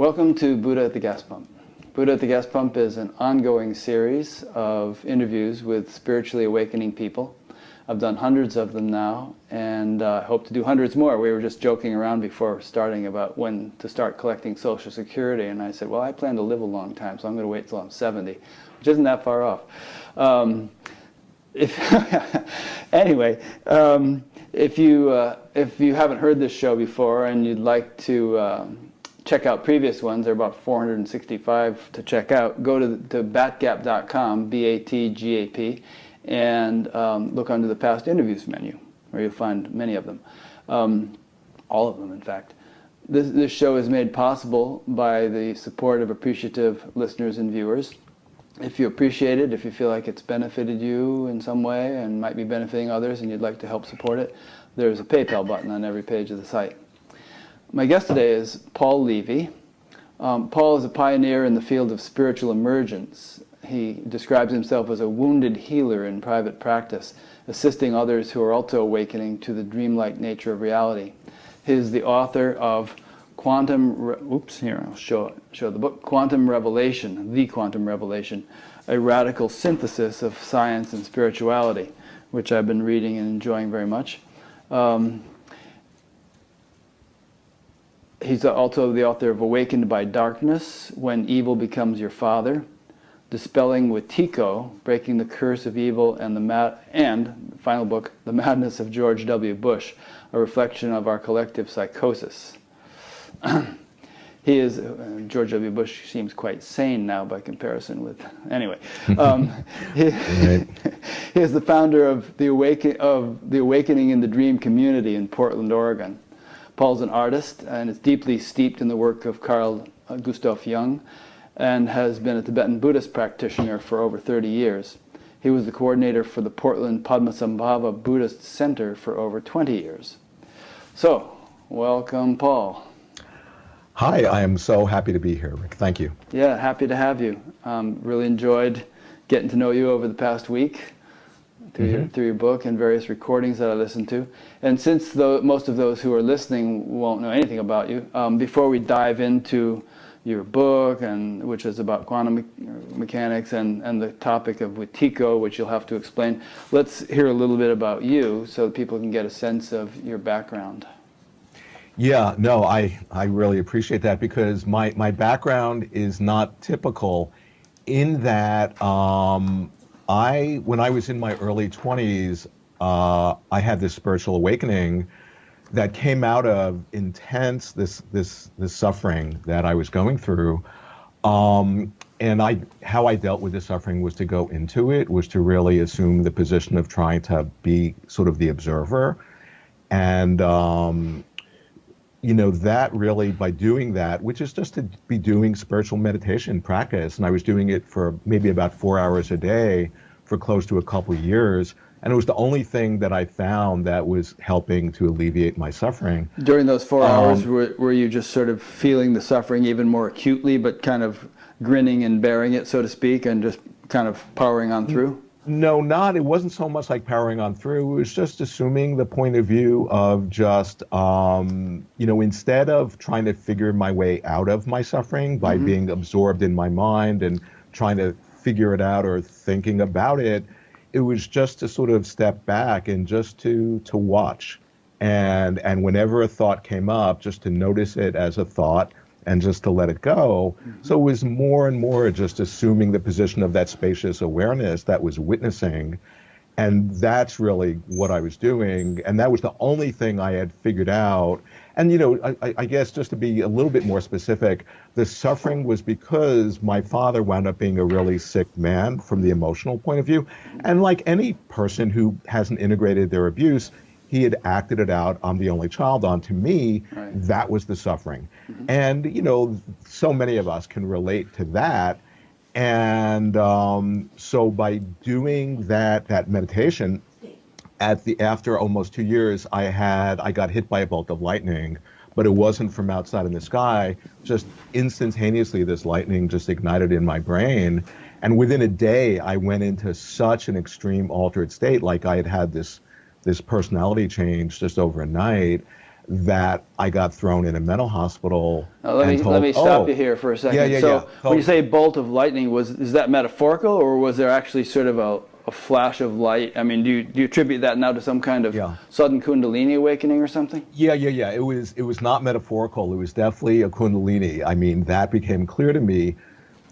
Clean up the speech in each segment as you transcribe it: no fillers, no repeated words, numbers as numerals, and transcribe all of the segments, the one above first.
Welcome to Buddha at the Gas Pump. Buddha at the Gas Pump is an ongoing series of interviews with spiritually awakening people. I've done hundreds of them now, and I hope to do hundreds more. We were just joking around before starting about when to start collecting Social Security, and I said, well, I plan to live a long time, so I'm going to wait till I'm 70, which isn't that far off. Anyway, if you haven't heard this show before and you'd like to check out previous ones, there are about 465 to check out, go to batgap.com, B-A-T-G-A-P, and look under the past interviews menu, where you'll find many of them. All of them, in fact. This show is made possible by the support of appreciative listeners and viewers. If you appreciate it, if you feel like it's benefited you in some way and might be benefiting others and you'd like to help support it, there's a PayPal button on every page of the site. My guest today is Paul Levy. Paul is a pioneer in the field of spiritual emergence. He describes himself as a wounded healer in private practice, assisting others who are also awakening to the dreamlike nature of reality. He is the author of I'll show the book, Quantum Revelation, The Quantum Revelation, a radical synthesis of science and spirituality, which I've been reading and enjoying very much. He's also the author of Awakened by Darkness, When Evil Becomes Your Father, Dispelling Wetiko, Breaking the Curse of Evil, and the final book, The Madness of George W. Bush, a reflection of our collective psychosis. He is, George W. Bush seems quite sane now by comparison with, anyway. He is the founder of the Awakening in the Dream community in Portland, Oregon. Paul's an artist and is deeply steeped in the work of Carl Gustav Jung and has been a Tibetan Buddhist practitioner for over 30 years. He was the coordinator for the Portland Padmasambhava Buddhist Center for over 20 years. So, welcome, Paul. Hi, I am so happy to be here, Rick. Thank you. Yeah, happy to have you. Really enjoyed getting to know you over the past week through your book and various recordings that I listened to. And since most of those who are listening won't know anything about you, before we dive into your book, which is about quantum mechanics and the topic of Wetiko, which you'll have to explain, let's hear a little bit about you so that people can get a sense of your background. Yeah, no, I really appreciate that because my background is not typical in that when I was in my early 20s, I had this spiritual awakening that came out of intense this suffering that I was going through. And how I dealt with the suffering was to go into it, was to really assume the position of trying to be sort of the observer. And that really, by doing that, which is just to be doing spiritual meditation practice, and I was doing it for maybe about 4 hours a day for close to a couple of years, and it was the only thing that I found that was helping to alleviate my suffering. During those 4 hours, were you just sort of feeling the suffering even more acutely, but kind of grinning and bearing it, so to speak, and just kind of powering on through? No, it wasn't so much like powering on through. It was just assuming the point of view of just, instead of trying to figure my way out of my suffering by being absorbed in my mind and trying to figure it out or thinking about it, it was just to sort of step back and just to watch. And whenever a thought came up, just to notice it as a thought and just to let it go. So it was more and more just assuming the position of that spacious awareness that was witnessing. And that's really what I was doing. And that was the only thing I had figured out. And, I guess just to be a little bit more specific, the suffering was because my father wound up being a really sick man from the emotional point of view. And like any person who hasn't integrated their abuse, he had acted it out. I'm the only child. On to me, right. That was the suffering. And, so many of us can relate to that. And so by doing that meditation, after almost 2 years, I got hit by a bolt of lightning, but it wasn't from outside in the sky. Just instantaneously, this lightning just ignited in my brain. And within a day, I went into such an extreme altered state, like I had this personality change just overnight. that I got thrown in a mental hospital Let and me let told, me stop oh, you here for a yeah, second. yeah, So yeah. when you So, say bolt of lightning, is that metaphorical, or was there actually sort of a flash of light? I mean, do you attribute that now to some kind of yeah. sudden Kundalini awakening or something? Yeah, yeah, yeah. It was not metaphorical. It was definitely a Kundalini. I mean, that became clear to me,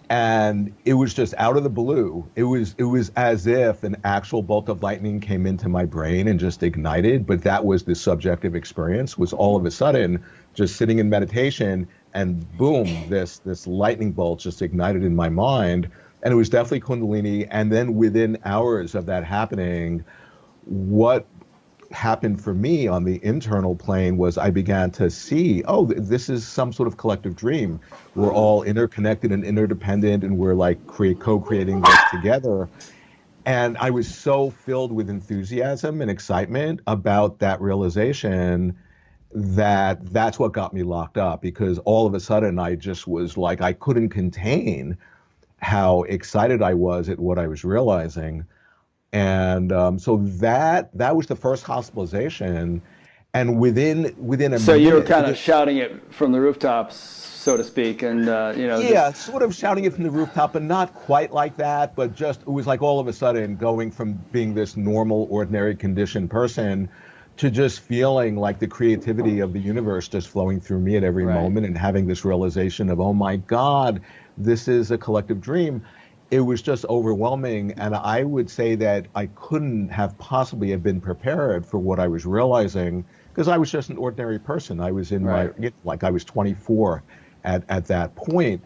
and it was just out of the blue. It was as if an actual bolt of lightning came into my brain and just ignited. But that was the subjective experience. Was all of a sudden just sitting in meditation, and boom, this lightning bolt just ignited in my mind, and it was definitely Kundalini. And then within hours of that happening, what happened for me on the internal plane was I began to see, oh, this is some sort of collective dream. We're all interconnected and interdependent, and we're like co-creating this together. And I was so filled with enthusiasm and excitement about that realization that that's what got me locked up, because all of a sudden I just was like, I couldn't contain how excited I was at what I was realizing. And so that was the first hospitalization, and within a So you were minute, kind of shouting it from the rooftops, so to speak, and just yeah, sort of shouting it from the rooftop, but not quite like that. But just it was like all of a sudden going from being this normal, ordinary, conditioned person to just feeling like the creativity of the universe just flowing through me at every right. moment, and having this realization of, oh my God, this is a collective dream. It was just overwhelming, and I would say that I couldn't have possibly have been prepared for what I was realizing, because I was just an ordinary person. I was in my, Right. like, I was 24 at that point.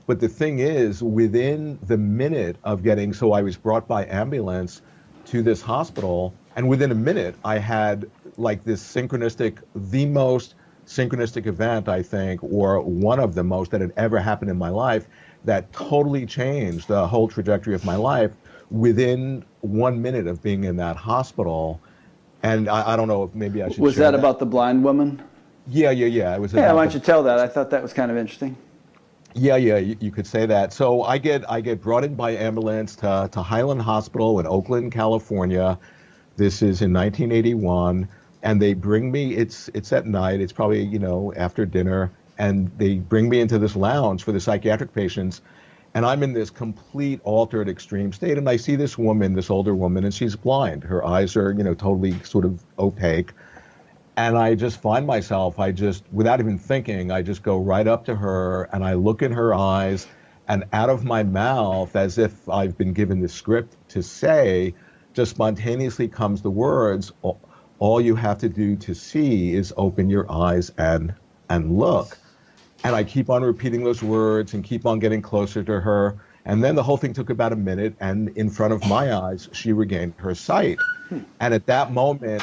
But the thing is, within the minute of getting, so I was brought by ambulance to this hospital, and within a minute I had like this synchronistic, the most synchronistic event, I think, or one of the most that had ever happened in my life, that totally changed the whole trajectory of my life within 1 minute of being in that hospital. And I don't know if maybe I should Was share that that. about the blind woman? Yeah, yeah, yeah. It was Yeah, about why the. don't you tell that? I thought that was kind of interesting. Yeah, yeah, you could say that. So I get brought in by ambulance to Highland Hospital in Oakland, California. This is in 1981, and they bring me. It's at night. It's probably after dinner, and they bring me into this lounge for the psychiatric patients, and I'm in this complete altered extreme state. And I see this woman, this older woman, and she's blind. Her eyes are totally sort of opaque. And I just find myself, I just, without even thinking, I just go right up to her and I look in her eyes, and out of my mouth, as if I've been given the script to say, just spontaneously comes the words, all you have to do to see is open your eyes and look. And I keep on repeating those words and keep on getting closer to her. And then the whole thing took about a minute. And in front of my eyes, she regained her sight. And at that moment,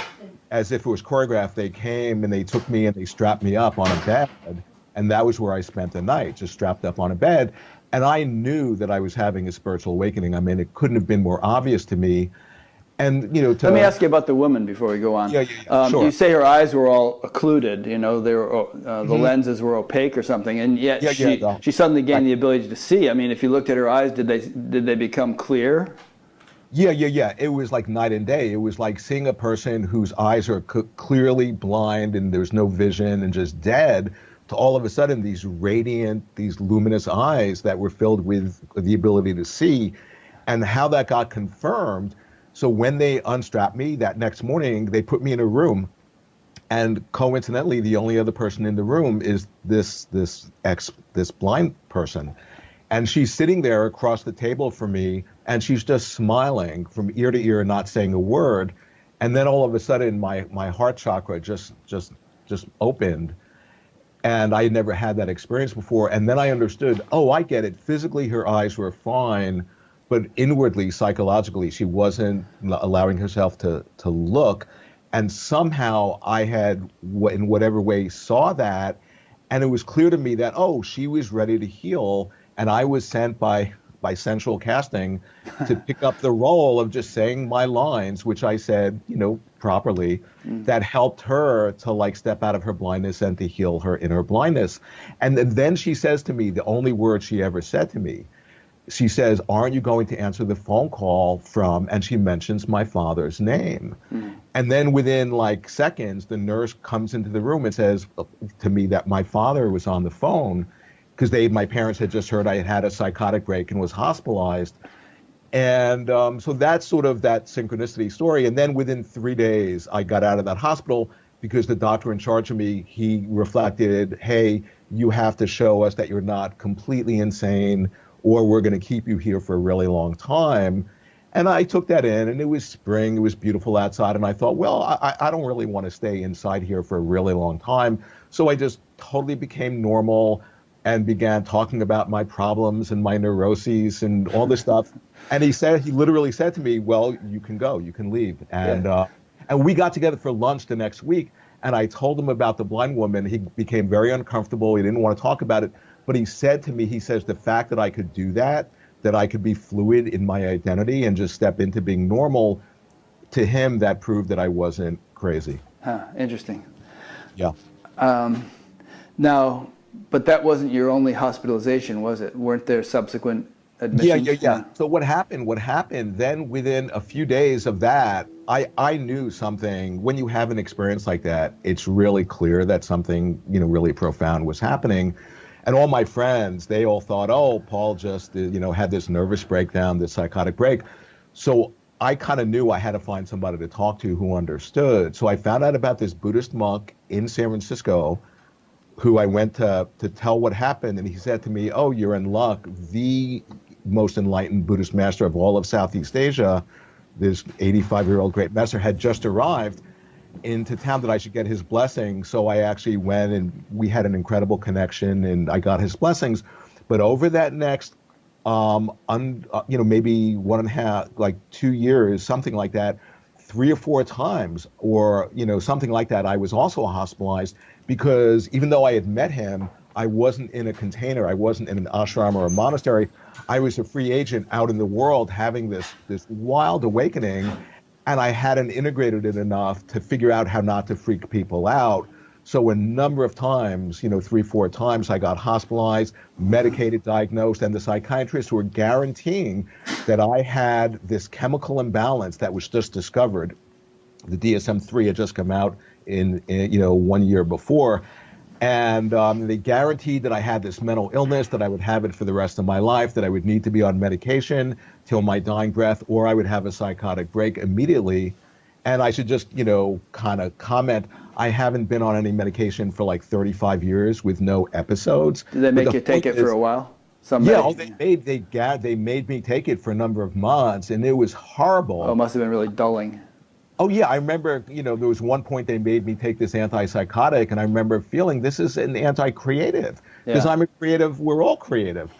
as if it was choreographed, they came and they took me and they strapped me up on a bed. And that was where I spent the night, just strapped up on a bed. And I knew that I was having a spiritual awakening. I mean, it couldn't have been more obvious to me. And, Let me to, ask you about the woman before we go on. yeah, yeah, yeah, You sure. say her eyes were all occluded, they were, the Hmm. lenses were opaque or something, and yet Yeah, yeah. she suddenly gained the ability to see. I mean, if you looked at her eyes, did they become clear? Yeah, yeah, yeah. It was like night and day. It was like seeing a person whose eyes are clearly blind and there's no vision and just dead, to all of a sudden these radiant, these luminous eyes that were filled with the ability to see, and how that got confirmed. So when they unstrapped me that next morning, they put me in a room, and coincidentally, the only other person in the room is this blind person. And she's sitting there across the table from me, and she's just smiling from ear to ear, not saying a word. And then all of a sudden, my heart chakra just opened, and I had never had that experience before. And then I understood, oh, I get it. Physically, her eyes were fine, but inwardly, psychologically, she wasn't allowing herself to look. And somehow I had, in whatever way, saw that, and it was clear to me that, oh, she was ready to heal, and I was sent by central casting to pick up the role of just saying my lines, which I said, properly, that helped her to like step out of her blindness and to heal her inner blindness. And then she says to me, the only word she ever said to me she says, "Aren't you going to answer the phone call from?" And she mentions my father's name. And then within like seconds, the nurse comes into the room and says to me that my father was on the phone because my parents had just heard I had had a psychotic break and was hospitalized. And so that's sort of that synchronicity story. And then within 3 days, I got out of that hospital because the doctor in charge of me, he reflected, hey, you have to show us that you're not completely insane or we're going to keep you here for a really long time. And I took that in, and it was spring. It was beautiful outside. And I thought, well, I don't really want to stay inside here for a really long time. So I just totally became normal and began talking about my problems and my neuroses and all this stuff. And he literally said to me, well, you can go, you can leave. And we got together for lunch the next week. And I told him about the blind woman. He became very uncomfortable. He didn't want to talk about it. But he said to me, he says, the fact that I could do that I could be fluid in my identity and just step into being normal, to him, that proved that I wasn't crazy. Huh, interesting. Yeah. Now, but that wasn't your only hospitalization, was it? Weren't there subsequent admissions? Yeah. So what happened, then within a few days of that, I knew something. When you have an experience like that, it's really clear that something, really profound was happening. And all my friends, they all thought, oh, Paul just, had this nervous breakdown, this psychotic break. So I kind of knew I had to find somebody to talk to who understood. So I found out about this Buddhist monk in San Francisco who I went to tell what happened. And he said to me, oh, you're in luck. The most enlightened Buddhist master of all of Southeast Asia, this 85-year-old great master, had just arrived into town, that I should get his blessing. So I actually went, and we had an incredible connection, and I got his blessings. But over that next, maybe 1.5, like 2 years, something like that, 3 or 4 times, or, something like that, I was also hospitalized because even though I had met him, I wasn't in a container. I wasn't in an ashram or a monastery. I was a free agent out in the world having this wild awakening. And I hadn't integrated it enough to figure out how not to freak people out. So a number of times, 3, 4 times, I got hospitalized, medicated, diagnosed, and the psychiatrists were guaranteeing that I had this chemical imbalance that was just discovered. The DSM-3 had just come out in 1 year before. And they guaranteed that I had this mental illness, that I would have it for the rest of my life, that I would need to be on medication till my dying breath, or I would have a psychotic break immediately. And I should just, kind of comment, I haven't been on any medication for like 35 years with no episodes. Did they make you take it for a while? They made me take it for a number of months, and it was horrible. Oh, it must have been really dulling. Oh, yeah. I remember, there was one point they made me take this antipsychotic, and I remember feeling this is an anti-creative because I'm a creative. We're all creative.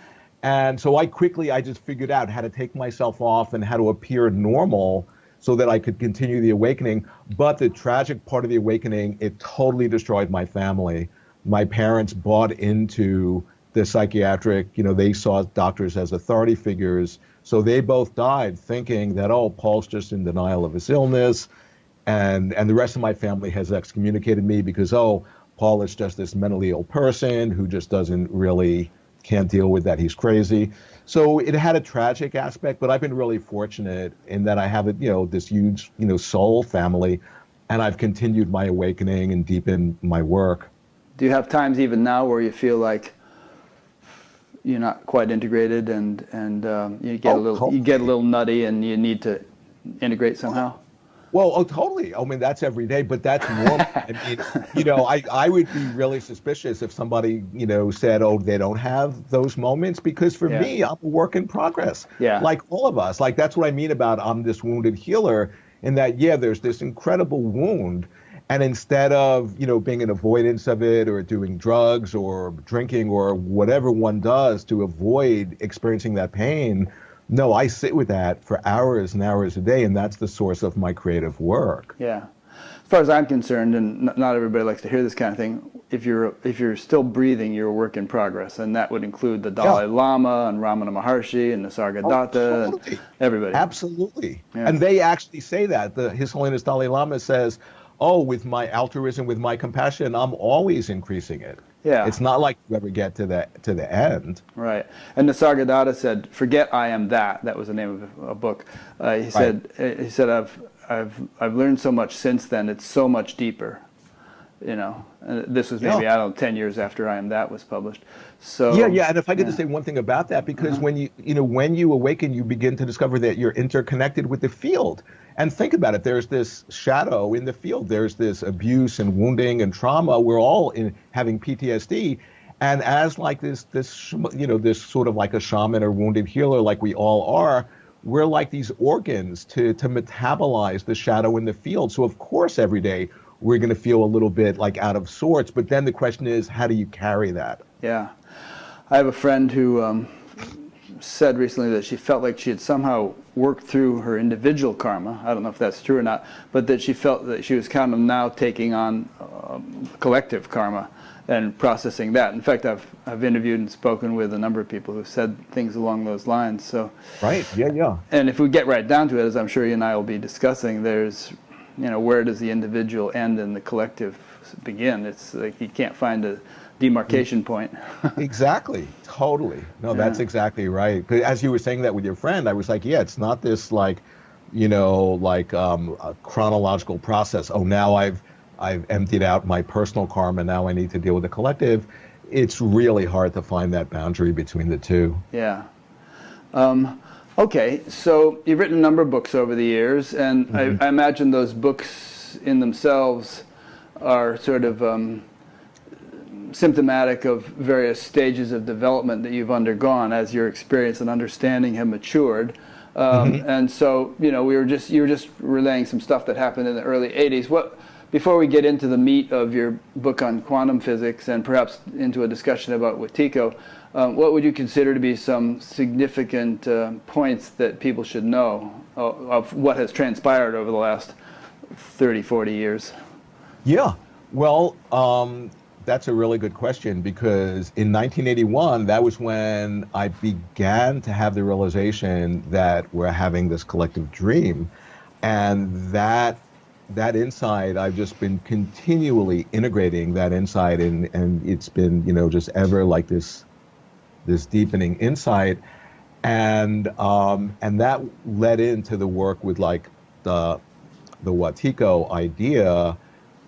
And so I just figured out how to take myself off and how to appear normal so that I could continue the awakening. But the tragic part of the awakening, it totally destroyed my family. My parents bought into the psychiatric, they saw doctors as authority figures. So they both died thinking that, oh, Paul's just in denial of his illness. And the rest of my family has excommunicated me because, oh, Paul is just this mentally ill person who just can't deal with that. He's crazy. So it had a tragic aspect, but I've been really fortunate in that I have, this huge, soul family, and I've continued my awakening and deepened my work. Do you have times even now where you feel like you're not quite integrated and you get a little nutty and you need to integrate somehow? Well, totally. I mean, that's every day, but that's normal. I mean, I would be really suspicious if somebody, said, oh, they don't have those moments, because for me, I'm a work in progress. Yeah. Like all of us. Like, that's what I mean about I'm this wounded healer, in that, there's this incredible wound. And instead of, being an avoidance of it or doing drugs or drinking or whatever one does to avoid experiencing that pain, no, I sit with that for hours and hours a day, and that's the source of my creative work. Yeah. As far as I'm concerned, and not everybody likes to hear this kind of thing, if you're still breathing, you're a work in progress, and that would include the Dalai Lama and Ramana Maharshi and Nisargadatta and everybody. Absolutely. Yeah. And they actually say that. His Holiness Dalai Lama says, oh, with my altruism, with my compassion, I'm always increasing it. Yeah. It's not like you ever get to the end. Right. And Nisargadatta said, "Forget I am that." That was the name of a book. Right. He said, I've learned so much since then. It's so much deeper. You know, and this was maybe, Yeah. I don't know, 10 years after I Am That was published. So, Yeah, yeah, and if I could yeah. just say one thing about that, because Uh-huh. when when you awaken, you begin to discover that you're interconnected with the field. And think about it, there's this shadow in the field. There's this abuse and wounding and trauma. We're all having PTSD. And as like this sort of like a shaman or wounded healer, like we all are, we're like these organs to metabolize the shadow in the field. So of course, every day we're going to feel a little bit like out of sorts. But then the question is, how do you carry that? Yeah. I have a friend who said recently that she felt like she had somehow worked through her individual karma. I don't know if that's true or not, but that she felt that she was kind of now taking on collective karma and processing that. In fact, I've interviewed and spoken with a number of people who said things along those lines. So, Right. Yeah, yeah. and if we get right down to it, as I'm sure you and I will be discussing, there's, where does the individual end and the collective begin? It's like you can't find a demarcation point. Exactly. Totally. No, Yeah. that's exactly right. 'Cause as you were saying that with your friend, I was like, yeah, it's not this like, a chronological process. Oh, now I've emptied out my personal karma. Now I need to deal with the collective. It's really hard to find that boundary between the two. Yeah. Okay, so you've written a number of books over the years, and I imagine those books in themselves are sort of symptomatic of various stages of development that you've undergone as your experience and understanding have matured. And so, you were just relaying some stuff that happened in the early 80s. Before we get into the meat of your book on quantum physics and perhaps into a discussion about Wetiko, what would you consider to be some significant points that people should know of what has transpired over the last 30, 40 years? Yeah. Well, that's a really good question because in 1981, that was when I began to have the realization that we're having this collective dream. And that insight, I've just been continually integrating that insight, and it's been, just ever like this deepening insight. And that led into the work with like the Wetiko idea,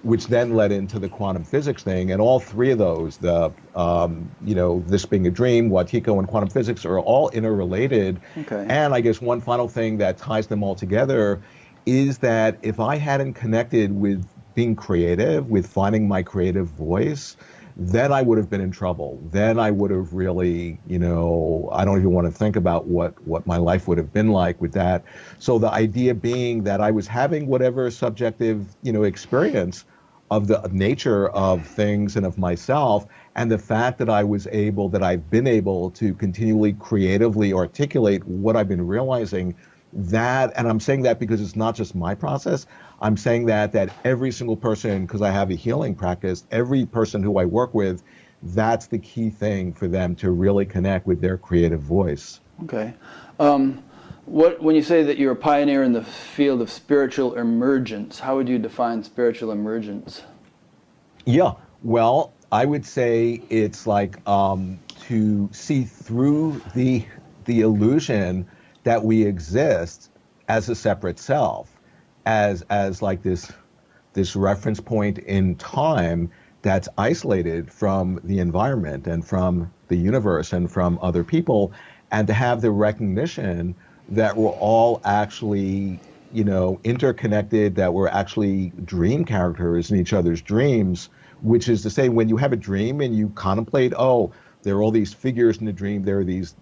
which then led into the quantum physics thing. And all three of those, this being a dream, Wetiko, and quantum physics are all interrelated. Okay. And I guess one final thing that ties them all together is that if I hadn't connected with being creative, with finding my creative voice, then I would have been in trouble. Then I would have really, I don't even want to think about what my life would have been like with that. So the idea being that I was having whatever subjective, experience of the nature of things and of myself, and the fact that I've been able to continually creatively articulate what I've been realizing, that, and I'm saying that because it's not just my process. I'm saying that every single person, because I have a healing practice, every person who I work with, that's the key thing for them to really connect with their creative voice. Okay. When you say that you're a pioneer in the field of spiritual emergence, how would you define spiritual emergence? Yeah, well, I would say it's like to see through the illusion that we exist as a separate self, as like this reference point in time that's isolated from the environment and from the universe and from other people, and to have the recognition that we're all actually, interconnected, that we're actually dream characters in each other's dreams, which is to say, when you have a dream and you contemplate, oh, there are all these figures in the dream, there are these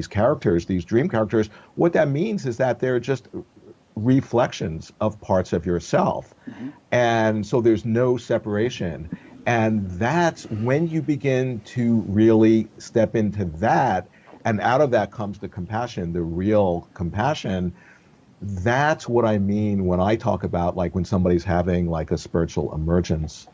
characters, these dream characters, what that means is that they're just reflections of parts of yourself. And so there's no separation. And that's when you begin to really step into that, and out of that comes the compassion, the real compassion. That's what I mean when I talk about like when somebody's having like a spiritual emergence.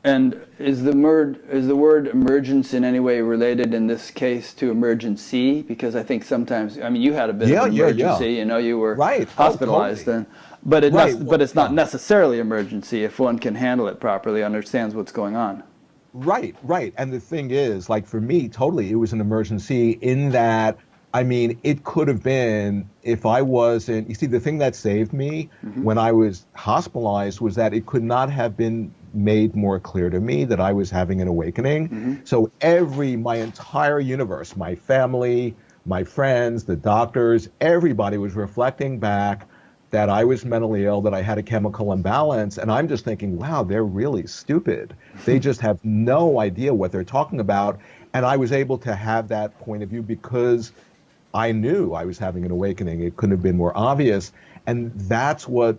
And is the word emergence in any way related in this case to emergency? Because I think sometimes, you had a bit of an emergency. You were Right. hospitalized Totally. then, but Right. but it's not Yeah. necessarily emergency if one can handle it properly, understands what's going on. Right, right. And the thing is, like for me, totally, it was an emergency in that, I mean, it could have been if I wasn't, you see, the thing that saved me Hmm. when I was hospitalized was that it could not have been made more clear to me that I was having an awakening. Hmm. So my entire universe, my family, my friends, the doctors, everybody was reflecting back that I was mentally ill, that I had a chemical imbalance. And I'm just thinking, wow, they're really stupid. They just have no idea what they're talking about. And I was able to have that point of view because I knew I was having an awakening. It couldn't have been more obvious. And that's what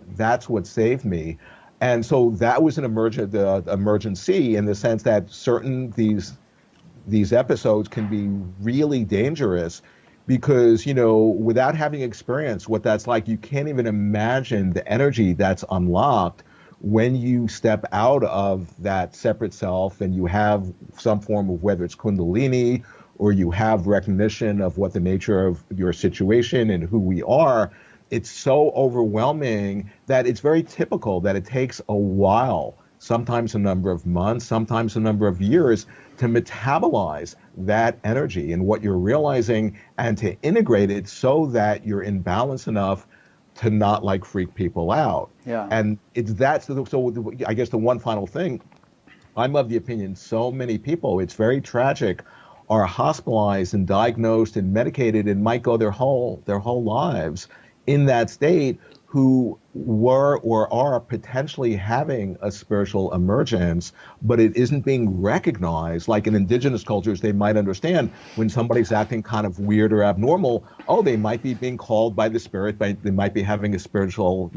saved me. And so that was an emergency in the sense that certain these episodes can be really dangerous because, without having experienced what that's like, you can't even imagine the energy that's unlocked when you step out of that separate self and you have some form of, whether it's Kundalini or you have recognition of what the nature of your situation and who we are. It's so overwhelming that it's very typical that it takes a while, sometimes a number of months, sometimes a number of years, to metabolize that energy and what you're realizing and to integrate it so that you're in balance enough to not like freak people out. Yeah. And it's that. So I guess the one final thing, I'm of the opinion so many people, it's very tragic, are hospitalized and diagnosed and medicated and might go their whole lives in that state, who were or are potentially having a spiritual emergence, but it isn't being recognized. Like in indigenous cultures, they might understand when somebody's acting kind of weird or abnormal. Oh, they might be being called by the spirit, they might be having a spiritual,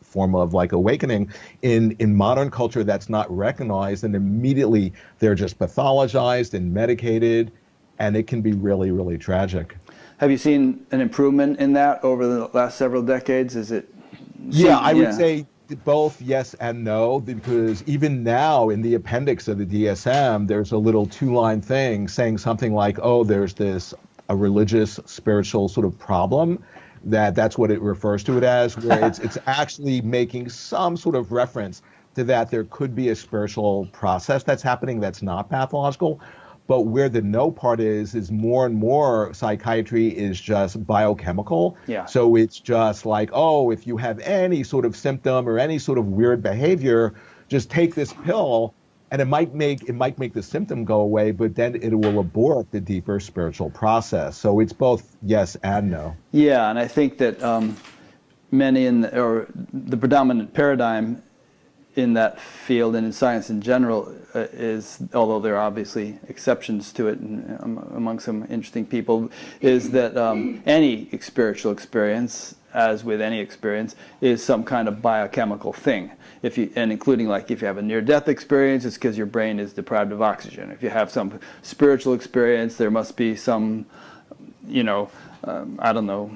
form of like awakening. In modern culture, that's not recognized, and immediately they're just pathologized and medicated, and it can be really, really tragic. Have you seen an improvement in that over the last several decades? Is it? Yeah, I would Yeah. say both yes and no, because even now in the appendix of the DSM, there's a little two-line thing saying something like, oh, there's this a religious spiritual sort of problem, that's what it refers to it as, where it's actually making some sort of reference to that there could be a spiritual process that's happening that's not pathological. But where the no part is more and more psychiatry is just biochemical. Yeah. So it's just like, oh, if you have any sort of symptom or any sort of weird behavior, just take this pill, and it might make the symptom go away, but then it will abort the deeper spiritual process. So it's both yes and no. Yeah, and I think that many or the predominant paradigm in that field and in science in general is, although there are obviously exceptions to it and, among some interesting people, is that any spiritual experience, as with any experience, is some kind of biochemical thing. And including, like, if you have a near-death experience, it's because your brain is deprived of oxygen. If you have some spiritual experience, there must be some, I don't know,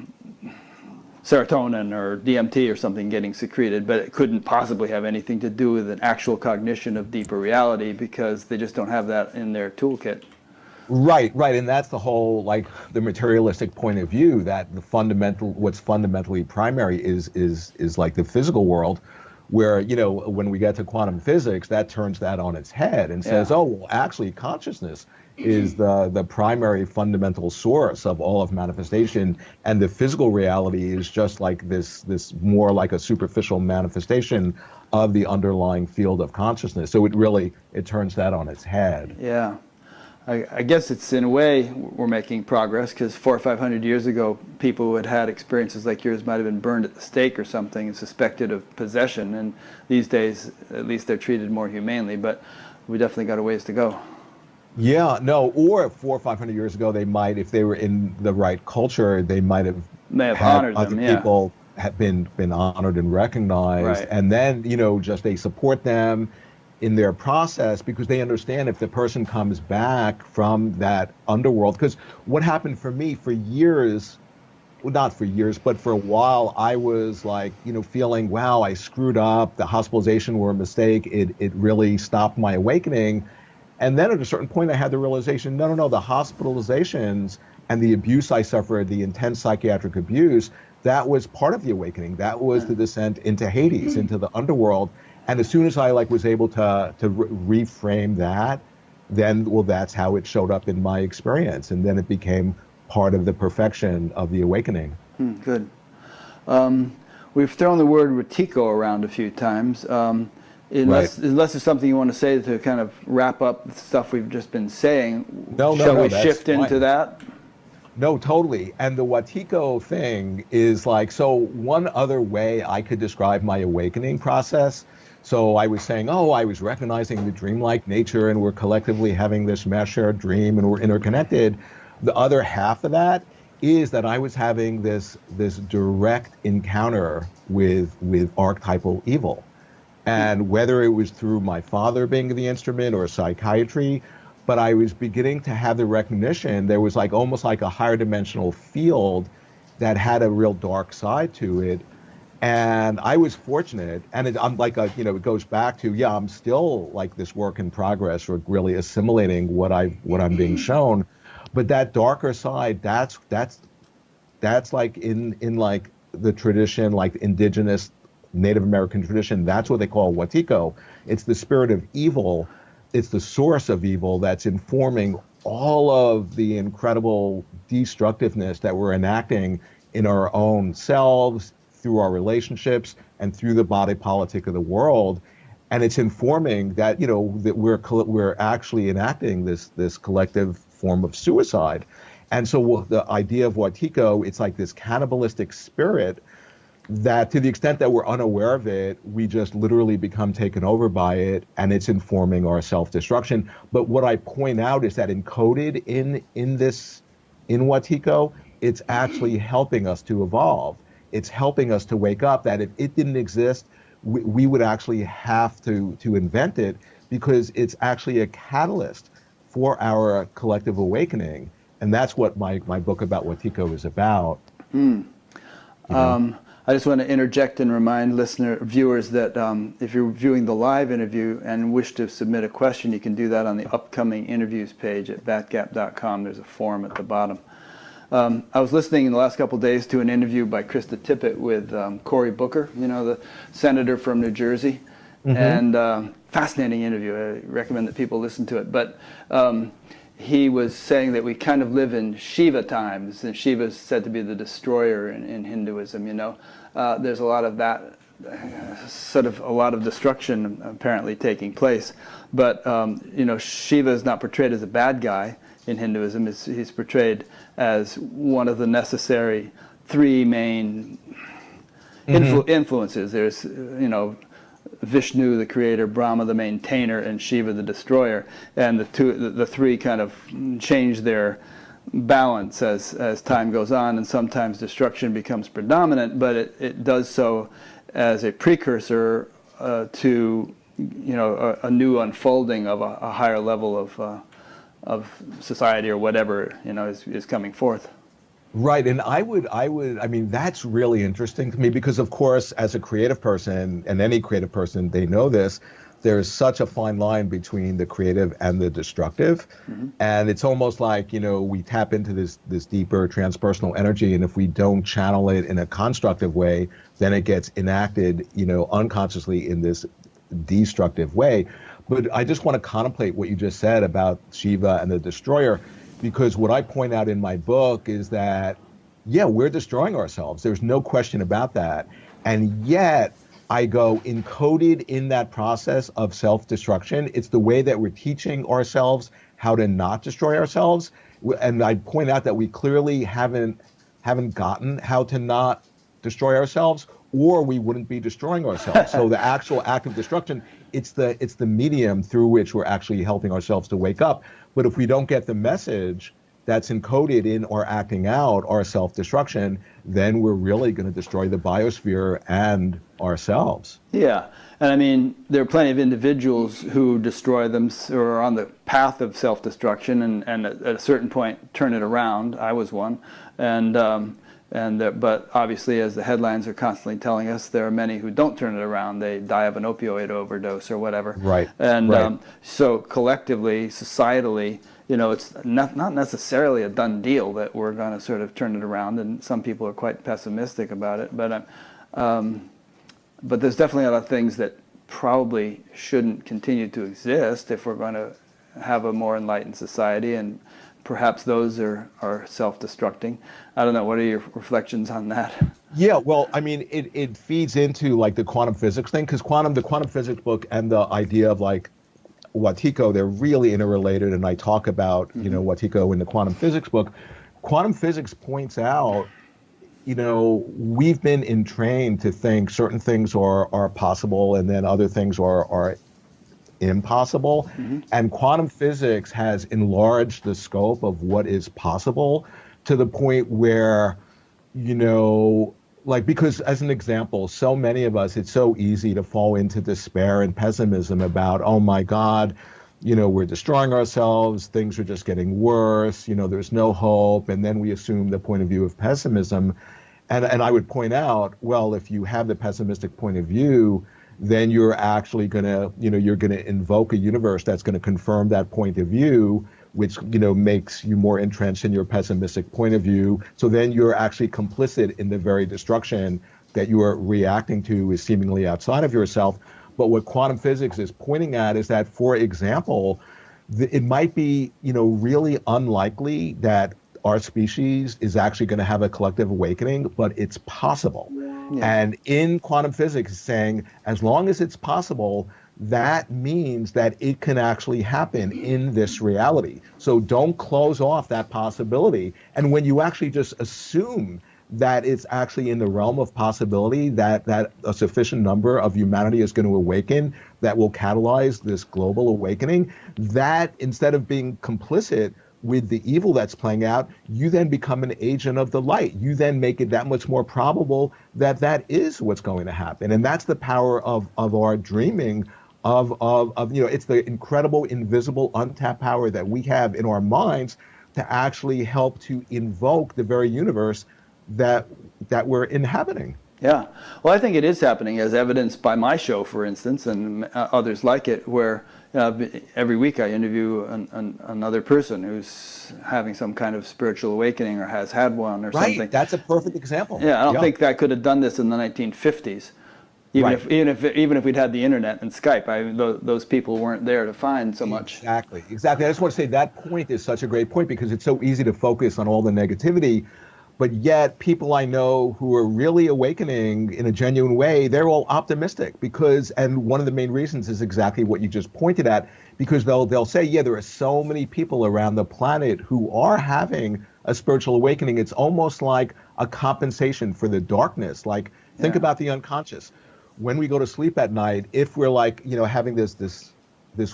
serotonin or DMT or something getting secreted, but it couldn't possibly have anything to do with an actual cognition of deeper reality because they just don't have that in their toolkit. Right, right. And that's the whole, like, the materialistic point of view, that what's fundamentally primary is like the physical world, where, when we get to quantum physics, that turns that on its head and says, Yeah. oh, well, actually consciousness is the primary fundamental source of all of manifestation, and the physical reality is just like this more like a superficial manifestation of the underlying field of consciousness. So it turns that on its head. Yeah. I guess it's, in a way, we're making progress, because 400 or 500 years ago, people who had had experiences like yours might have been burned at the stake or something and suspected of possession. And these days, at least, they're treated more humanely. But we definitely got a ways to go. Yeah, no, or 400 or 500 years ago, they might, if they were in the right culture, they might have May have had honored other them, yeah. people have been honored and recognized, Right. and then just they support them in their process, because they understand if the person comes back from that underworld. Because what happened for me for years, well, not for years, but for a while, I was like, feeling, wow, I screwed up. The hospitalization were a mistake. It really stopped my awakening. And then at a certain point, I had the realization, no, the hospitalizations and the abuse I suffered, the intense psychiatric abuse, that was part of the awakening. That was the descent into Hades, into the underworld. And as soon as I was able to reframe that then, well, that's how it showed up in my experience. And then it became part of the perfection of the awakening. Good. Um, we've thrown the word Wetiko around a few times. Right. Unless there's something you want to say to kind of wrap up the stuff we've just been saying, No, no, shall no, we that's shift into fine. that? No, totally. And the Watiko thing is like, so one other way I could describe my awakening process. So I was saying, oh, I was recognizing the dreamlike nature and we're collectively having this mass shared dream and we're interconnected. The other half of that is that I was having this direct encounter with archetypal evil. And whether it was through my father being the instrument or psychiatry, but I was beginning to have the recognition there was like almost like a higher dimensional field that had a real dark side to it. And I was fortunate, and I'm like it goes back to, yeah, I'm still like this work in progress, or really assimilating what I'm being shown. But that darker side, that's like in like the tradition, like indigenous Native American tradition, that's what they call Watiko. It's the spirit of evil. It's the source of evil that's informing all of the incredible destructiveness that we're enacting in our own selves, through our relationships, and through the body politic of the world. And it's informing that, that we're actually enacting this collective form of suicide. And so the idea of Watiko, it's like this cannibalistic spirit that, to the extent that we're unaware of it, we just literally become taken over by it, and it's informing our self-destruction. But what I point out is that encoded in Watiko, it's actually helping us to evolve. It's helping us to wake up. That if it didn't exist, we would actually have to invent it, because it's actually a catalyst for our collective awakening. And that's what my book about Watiko is about. You know? I just want to interject and remind viewers that if you're viewing the live interview and wish to submit a question, you can do that on the upcoming interviews page at batgap.com. There's a form at the bottom. I was listening in the last couple of days to an interview by Krista Tippett with Cory Booker, the senator from New Jersey, and fascinating interview. I recommend that people listen to it. But he was saying that we kind of live in Shiva times, and Shiva is said to be the destroyer in Hinduism. There's a lot of that, a lot of destruction apparently taking place. But Shiva is not portrayed as a bad guy in Hinduism. He's portrayed as one of the necessary three main influences. There's Vishnu, the creator, Brahma, the maintainer, and Shiva, the destroyer. And the three kind of change their balance as time goes on, and sometimes destruction becomes predominant, but it does so as a precursor to a new unfolding of a higher level of society, or whatever is coming forth. Right. And I mean, that's really interesting to me because, of course, as a creative person, and any creative person, they know this, there's such a fine line between the creative and the destructive. And it's almost like, we tap into this deeper transpersonal energy. And if we don't channel it in a constructive way, then it gets enacted, unconsciously in this destructive way. But I just want to contemplate what you just said about Shiva and the destroyer. Because what I point out in my book is that, yeah, we're destroying ourselves. There's no question about that. And yet, I go, encoded in that process of self-destruction, it's the way that we're teaching ourselves how to not destroy ourselves. And I point out that we clearly haven't gotten how to not destroy ourselves, or we wouldn't be destroying ourselves. So the actual act of destruction, it's the medium through which we're actually helping ourselves to wake up. But if we don't get the message that's encoded in our acting out, our self-destruction, then we're really going to destroy the biosphere and ourselves. Yeah. And I mean, there are plenty of individuals who destroy them, or are on the path of self-destruction, and at a certain point turn it around. I was one. But obviously, as the headlines are constantly telling us, there are many who don't turn it around. They die of an opioid overdose or whatever. Right. And right. So collectively, societally, it's not necessarily a done deal that we're going to sort of turn it around. And some people are quite pessimistic about it. But there's definitely a lot of things that probably shouldn't continue to exist if we're going to have a more enlightened society, and perhaps those are self-destructing. I don't know. What are your reflections on that? Yeah, well, I mean, it feeds into like the quantum physics thing, because the quantum physics book and the idea of like Wetiko, they're really interrelated. And I talk about, Wetiko in the quantum physics book. Quantum physics points out, we've been entrained to think certain things are possible and then other things are impossible. And quantum physics has enlarged the scope of what is possible to the point where, like, because as an example, so many of us, it's so easy to fall into despair and pessimism about, oh my God, we're destroying ourselves, things are just getting worse, there's no hope. And then we assume the point of view of pessimism. And I would point out, well, if you have the pessimistic point of view, then you're actually going to, you're going to invoke a universe that's going to confirm that point of view, which, makes you more entrenched in your pessimistic point of view. So then you're actually complicit in the very destruction that you are reacting to is seemingly outside of yourself. But what quantum physics is pointing at is that, for example, it might be, really unlikely that our species is actually going to have a collective awakening, but it's possible. Yeah. And in quantum physics, it's saying as long as it's possible, that means that it can actually happen in this reality. So don't close off that possibility. And when you actually just assume that it's actually in the realm of possibility that a sufficient number of humanity is going to awaken that will catalyze this global awakening, that instead of being complicit with the evil that's playing out, you then become an agent of the light. You then make it that much more probable that that is what's going to happen. And that's the power of our dreaming of it's the incredible, invisible, untapped power that we have in our minds to actually help to invoke the very universe that we're inhabiting. Yeah. Well, I think it is happening, as evidenced by my show, for instance, and others like it, where every week I interview another person who's having some kind of spiritual awakening or has had one or something. Right. That's a perfect example. Yeah. I don't think I could have done this in the 1950s. Even if we'd had the internet and Skype, those people weren't there to find so much. Exactly. I just want to say that point is such a great point, because it's so easy to focus on all the negativity. But yet people I know who are really awakening in a genuine way, they're all optimistic and one of the main reasons is exactly what you just pointed at, because they'll say, yeah, there are so many people around the planet who are having a spiritual awakening. It's almost like a compensation for the darkness. Like, think about the unconscious. When we go to sleep at night, if we're like, having this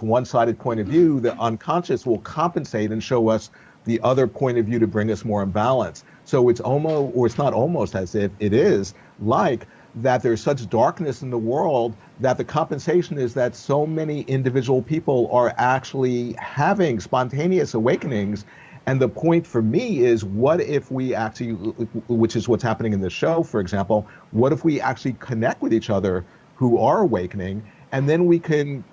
one-sided point of view, the unconscious will compensate and show us the other point of view to bring us more in balance. So it's almost, or it's not almost, as if it is like that there's such darkness in the world that the compensation is that so many individual people are actually having spontaneous awakenings. And the point for me is, what if we actually, which is what's happening in the show, for example, what if we actually connect with each other who are awakening, and then we can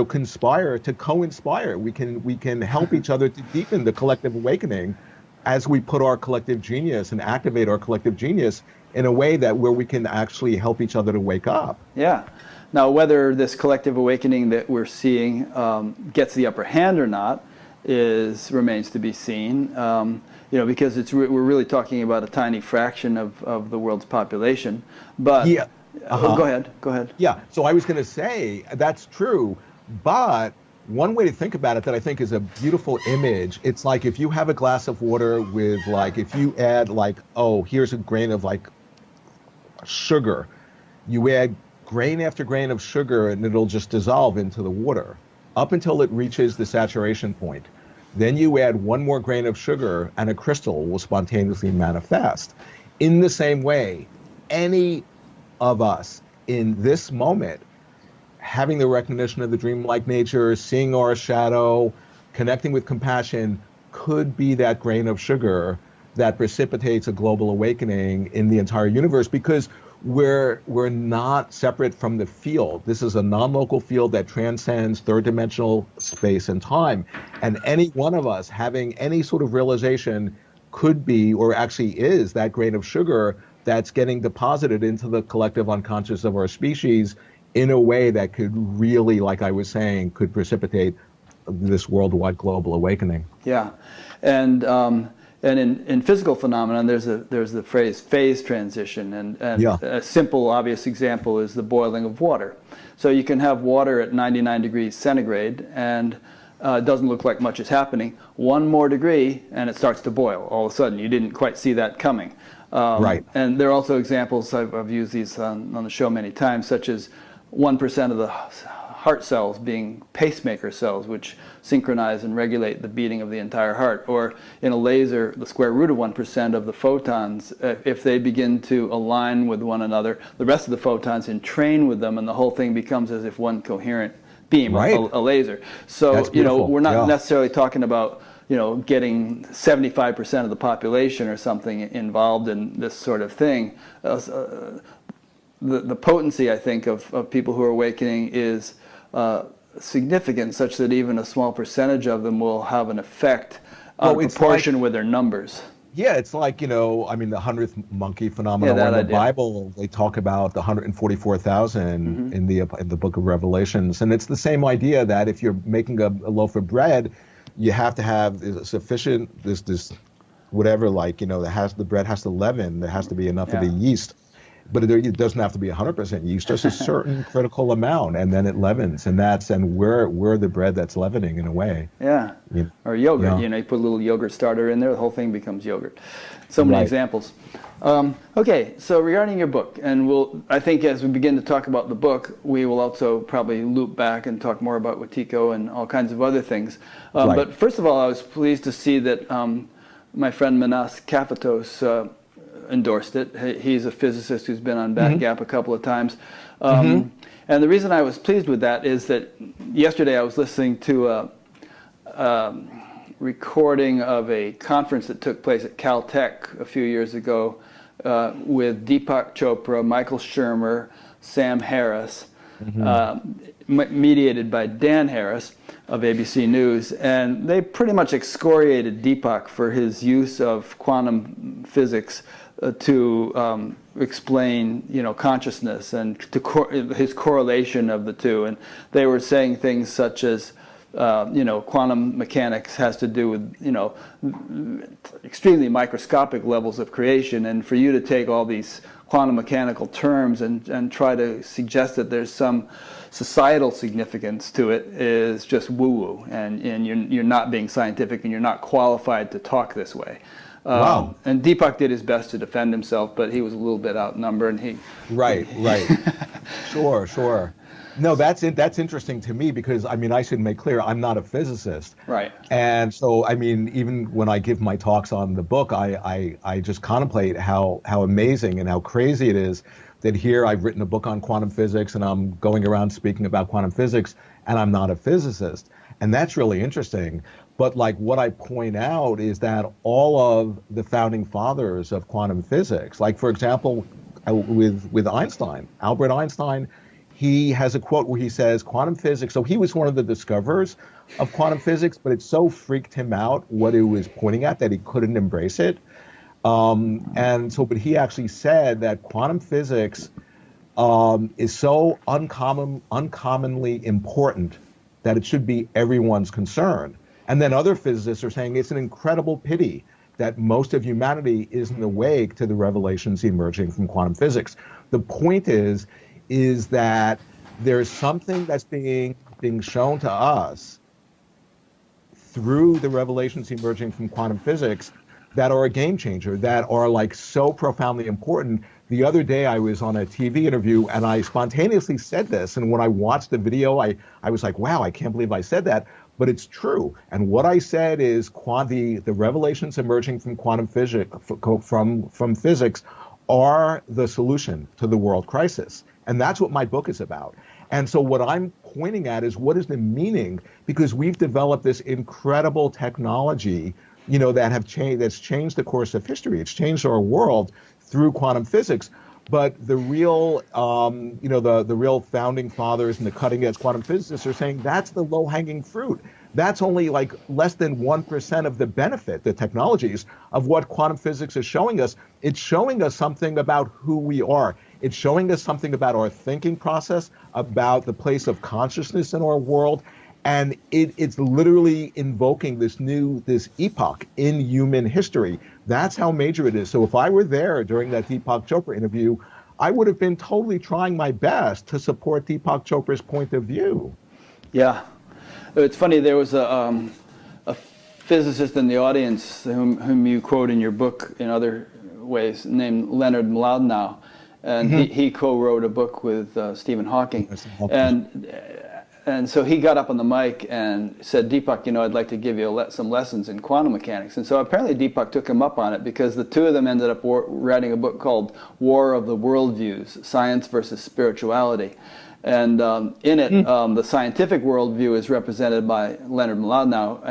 conspire to co-inspire. We can help each other to deepen the collective awakening as we put our collective genius and activate our collective genius in a way where we can actually help each other to wake up. Yeah. Now, whether this collective awakening that we're seeing gets the upper hand or not remains to be seen. Because we're really talking about a tiny fraction of the world's population. But yeah. Go ahead. Yeah. So I was going to say that's true. But one way to think about it that I think is a beautiful image, it's like if you have a glass of water with if you add here's a grain of sugar, you add grain after grain of sugar and it'll just dissolve into the water up until it reaches the saturation point. Then you add one more grain of sugar and a crystal will spontaneously manifest. In the same way, any of us in this moment, having the recognition of the dreamlike nature, seeing our shadow, connecting with compassion, could be that grain of sugar that precipitates a global awakening in the entire universe, because we're not separate from the field. This is a non-local field that transcends third-dimensional space and time. And any one of us having any sort of realization could be, or actually is, that grain of sugar that's getting deposited into the collective unconscious of our species in a way that could really, like I was saying, could precipitate this worldwide global awakening. Yeah, and in physical phenomenon, there's the phrase phase transition, and Yeah. a simple, obvious example is the boiling of water. So you can have water at 99 degrees centigrade, and it doesn't look like much is happening. One more degree, and it starts to boil. All of a sudden, you didn't quite see that coming. Right. And there are also examples, I've used these on the show many times, such as 1% of the heart cells being pacemaker cells, which synchronize and regulate the beating of the entire heart. Or in a laser, the square root of 1% of the photons, if they begin to align with one another, the rest of the photons entrain with them, and the whole thing becomes as if one coherent beam, Right. a laser. So, That's beautiful. we're not Yeah. necessarily talking about getting 75% of the population or something involved in this sort of thing. The potency, I think, of people who are awakening is significant, such that even a small percentage of them will have an effect out of proportion with their numbers. Yeah, it's like, the 100th monkey phenomenon. Yeah, that in the idea. Bible, they talk about the 144,000 in the book of Revelations. And it's the same idea that if you're making a loaf of bread, you have to have sufficient, this whatever, the bread has to leaven, there has to be enough of the yeast. But it doesn't have to be 100% yeast, just a certain critical amount, and then it leavens. And we're the bread that's leavening in a way. Yeah. Or yogurt. You put a little yogurt starter in there, the whole thing becomes yogurt. So many examples. Okay, so regarding your book, and I think as we begin to talk about the book, we will also probably loop back and talk more about Wetiko and all kinds of other things. But first of all, I was pleased to see that my friend Manas Kafatos endorsed it. He's a physicist who's been on Bat Gap a couple of times. And the reason I was pleased with that is that yesterday I was listening to a recording of a conference that took place at Caltech a few years ago with Deepak Chopra, Michael Shermer, Sam Harris, mediated by Dan Harris of ABC News, and they pretty much excoriated Deepak for his use of quantum physics to explain, consciousness and his correlation of the two. And they were saying things such as, quantum mechanics has to do with, extremely microscopic levels of creation. And for you to take all these quantum mechanical terms and try to suggest that there's some societal significance to it is just woo-woo. And you're not being scientific, and you're not qualified to talk this way. Wow. And Deepak did his best to defend himself, but he was a little bit outnumbered. And Right. Sure. No, that's interesting to me because, I should make clear, I'm not a physicist. Right. And so, even when I give my talks on the book, I just contemplate how amazing and how crazy it is that here I've written a book on quantum physics and I'm going around speaking about quantum physics and I'm not a physicist. And that's really interesting. But what I point out is that all of the founding fathers of quantum physics, for example, with Einstein, Albert Einstein, he has a quote where he says quantum physics. So he was one of the discoverers of quantum physics, but it so freaked him out what it was pointing at that he couldn't embrace it. But he actually said that quantum physics is so uncommonly important that it should be everyone's concern. And then other physicists are saying it's an incredible pity that most of humanity isn't awake to the revelations emerging from quantum physics. The point is that there's something that's being shown to us through the revelations emerging from quantum physics that are a game changer, that are so profoundly important. The other day I was on a TV interview and I spontaneously said this, and when I watched the video, I was like, wow, I can't believe I said that. But it's true. And what I said is the revelations emerging from quantum physics, from physics are the solution to the world crisis. And that's what my book is about. And so what I'm pointing at is what is the meaning, because we've developed this incredible technology, that's changed the course of history. It's changed our world through quantum physics. But the real, the real founding fathers and the cutting edge quantum physicists are saying that's the low hanging fruit. That's only less than 1% of the benefit, the technologies of what quantum physics is showing us. It's showing us something about who we are. It's showing us something about our thinking process, about the place of consciousness in our world. And it's literally invoking this epoch in human history. That's how major it is. So if I were there during that Deepak Chopra interview, I would have been totally trying my best to support Deepak Chopra's point of view. Yeah. It's funny, there was a physicist in the audience whom you quote in your book in other ways, named Leonard Mlodinow, and he co-wrote a book with Stephen Hawking. And so he got up on the mic and said, Deepak, I'd like to give you some lessons in quantum mechanics. And so apparently Deepak took him up on it, because the two of them ended up writing a book called War of the Worldviews, Science versus Spirituality. And in it, the scientific worldview is represented by Leonard Mlodinow,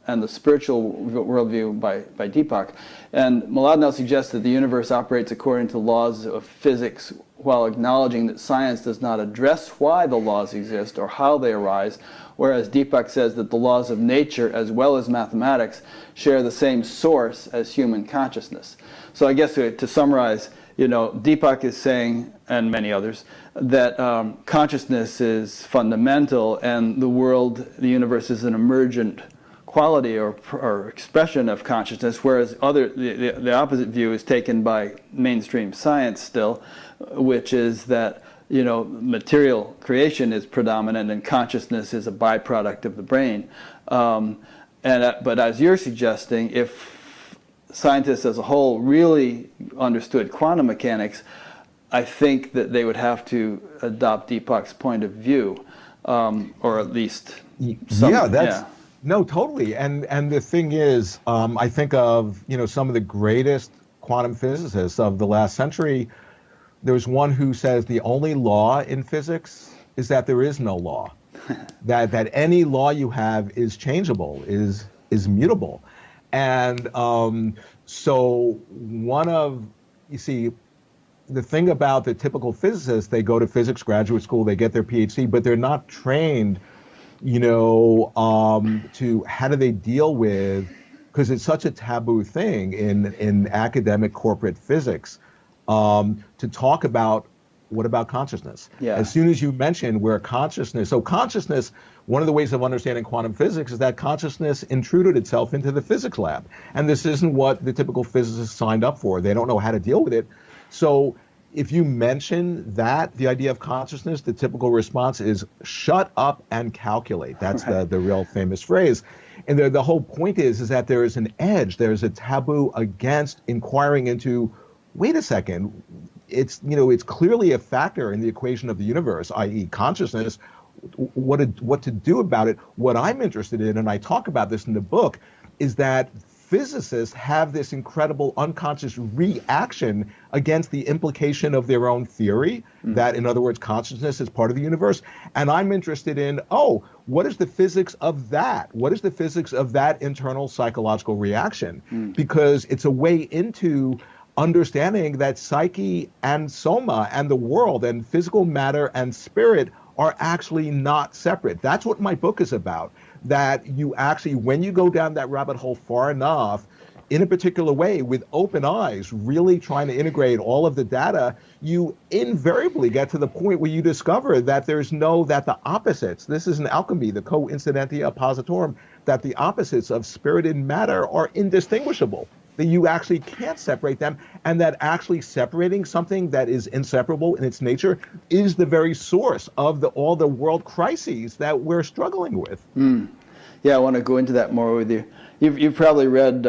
and the spiritual worldview by Deepak. And Mlodinow suggests that the universe operates according to laws of physics, while acknowledging that science does not address why the laws exist or how they arise, whereas Deepak says that the laws of nature, as well as mathematics, share the same source as human consciousness. So I guess to summarize, Deepak is saying, and many others, that consciousness is fundamental, and the universe is an emergent quality or expression of consciousness, whereas the opposite view is taken by mainstream science still, which is that material creation is predominant and consciousness is a byproduct of the brain. But as you're suggesting, if scientists as a whole really understood quantum mechanics, I think that they would have to adopt Deepak's point of view, or at least some. No, totally. And the thing is, I think of some of the greatest quantum physicists of the last century. There's one who says the only law in physics is that there is no law, that any law you have is changeable, is mutable. And so you see, the thing about the typical physicist, they go to physics graduate school, they get their PhD, but they're not trained, to how do they deal with, because it's such a taboo thing in academic corporate physics, to talk about what about consciousness? Yeah. As soon as you mention where consciousness, one of the ways of understanding quantum physics is that consciousness intruded itself into the physics lab. And this isn't what the typical physicist signed up for. They don't know how to deal with it. So if you mention that, the idea of consciousness, the typical response is shut up and calculate. That's right. the real famous phrase. And the whole point is that there is an edge. There's a taboo against inquiring into, wait a second, it's clearly a factor in the equation of the universe, i.e. consciousness, what to do about it. What I'm interested in, and I talk about this in the book, is that physicists have this incredible unconscious reaction against the implication of their own theory, that, in other words, consciousness is part of the universe. And I'm interested in, what is the physics of that? What is the physics of that internal psychological reaction? Because it's a way into understanding that psyche and soma and the world and physical matter and spirit are actually not separate. That's what my book is about. That you actually, when you go down that rabbit hole far enough, in a particular way, with open eyes, really trying to integrate all of the data, you invariably get to the point where you discover that that the opposites, this is an alchemy, the coincidentia oppositorum, that the opposites of spirit and matter are indistinguishable. That you actually can't separate them, and that actually separating something that is inseparable in its nature is the very source of all the world crises that we're struggling with. Yeah, I want to go into that more with you. You've probably read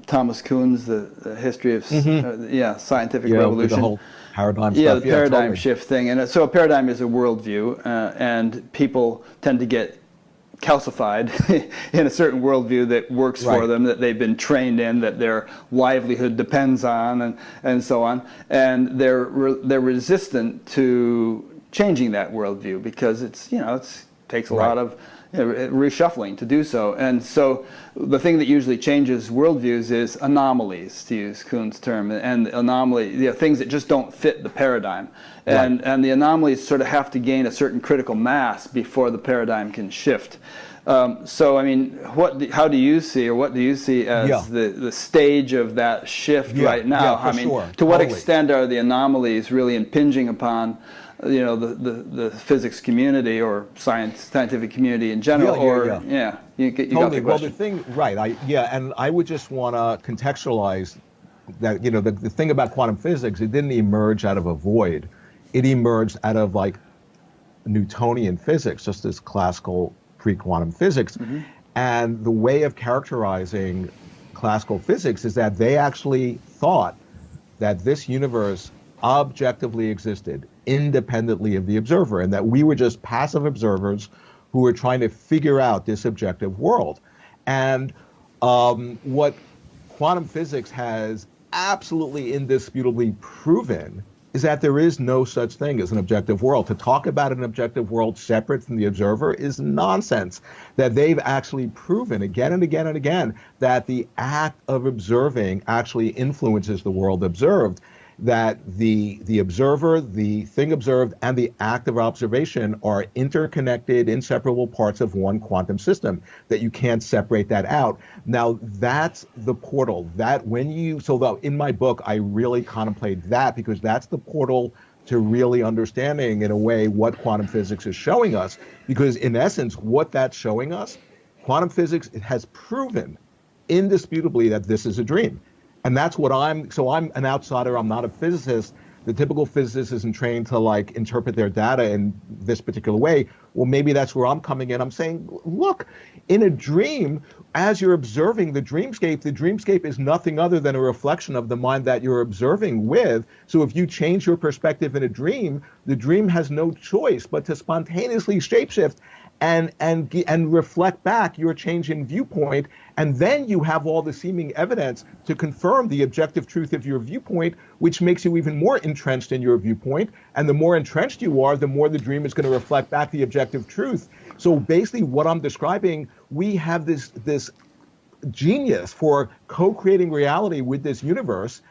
Thomas Kuhn's The History of Scientific Revolution. The whole paradigm stuff. Yeah, the paradigm shift thing. And so a paradigm is a worldview, and people tend to get calcified in a certain worldview that works for them, that they've been trained in, that their livelihood depends on, and so on. And they're resistant to changing that worldview because it takes a lot of reshuffling to do so. And so the thing that usually changes worldviews is anomalies, to use Kuhn's term, and things that just don't fit the paradigm. And the anomalies sort of have to gain a certain critical mass before the paradigm can shift. So, I mean, how do you see, or what do you see Yeah. as the stage of that shift Yeah, right now? yeah, for I mean, sure. to what Totally. extent are the anomalies really impinging upon, the physics community or scientific community in general? Yeah, yeah, Or, yeah. yeah, you got Totally. the Well, the question. thing, right? And I would just want to contextualize that, the thing about quantum physics, it didn't emerge out of a void. It emerged out of like Newtonian physics, just as classical pre-quantum physics. Hmm. And the way of characterizing classical physics is that they actually thought that this universe objectively existed independently of the observer, and that we were just passive observers who were trying to figure out this objective world. And what quantum physics has absolutely indisputably proven is that there is no such thing as an objective world. To talk about an objective world separate from the observer is nonsense. That they've actually proven again and again and again that the act of observing actually influences the world observed, that the observer, the thing observed, and the act of observation are interconnected, inseparable parts of one quantum system, that you can't separate that out. Now, that's the portal. In my book, I really contemplate that, because that's the portal to really understanding, in a way, what quantum physics is showing us. Because in essence, what that's showing us, quantum physics has proven indisputably that this is a dream. And that's what I'm an outsider. I'm not a physicist. The typical physicist isn't trained to like interpret their data in this particular way. Well, maybe that's where I'm coming in. I'm saying, look, in a dream, as you're observing the dreamscape is nothing other than a reflection of the mind that you're observing with. So if you change your perspective in a dream, the dream has no choice but to spontaneously shapeshift and reflect back your change in viewpoint, and then you have all the seeming evidence to confirm the objective truth of your viewpoint, which makes you even more entrenched in your viewpoint. And the more entrenched you are, the more the dream is going to reflect back the objective truth. So basically, what I'm describing, we have this genius for co-creating reality with this universe.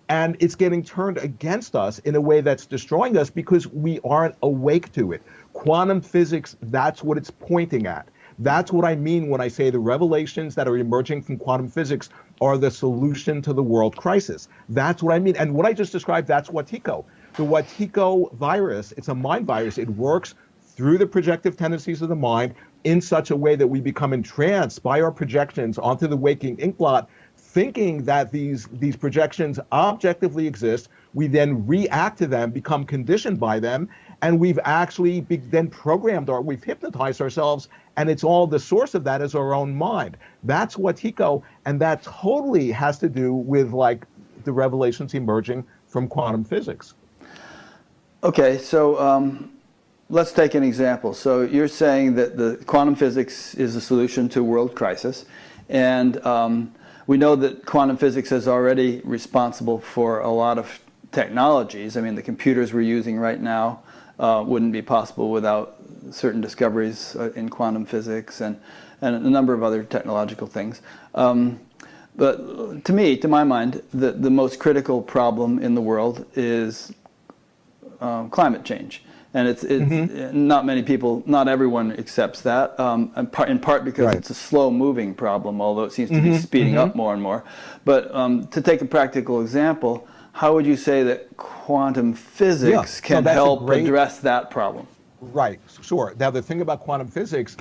And it's getting turned against us in a way that's destroying us because we aren't awake to it. Quantum physics, that's what it's pointing at. That's what I mean when I say the revelations that are emerging from quantum physics are the solution to the world crisis. That's what I mean. And what I just described, that's Wetiko. The Wetiko virus, it's a mind virus. It works through the projective tendencies of the mind in such a way that we become entranced by our projections onto the waking inkblot, thinking that these projections objectively exist. We then react to them, become conditioned by them, and we've actually then we've hypnotized ourselves, and it's all the source of that is our own mind. That's Wetiko, and that totally has to do with like the revelations emerging from quantum physics. Okay, so let's take an example. So you're saying that the quantum physics is a solution to world crisis, and we know that quantum physics is already responsible for a lot of technologies. I mean, the computers we're using right now wouldn't be possible without certain discoveries in quantum physics and a number of other technological things. But to my mind, the most critical problem in the world is climate change. And it's not many people, not everyone accepts that, in part because Right. it's a slow-moving problem, although it seems to be speeding up more and more. But to take a practical example, how would you say that quantum physics can help address that problem? Right, sure. Now, the thing about quantum physics,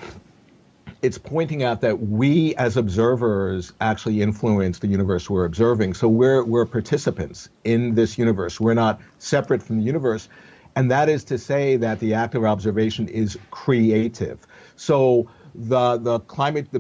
it's pointing out that we as observers actually influence the universe we're observing. So we're participants in this universe. We're not separate from the universe. And that is to say that the act of observation is creative. So the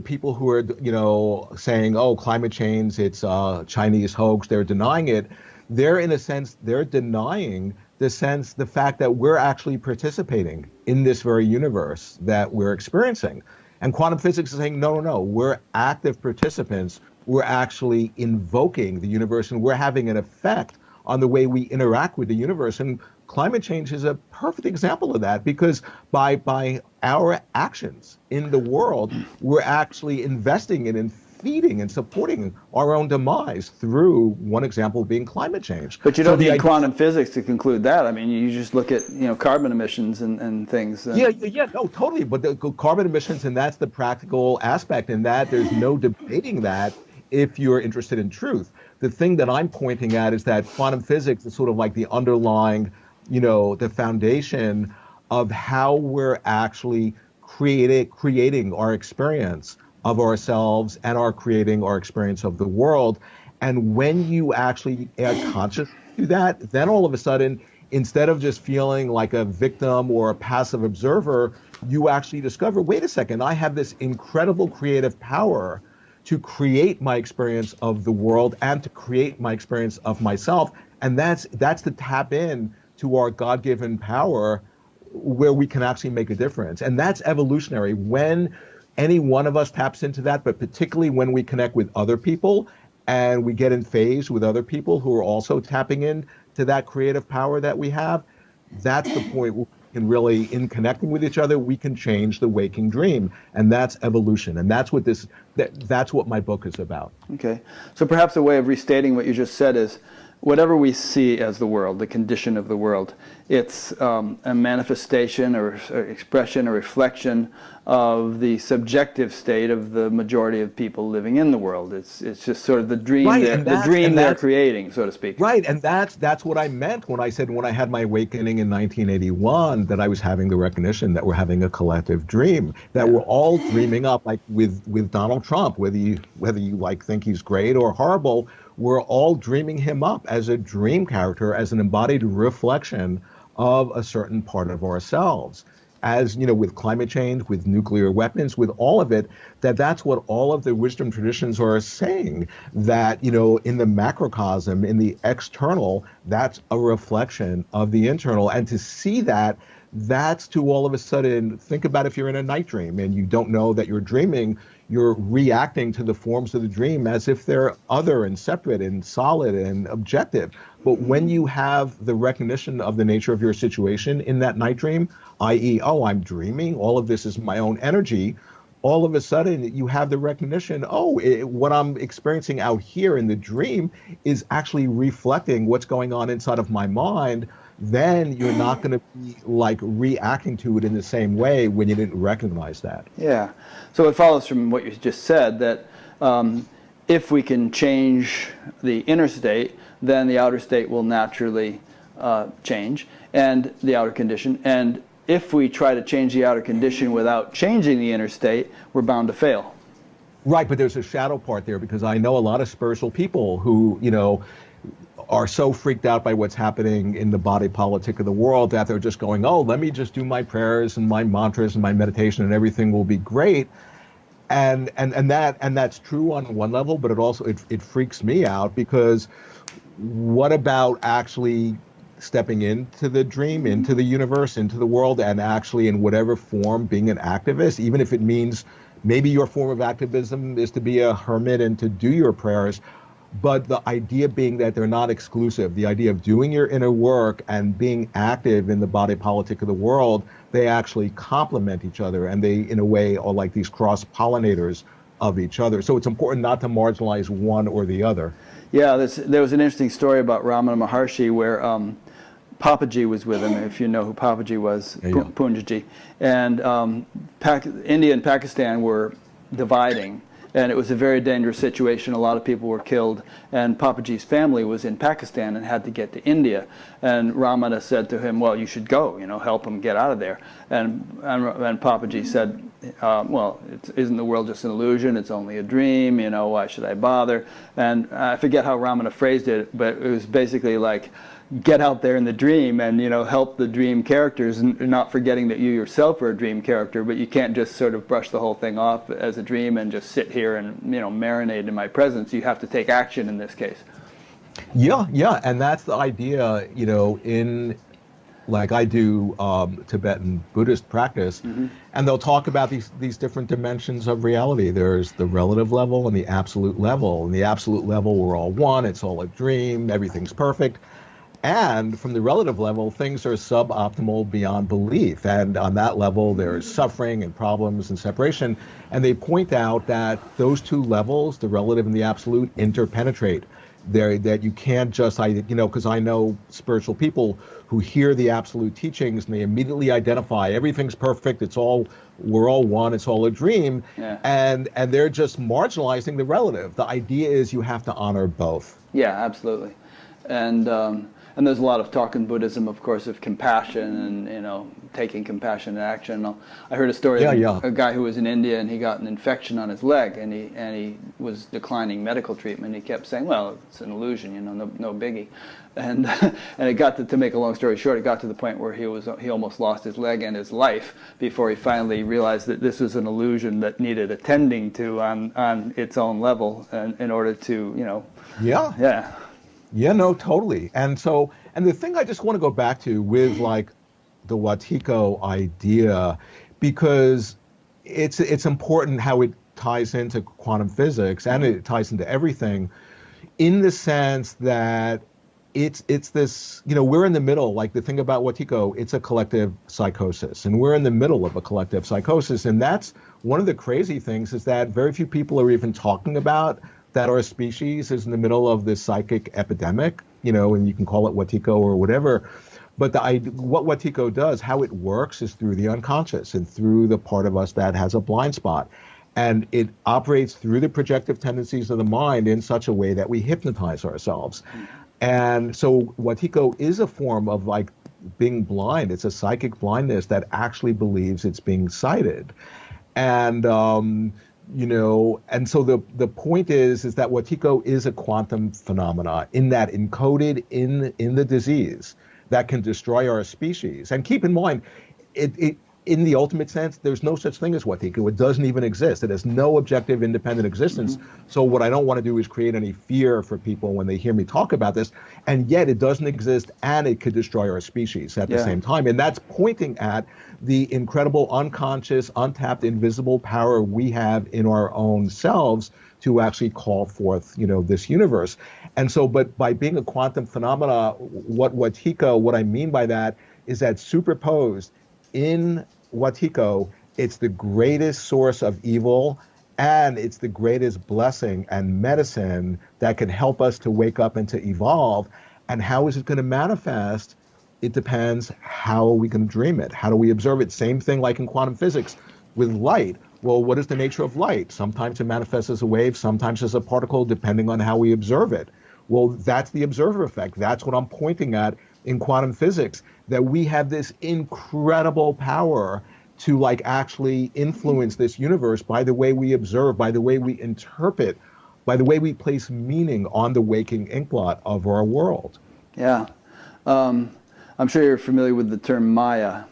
people who are, saying, oh, climate change, it's a Chinese hoax, they're denying it. They're, in a sense, they're denying the fact that we're actually participating in this very universe that we're experiencing. And quantum physics is saying, no, we're active participants. We're actually invoking the universe, and we're having an effect on the way we interact with the universe. And climate change is a perfect example of that, because by our actions in the world, we're actually investing in feeding and supporting our own demise through one example being climate change. But you So don't the need idea, quantum physics to conclude that. I mean, you just look at, carbon emissions and things. yeah, no, totally. But the carbon emissions, and that's the practical aspect, and that there's no debating that if you're interested in truth. The thing that I'm pointing at is that quantum physics is sort of like the underlying, the foundation of how we're actually creating our experience of ourselves and are creating our experience of the world. And when you actually add consciousness to that, then all of a sudden, instead of just feeling like a victim or a passive observer, you actually discover, wait a second, I have this incredible creative power to create my experience of the world and to create my experience of myself. And that's to tap in to our God-given power where we can actually make a difference. And that's evolutionary. When any one of us taps into that, but particularly when we connect with other people and we get in phase with other people who are also tapping in to that creative power that we have, that's the point where we can really, in connecting with each other, we can change the waking dream. And that's evolution. And that's what my book is about. Okay. So perhaps a way of restating what you just said is, whatever we see as the world, the condition of the world, it's a manifestation or expression or reflection of the subjective state of the majority of people living in the world. It's just sort of the dream, right, they're creating, so to speak. Right, and that's what I meant when I said, when I had my awakening in 1981, that I was having the recognition that we're having a collective dream, that we're all dreaming up, like with Donald Trump, whether you like think he's great or horrible. We're all dreaming him up as a dream character, as an embodied reflection of a certain part of ourselves. As with climate change, with nuclear weapons, with all of it, that's what all of the wisdom traditions are saying, that, in the macrocosm, in the external, that's a reflection of the internal. And to see that's to all of a sudden, think about if you're in a night dream and you don't know that you're dreaming, you're reacting to the forms of the dream as if they're other and separate and solid and objective. But when you have the recognition of the nature of your situation in that night dream, i.e., oh, I'm dreaming, all of this is my own energy, all of a sudden you have the recognition, what I'm experiencing out here in the dream is actually reflecting what's going on inside of my mind. Then you're not going to be like reacting to it in the same way when you didn't recognize that. Yeah. So it follows from what you just said that if we can change the inner state, then the outer state will naturally change, and the outer condition. And if we try to change the outer condition without changing the inner state, we're bound to fail. Right, but there's a shadow part there, because I know a lot of spiritual people who, are so freaked out by what's happening in the body politic of the world that they're just going, oh, let me just do my prayers and my mantras and my meditation and everything will be great. And that's true on one level, but it also it freaks me out, because what about actually stepping into the dream, into the universe, into the world, and actually in whatever form being an activist, even if it means maybe your form of activism is to be a hermit and to do your prayers. But the idea being that they're not exclusive, the idea of doing your inner work and being active in the body politic of the world, they actually complement each other, and they, in a way, are like these cross-pollinators of each other. So it's important not to marginalize one or the other. Yeah, there was an interesting story about Ramana Maharshi where Papaji was with him, if you know who Papaji was, yeah. Punjaji. And India and Pakistan were dividing. And it was a very dangerous situation. A lot of people were killed. And Papaji's family was in Pakistan and had to get to India. And Ramana said to him, well, you should go, help him get out of there. And Papaji said, well, isn't the world just an illusion? It's only a dream, why should I bother? And I forget how Ramana phrased it, but it was basically like, get out there in the dream and help the dream characters, and not forgetting that you yourself are a dream character, but you can't just sort of brush the whole thing off as a dream and just sit here and marinate in my presence. You have to take action in this case. Yeah, and that's the idea, in, like I do Tibetan Buddhist practice, mm-hmm. and they'll talk about these different dimensions of reality. There's the relative level and the absolute level. And the absolute level, we're all one, it's all a dream, everything's perfect. And from the relative level, things are suboptimal beyond belief. And on that level, there's suffering and problems and separation. And they point out that those two levels, the relative and the absolute, interpenetrate. There, that you can't just, because I know spiritual people who hear the absolute teachings and they immediately identify everything's perfect, we're all one, it's all a dream, Yeah. and they're just marginalizing the relative. The idea is you have to honor both. Yeah, absolutely. And there's a lot of talk in Buddhism, of course, of compassion and taking compassionate action. I heard a story of a guy who was in India and he got an infection on his leg and he was declining medical treatment. He kept saying, "Well, it's an illusion, no biggie." And and it got to make a long story short, it got to the point where he almost lost his leg and his life before he finally realized that this was an illusion that needed attending to on its own level in order to Yeah. Yeah, no, totally. And the thing I just want to go back to with like the Wetiko idea, because it's important how it ties into quantum physics and it ties into everything, in the sense that it's this, we're in the middle. Like the thing about Wetiko, it's a collective psychosis, and we're in the middle of a collective psychosis. And that's one of the crazy things, is that very few people are even talking about that our species is in the middle of this psychic epidemic, and you can call it Wetiko or whatever. But what Wetiko does, how it works, is through the unconscious and through the part of us that has a blind spot. And it operates through the projective tendencies of the mind in such a way that we hypnotize ourselves. And so Wetiko is a form of like being blind. It's a psychic blindness that actually believes it's being sighted. And and so the point is that Wetiko is a quantum phenomena, in that encoded in the disease that can destroy our species. And keep in mind, it in the ultimate sense, there's no such thing as Wetiko. It doesn't even exist. It has no objective, independent existence. Mm-hmm. So what I don't want to do is create any fear for people when they hear me talk about this. And yet it doesn't exist, and it could destroy our species at the same time. And that's pointing at the incredible unconscious, untapped, invisible power we have in our own selves to actually call forth, this universe. And so, but by being a quantum phenomena, what I mean by that is that superposed in Wetiko, it's the greatest source of evil, and it's the greatest blessing and medicine that can help us to wake up and to evolve. And how is it going to manifest? It depends. How are we going to dream it? How do we observe it? Same thing like in quantum physics with light. Well, what is the nature of light? Sometimes it manifests as a wave, sometimes as a particle, depending on how we observe it. Well, that's the observer effect. That's what I'm pointing at in quantum physics, that we have this incredible power to like actually influence this universe by the way we observe, by the way we interpret, by the way we place meaning on the waking inkblot of our world. Yeah. I'm sure you're familiar with the term Maya.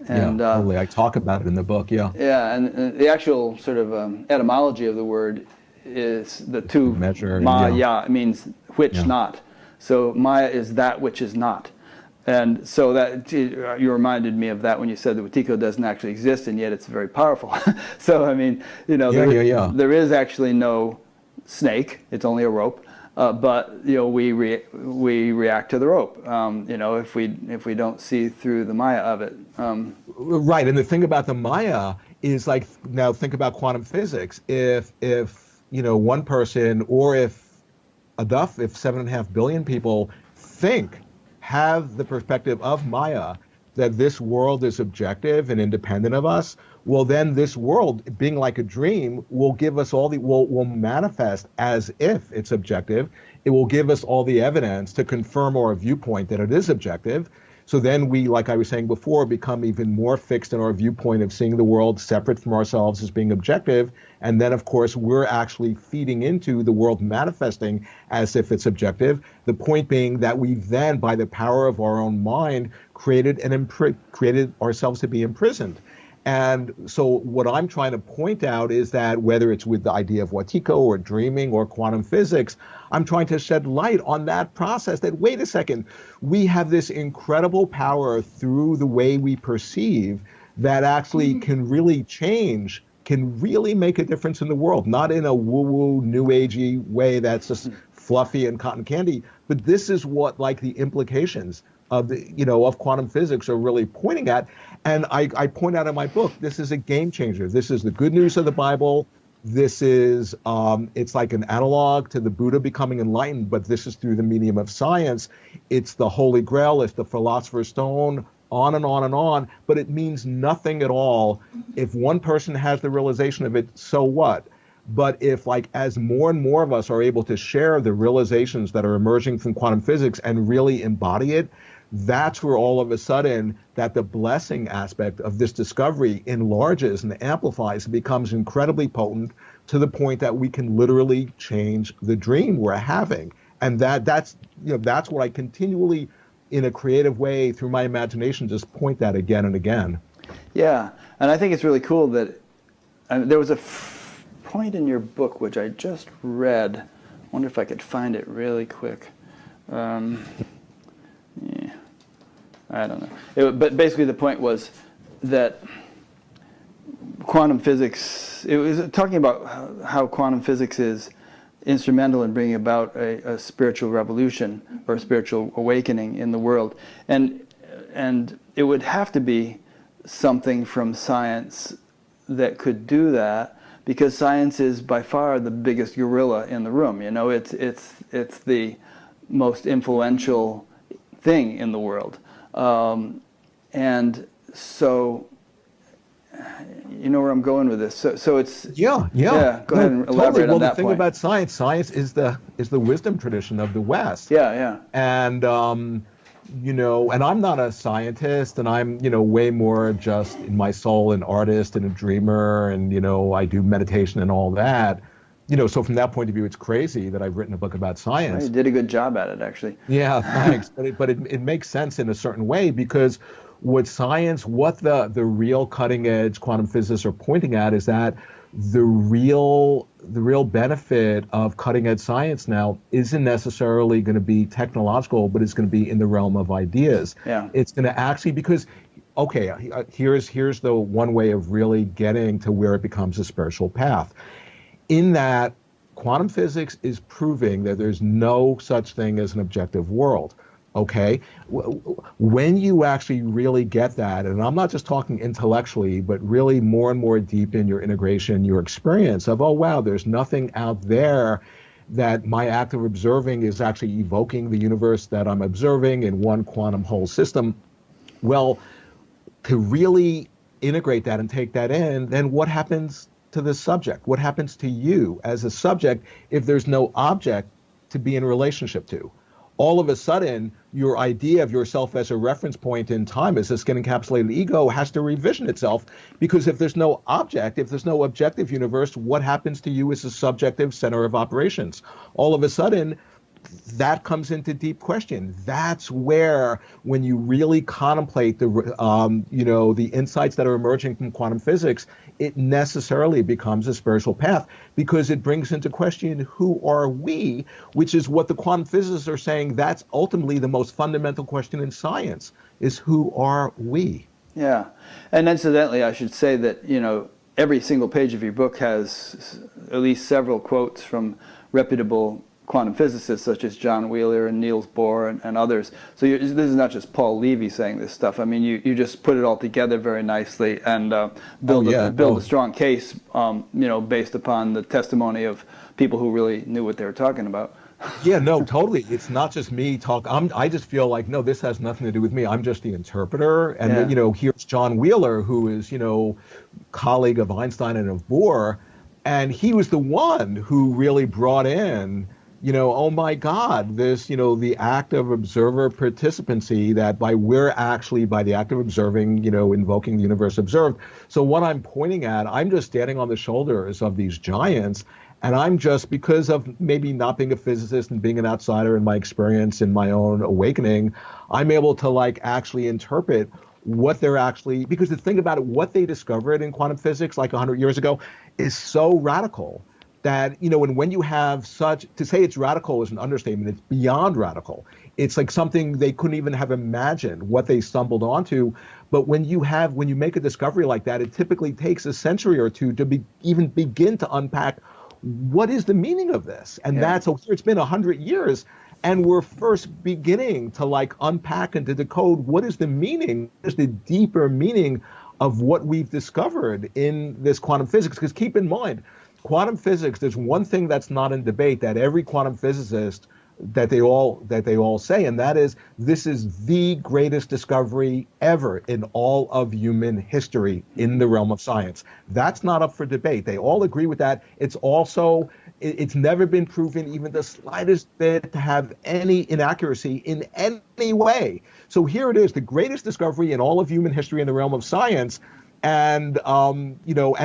And, totally. I talk about it in the book, Yeah, and the actual sort of etymology of the word is the two measure. Maya, it means which not. So Maya is that which is not. And so that you reminded me of that when you said that Wetiko doesn't actually exist, and yet it's very powerful. So, I mean, there is actually no snake. It's only a rope. But we react to the rope. If we don't see through the Maya of it. Right, and the thing about the Maya is, like, now think about quantum physics. If one person, or if 7.5 billion people have the perspective of Maya, that this world is objective and independent of us, well, then this world, being like a dream, will give us will manifest as if it's objective. It will give us all the evidence to confirm our viewpoint that it is objective. So then we, like I was saying before, become even more fixed in our viewpoint of seeing the world separate from ourselves as being objective. And then, of course, we're actually feeding into the world manifesting as if it's objective. The point being that we then, by the power of our own mind, created ourselves to be imprisoned. And so what I'm trying to point out is that whether it's with the idea of Wetiko or dreaming or quantum physics, I'm trying to shed light on that process, that wait a second, we have this incredible power through the way we perceive that actually can really make a difference in the world, not in a woo-woo, new agey way that's just fluffy and cotton candy, but this is what like the implications of of quantum physics are really pointing at. And I point out in my book, this is a game changer. This is the good news of the Bible. This is, it's like an analog to the Buddha becoming enlightened, but this is through the medium of science. It's the Holy Grail, it's the Philosopher's Stone, on and on and on, but it means nothing at all. If one person has the realization of it, so what? But if, like, as more and more of us are able to share the realizations that are emerging from quantum physics and really embody it, that's where all of a sudden that the blessing aspect of this discovery enlarges and amplifies and becomes incredibly potent to the point that we can literally change the dream we're having. And that's what I continually, in a creative way, through my imagination, just point that again and again. Yeah, and I think it's really cool that there was a point in your book which I just read. I wonder if I could find it really quick. Yeah, I don't know. But basically the point was that quantum physics, it was talking about how quantum physics is instrumental in bringing about a spiritual revolution or a spiritual awakening in the world. And it would have to be something from science that could do that, because science is by far the biggest gorilla in the room. You know, it's the most influential thing in the world. And so, you know where I'm going with this. So it's yeah. Go ahead and elaborate on that point. Well, the thing about science is the wisdom tradition of the West. Yeah. And and I'm not a scientist, and I'm way more just in my soul an artist and a dreamer, and I do meditation and all that. So from that point of view, it's crazy that I've written a book about science. Well, you did a good job at it, actually. Yeah, thanks. but it makes sense in a certain way, because what the real cutting edge quantum physicists are pointing at is that the real benefit of cutting edge science now isn't necessarily going to be technological, but it's going to be in the realm of ideas. Yeah. It's going to actually, because here's the one way of really getting to where it becomes a spiritual path. In that, quantum physics is proving that there's no such thing as an objective world. Okay? When you actually really get that, and I'm not just talking intellectually, but really more and more deep in your integration, your experience of, oh, wow, there's nothing out there, that my act of observing is actually evoking the universe that I'm observing in one quantum whole system. Well, to really integrate that and take that in, then what happens to the subject? What happens to you as a subject if there's no object to be in relationship to? All of a sudden, your idea of yourself as a reference point in time, as this encapsulated ego, has to revision itself, because if there's no object, if there's no objective universe, what happens to you as a subjective center of operations? All of a sudden, that comes into deep question. That's where, when you really contemplate the insights that are emerging from quantum physics, it necessarily becomes a spiritual path, because it brings into question who are we, which is what the quantum physicists are saying. That's ultimately the most fundamental question in science, is who are we? Yeah. And incidentally, I should say that, every single page of your book has at least several quotes from reputable quantum physicists such as John Wheeler and Niels Bohr and others. So this is not just Paul Levy saying this stuff. I mean, you just put it all together very nicely and build a strong case, based upon the testimony of people who really knew what they were talking about. Yeah, no, totally. It's not just me talk. I just feel like, no, this has nothing to do with me. I'm just the interpreter. And then, here's John Wheeler, who is, colleague of Einstein and of Bohr, and he was the one who really brought in, oh my God, this, the act of observer participancy, that we're actually, by the act of observing, invoking the universe observed. So what I'm pointing at, I'm just standing on the shoulders of these giants, and I'm just, because of maybe not being a physicist and being an outsider in my experience, in my own awakening, I'm able to actually interpret what they're actually, because the thing about it, what they discovered in quantum physics 100 years ago is so radical that, and when you have such, to say it's radical is an understatement, it's beyond radical. It's like something they couldn't even have imagined what they stumbled onto. But when you make a discovery like that, it typically takes a century or two to even begin to unpack what is the meaning of this? And Yeah. that's, so here it's been 100 years, and we're first beginning to like unpack and to decode what is the meaning, what is the deeper meaning of what we've discovered in this quantum physics. Because keep in mind, quantum physics, there's one thing that's not in debate that every quantum physicist that they all say, and that is this is the greatest discovery ever in all of human history in the realm of science. That's not up for debate. They all agree with that. It's also, it's never been proven even the slightest bit to have any inaccuracy in any way. So here it is, the greatest discovery in all of human history in the realm of science. And and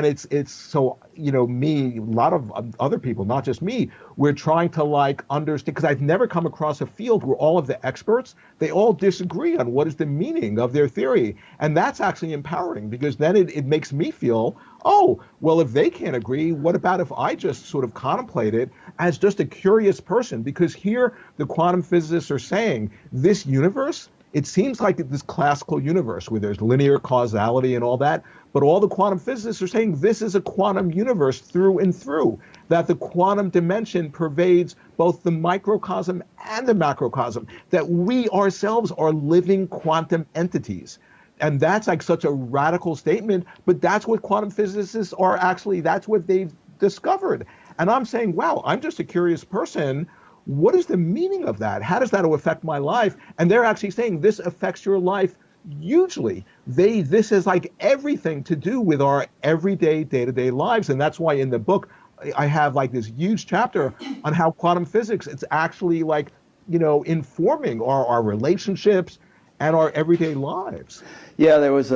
it's so, me, a lot of other people, not just me, we're trying to like understand, because I've never come across a field where all of the experts, they all disagree on what is the meaning of their theory. And that's actually empowering, because then it makes me feel, oh, well, if they can't agree, what about if I just sort of contemplate it as just a curious person? Because here the quantum physicists are saying this universe, it seems like this classical universe where there's linear causality and all that, but all the quantum physicists are saying this is a quantum universe through and through, that the quantum dimension pervades both the microcosm and the macrocosm, that we ourselves are living quantum entities. And that's like such a radical statement, but that's what quantum physicists are actually, that's what they've discovered. And I'm saying, wow, I'm just a curious person. What is the meaning of that? How does that affect my life? And they're actually saying this affects your life hugely. This is like everything to do with our everyday, day-to-day lives. And that's why in the book, I have like this huge chapter on how quantum physics, it's actually like, informing our relationships and our everyday lives. Yeah, that was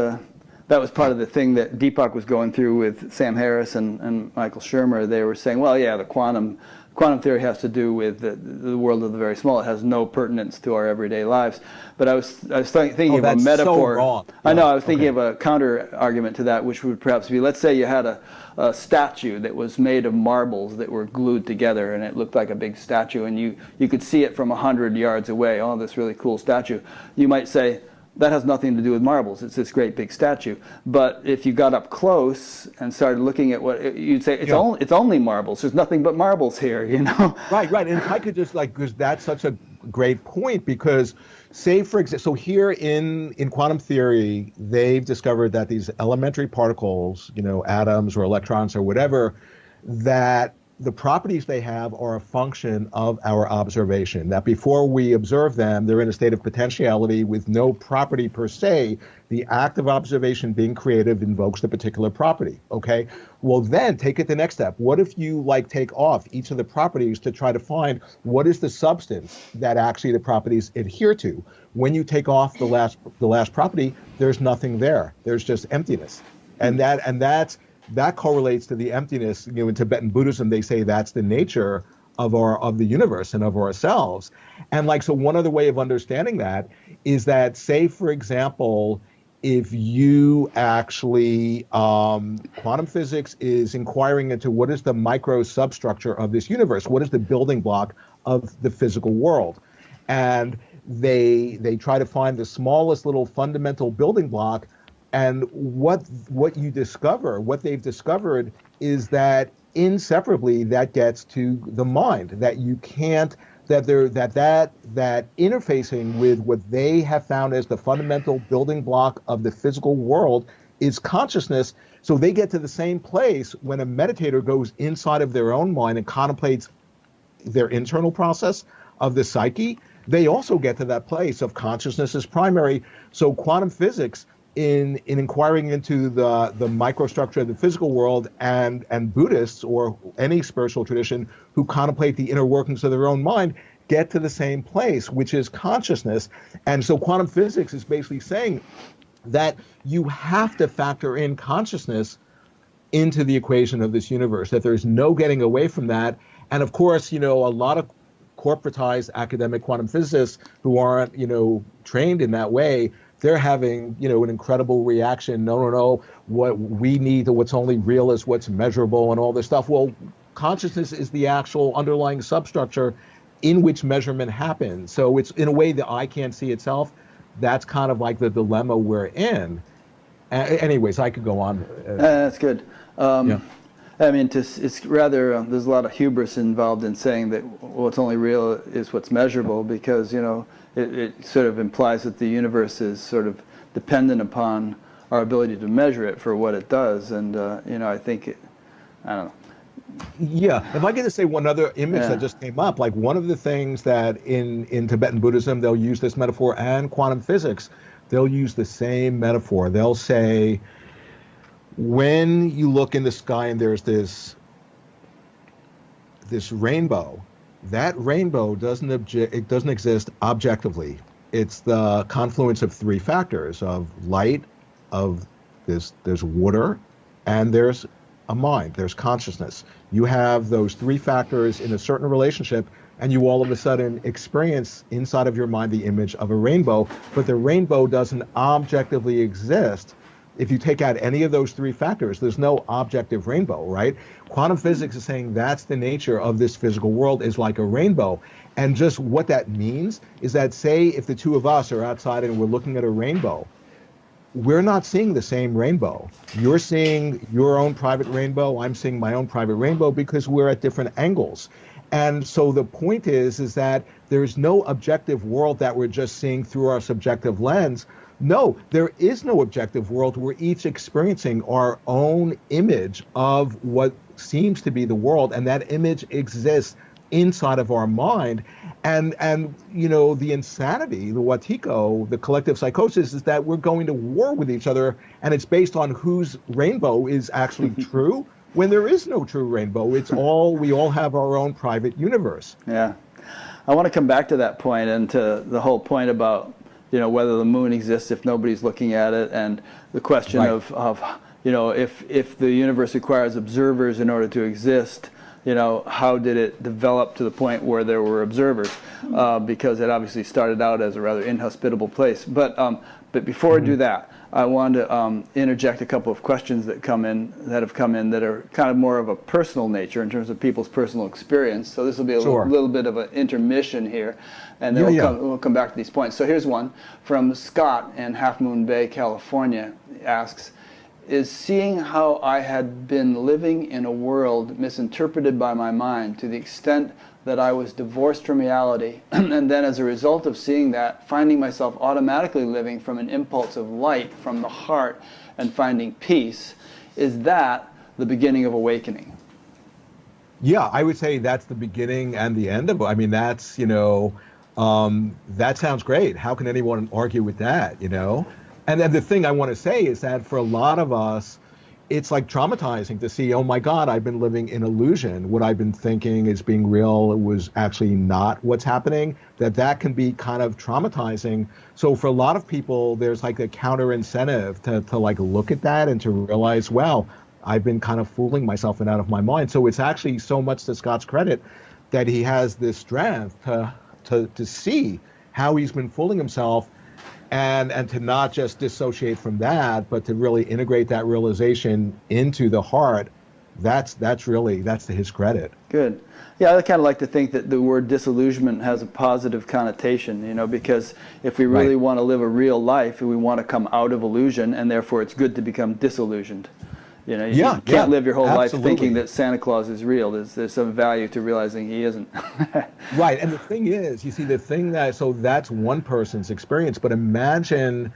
part of the thing that Deepak was going through with Sam Harris and Michael Shermer. They were saying, well, yeah, the quantum theory has to do with the world of the very small. It has no pertinence to our everyday lives. But I was thinking of a metaphor. So wrong. I know. I was thinking of a counter argument to that, which would perhaps be: let's say you had a statue that was made of marbles that were glued together, and it looked like a big statue, and you could see it from 100 yards away. Oh, this really cool statue. You might say, that has nothing to do with marbles. It's this great big statue. But if you got up close and started looking at what you'd say, it's only marbles. There's nothing but marbles here, Right. And if I could just because that's such a great point, because say for example, so here in quantum theory, they've discovered that these elementary particles, atoms or electrons or whatever, that the properties they have are a function of our observation, that before we observe them, they're in a state of potentiality with no property per se. The act of observation being creative invokes the particular property, okay? Well, then take it the next step. What if you take off each of the properties to try to find what is the substance that actually the properties adhere to? When you take off the last property, there's nothing there. There's just emptiness. And that correlates to the emptiness. In Tibetan Buddhism, they say that's the nature of the universe and of ourselves. And so one other way of understanding that is that, say, for example, if you actually, quantum physics is inquiring into what is the micro substructure of this universe, what is the building block of the physical world. And they try to find the smallest little fundamental building block. And what they've discovered is that inseparably that gets to the mind, that you can't, that interfacing with what they have found as the fundamental building block of the physical world is consciousness. So they get to the same place when a meditator goes inside of their own mind and contemplates their internal process of the psyche. They also get to that place of consciousness as primary. So quantum physics, in inquiring into the microstructure of the physical world, and Buddhists or any spiritual tradition who contemplate the inner workings of their own mind get to the same place, which is consciousness. And so quantum physics is basically saying that you have to factor in consciousness into the equation of this universe, that there's no getting away from that. And of course, a lot of corporatized academic quantum physicists who aren't, trained in that way, they're having, an incredible reaction. No. What we need, what's only real is what's measurable and all this stuff. Well, consciousness is the actual underlying substructure in which measurement happens. So it's in a way the eye can't see itself. That's kind of like the dilemma we're in. Anyways, I could go on. That's good. I mean, it's rather, there's a lot of hubris involved in saying that what's only real is what's measurable, because, it sort of implies that the universe is sort of dependent upon our ability to measure it for what it does. And, I think, I don't know. Yeah, if I get to say one other image Yeah. that just came up, like one of the things that in Tibetan Buddhism, they'll use this metaphor, and quantum physics, they'll use the same metaphor. They'll say, when you look in the sky and there's this rainbow, that rainbow it doesn't exist objectively. It's the confluence of three factors: of light, of there's water, and there's a mind, there's consciousness. You have those three factors in a certain relationship, and you all of a sudden experience inside of your mind the image of a rainbow, but the rainbow doesn't objectively exist. If you take out any of those three factors, there's no objective rainbow, right? Quantum physics is saying that's the nature of this physical world, is like a rainbow. And just what that means is that, say, if the two of us are outside and we're looking at a rainbow, we're not seeing the same rainbow. You're seeing your own private rainbow, I'm seeing my own private rainbow, because we're at different angles. And so the point is that there's no objective world that we're just seeing through our subjective lens. No, there is no objective world. We're each experiencing our own image of what seems to be the world, and that image exists inside of our mind. And the insanity, the Watiko, the collective psychosis, is that we're going to war with each other, and it's based on whose rainbow is actually true, when there is no true rainbow. We all have our own private universe. Yeah. I want to come back to that point, and to the whole point about, whether the moon exists if nobody's looking at it, and the question Right. of if the universe requires observers in order to exist, how did it develop to the point where there were observers? Because it obviously started out as a rather inhospitable place. But before I do that, I want to interject a couple of questions that have come in that are kind of more of a personal nature in terms of people's personal experience. So this will be a Sure. little bit of an intermission here, and then we'll come back to these points. So here's one from Scott in Half Moon Bay, California. He asks, is seeing how I had been living in a world misinterpreted by my mind to the extent that I was divorced from reality, and then as a result of seeing that, finding myself automatically living from an impulse of light from the heart and finding peace, is that the beginning of awakening? Yeah, I would say that's the beginning and the end of it. I mean, that's, that sounds great. How can anyone argue with that, And then the thing I want to say is that for a lot of us, it's like traumatizing to see, oh my God, I've been living in illusion. What I've been thinking is being real. It was actually not what's happening. That can be kind of traumatizing. So for a lot of people, there's like a counter incentive to like look at that and to realize, well, I've been kind of fooling myself and out of my mind. So it's actually so much to Scott's credit that he has this strength to see how he's been fooling himself, and to not just dissociate from that, but to really integrate that realization into the heart. That's to his credit. Good. Yeah, I kind of like to think that the word disillusionment has a positive connotation, because if we really want to live a real life, we want to come out of illusion, and therefore it's good to become disillusioned. You can't live your whole life thinking that Santa Claus is real. There's some value to realizing he isn't. Right, and the thing is, so that's one person's experience, but imagine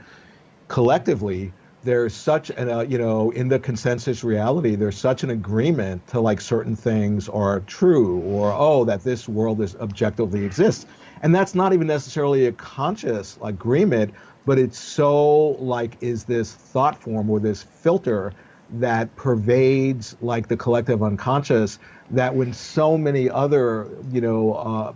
collectively there's such an, in the consensus reality, there's such an agreement to like certain things are true, or, that this world is objectively exists. And that's not even necessarily a conscious agreement, but it's so like is this thought form or this filter that pervades like the collective unconscious, that when so many other,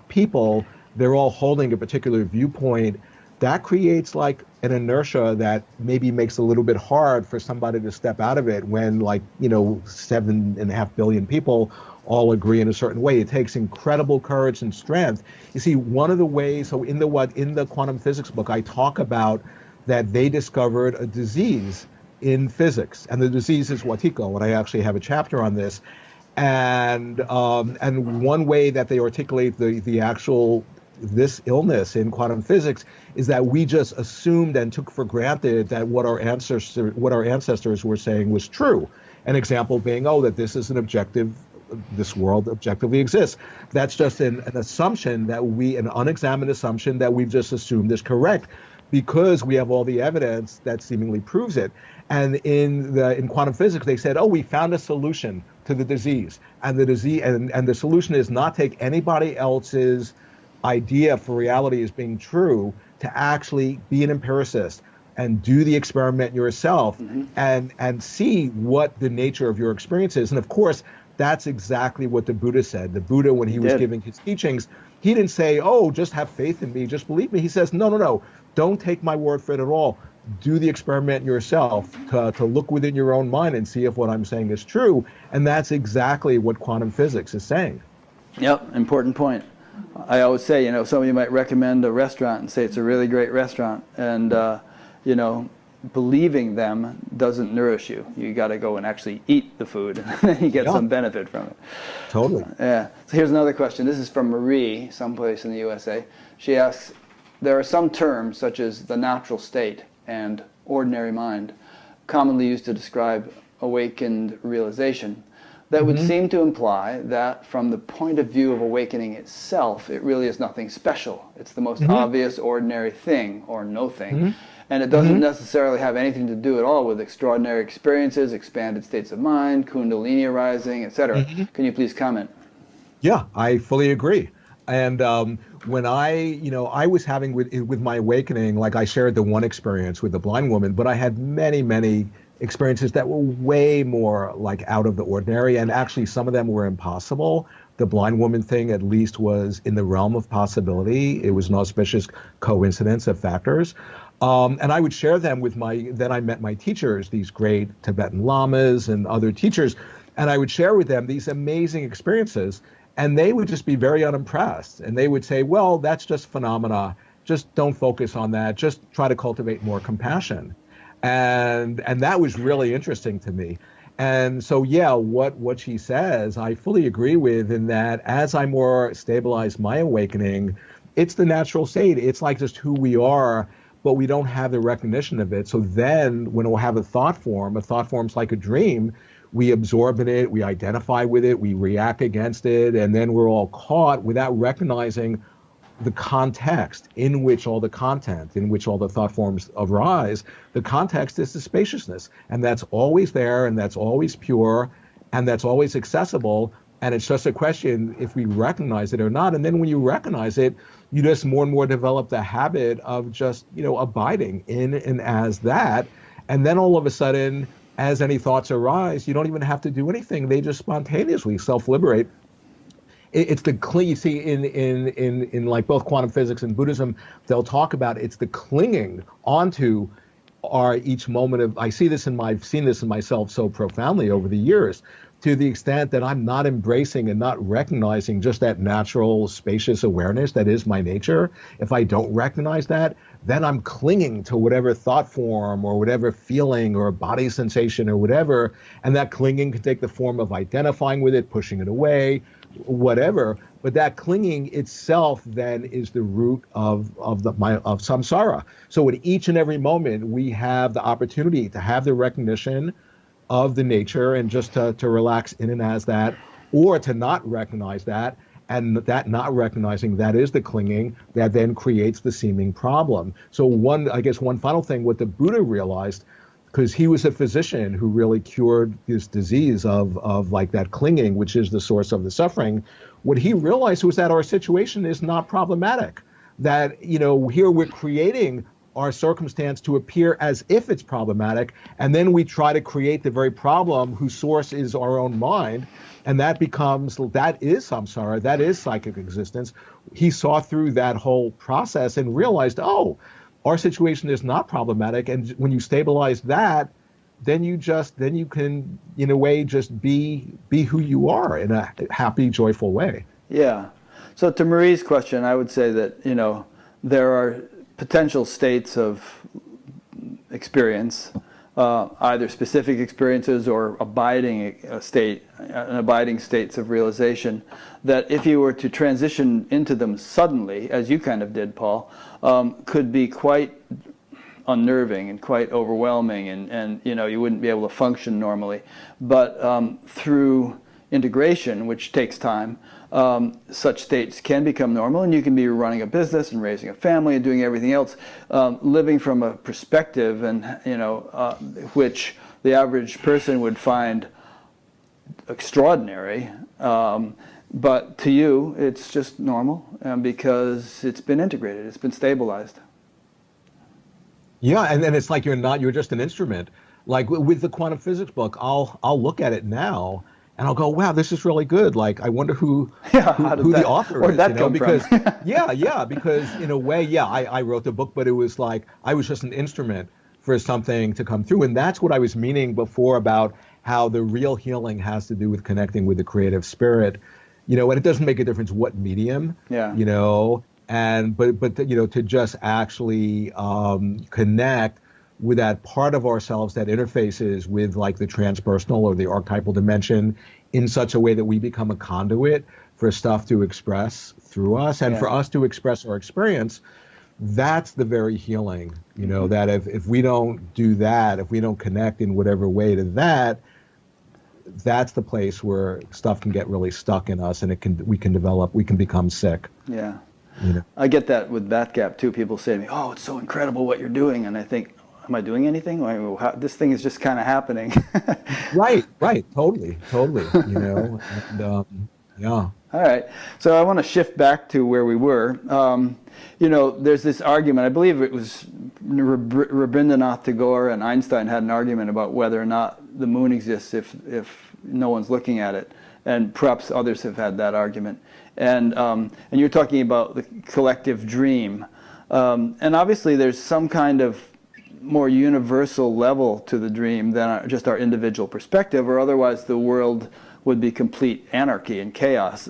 people, they're all holding a particular viewpoint, that creates like an inertia that maybe makes it a little bit hard for somebody to step out of it when 7.5 billion people all agree in a certain way. It takes incredible courage and strength. You see, one of the ways, so in the quantum physics book, I talk about that they discovered a disease in physics, and the disease is Watiko, and I actually have a chapter on this. And one way that they articulate this illness in quantum physics is that we just assumed and took for granted that what our ancestors were saying was true. An example being, oh, that this is an objective, this world objectively exists. That's just an assumption that an unexamined assumption that we've just assumed is correct because we have all the evidence that seemingly proves it. And in quantum physics, they said, oh, we found a solution to the disease. And the solution is not take anybody else's idea for reality as being true, to actually be an empiricist and do the experiment yourself, and see what the nature of your experience is. And of course, that's exactly what the Buddha said. The Buddha, when he was giving his teachings, he didn't say, oh, just have faith in me, just believe me. He says, no, no, no, don't take my word for it at all. Do the experiment yourself, to look within your own mind and see if what I'm saying is true. And that's exactly what quantum physics is saying. Yep, important point. I always say, somebody might recommend a restaurant and say it's a really great restaurant, and believing them doesn't nourish you. You got to go and actually eat the food, and then you get some benefit from it. Totally. Yeah. So here's another question. This is from Marie, someplace in the USA. She asks, there are some terms such as the natural state and ordinary mind, commonly used to describe awakened realization, that would seem to imply that from the point of view of awakening itself, it really is nothing special. It's the most obvious, ordinary thing, or no thing. And it doesn't necessarily have anything to do at all with extraordinary experiences, expanded states of mind, kundalini arising, etc. Can you please comment? Yeah, I fully agree. And when I was having with my awakening, like I shared the one experience with the blind woman, but I had many, many experiences that were way more like out of the ordinary, and actually some of them were impossible. The blind woman thing at least was in the realm of possibility. It was an auspicious coincidence of factors. And I would share them with then I met my teachers, these great Tibetan lamas and other teachers, and I would share with them these amazing experiences, and they would just be very unimpressed. And they would say, well, that's just phenomena. Just don't focus on that. Just try to cultivate more compassion. And that was really interesting to me. And so, yeah, what she says, I fully agree with, in that as I more stabilize my awakening, it's the natural state. It's like just who we are, but we don't have the recognition of it. So then when we'll have a thought form's like a dream, we absorb in it, we identify with it, we react against it, and then we're all caught without recognizing the context in which all the content, in which all the thought forms arise. The context is the spaciousness, and that's always there, and that's always pure, and that's always accessible. And it's just a question if we recognize it or not. And then when you recognize it, you just more and more develop the habit of just, abiding in and as that. And then all of a sudden, as any thoughts arise, you don't even have to do anything. They just spontaneously self-liberate. It's the you see in like both quantum physics and Buddhism, they'll talk about it's the clinging onto our each moment of. I've seen this in myself so profoundly over the years, to the extent that I'm not embracing and not recognizing just that natural spacious awareness that is my nature. If I don't recognize that, then I'm clinging to whatever thought form or whatever feeling or body sensation or whatever, and that clinging can take the form of identifying with it, pushing it away, whatever. But that clinging itself then is the root of samsara. So at each and every moment, we have the opportunity to have the recognition of the nature and just to relax in and as that, or to not recognize that, and that not recognizing that is the clinging that then creates the seeming problem. So one final thing, what the Buddha realized, because he was a physician who really cured this disease of like that clinging, which is the source of the suffering. What he realized was that our situation is not problematic, that, here we're creating our circumstance to appear as if it's problematic, and then we try to create the very problem whose source is our own mind, and that is samsara, that is psychic existence. He saw through that whole process and realized, oh, our situation is not problematic, and when you stabilize that, then you can, in a way, just be who you are in a happy, joyful way. Yeah. So to Marie's question, I would say that, there are potential states of experience, either specific experiences or abiding states of realization, that if you were to transition into them suddenly, as you kind of did, Paul, could be quite unnerving and quite overwhelming, and you wouldn't be able to function normally. But through integration, which takes time, such states can become normal, and you can be running a business and raising a family and doing everything else, living from a perspective and which the average person would find extraordinary. But to you, it's just normal because it's been integrated, it's been stabilized. Yeah, and then it's like you're just an instrument. Like with the quantum physics book, I'll look at it now and I'll go, wow, this is really good. Like, I wonder who the author is. Where'd that come because from? because in a way, I wrote the book, but it was like I was just an instrument for something to come through. And that's what I was meaning before about how the real healing has to do with connecting with the creative spirit. And it doesn't make a difference what medium, and but to just actually connect with that part of ourselves that interfaces with like the transpersonal or the archetypal dimension in such a way that we become a conduit for stuff to express through us and for us to express our experience. That's the very healing, that if we don't do that, if we don't connect in whatever way to that, that's the place where stuff can get really stuck in us, and we can become sick. Yeah. I get that with Batgap too. People say to me, "Oh, it's so incredible what you're doing," and I think, am I doing anything? This thing is just kind of happening. Right, totally. And, yeah. All right. So I want to shift back to where we were. There's this argument. I believe it was Rabindranath Tagore and Einstein had an argument about whether or not the moon exists if no one's looking at it, and perhaps others have had that argument. And you're talking about the collective dream, and obviously there's some kind of more universal level to the dream than just our individual perspective, or otherwise the world would be complete anarchy and chaos.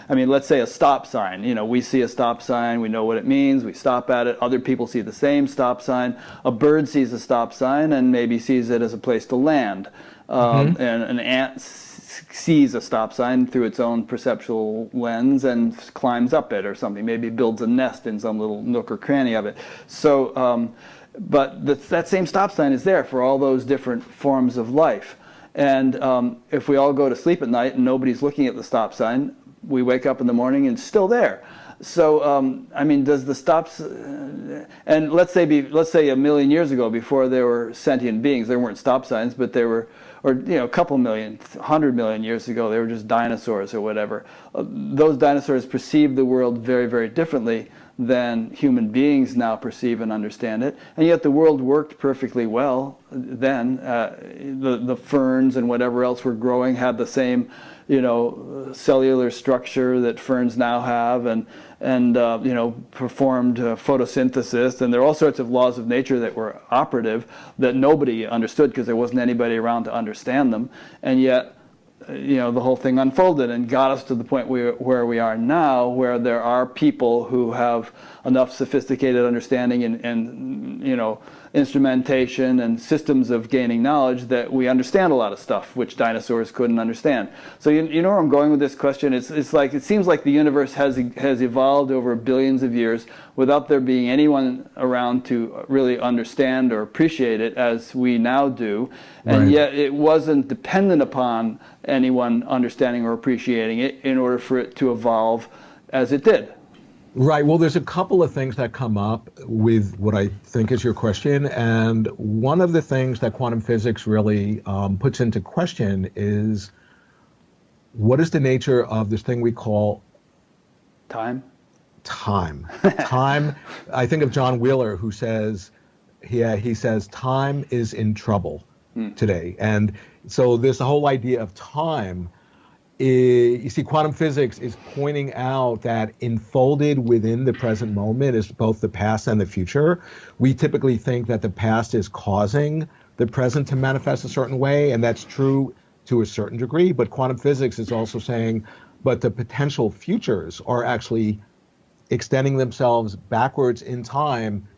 Let's say a stop sign. We see a stop sign, we know what it means, we stop at it. Other people see the same stop sign. A bird sees a stop sign and maybe sees it as a place to land. And an ant sees a stop sign through its own perceptual lens and climbs up it or something. Maybe builds a nest in some little nook or cranny of it. So, but that same stop sign is there for all those different forms of life. And if we all go to sleep at night and nobody's looking at the stop sign, we wake up in the morning and it's still there. So, does the stops, and let's say a million years ago, before there were sentient beings, there weren't stop signs, but there were, or a couple million, 100 million years ago, they were just dinosaurs or whatever. Those dinosaurs perceived the world very, very differently than human beings now perceive and understand it, and yet the world worked perfectly well then. The ferns and whatever else were growing had the same, cellular structure that ferns now have, and performed photosynthesis, and there are all sorts of laws of nature that were operative that nobody understood because there wasn't anybody around to understand them, and yet the whole thing unfolded and got us to the point where we are now, where there are people who have enough sophisticated understanding and instrumentation and systems of gaining knowledge that we understand a lot of stuff which dinosaurs couldn't understand. So you know where I'm going with this question? It's like, it seems like the universe has evolved over billions of years without there being anyone around to really understand or appreciate it as we now do, and yet it wasn't dependent upon anyone understanding or appreciating it in order for it to evolve as it did. Right. Well, there's a couple of things that come up with what I think is your question. And one of the things that quantum physics really puts into question is, what is the nature of this thing we call time? Time. I think of John Wheeler, who says, he says, time is in trouble today. And so this whole idea of time, you see, quantum physics is pointing out that enfolded within the present moment is both the past and the future. We typically think that the past is causing the present to manifest a certain way, and that's true to a certain degree, but quantum physics is also saying, but the potential futures are actually extending themselves backwards in time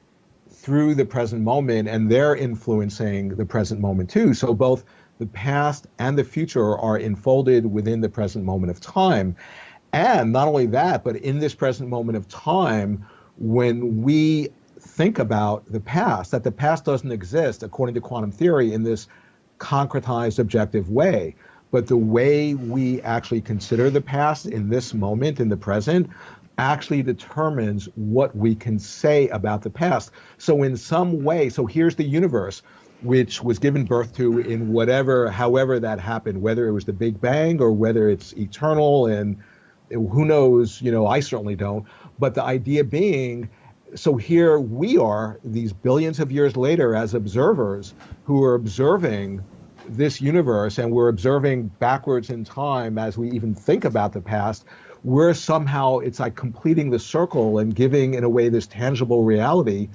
through the present moment, and they're influencing the present moment too. So both the past and the future are enfolded within the present moment of time. And not only that, but in this present moment of time, when we think about the past, that the past doesn't exist according to quantum theory in this concretized, objective way. But the way we actually consider the past in this moment, in the present, actually determines what we can say about the past. So in some way, so here's the universe, which was given birth to in whatever, however that happened, whether it was the Big Bang or whether it's eternal, and who knows, I certainly don't. But the idea being, so here we are, these billions of years later, as observers who are observing this universe, and we're observing backwards in time as we even think about the past. We're somehow, it's like completing the circle and giving, in a way, this tangible reality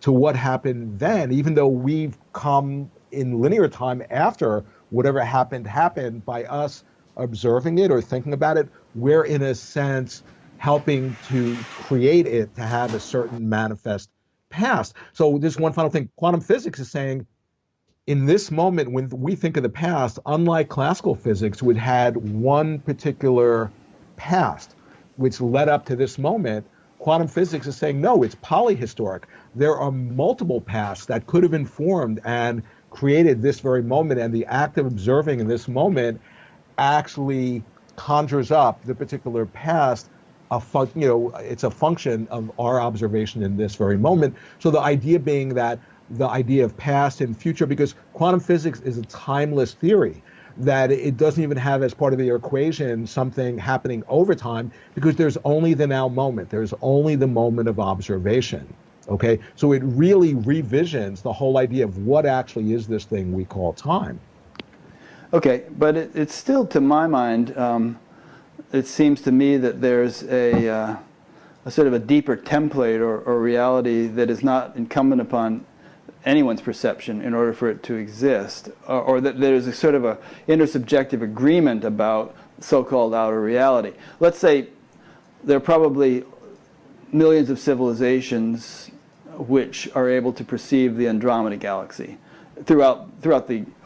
to what happened then, even though we've come in linear time after whatever happened by us observing it or thinking about it. We're, in a sense, helping to create it to have a certain manifest past. So there's one final thing. Quantum physics is saying, in this moment, when we think of the past, unlike classical physics, which had one particular past which led up to this moment, quantum physics is saying, no, it's polyhistoric. There are multiple pasts that could have informed and created this very moment, and the act of observing in this moment actually conjures up the particular past. It's a function of our observation in this very moment. So the idea being that the idea of past and future, because quantum physics is a timeless theory, that it doesn't even have as part of the equation something happening over time, because there's only the now moment. There's only the moment of observation. Okay, so it really revisions the whole idea of what actually is this thing we call time. Okay, but it's still, to my mind, it seems to me that there's a sort of a deeper template or reality that is not incumbent upon anyone's perception in order for it to exist, or that there's a sort of a intersubjective agreement about so-called outer reality. Let's say there are probably millions of civilizations which are able to perceive the Andromeda galaxy throughout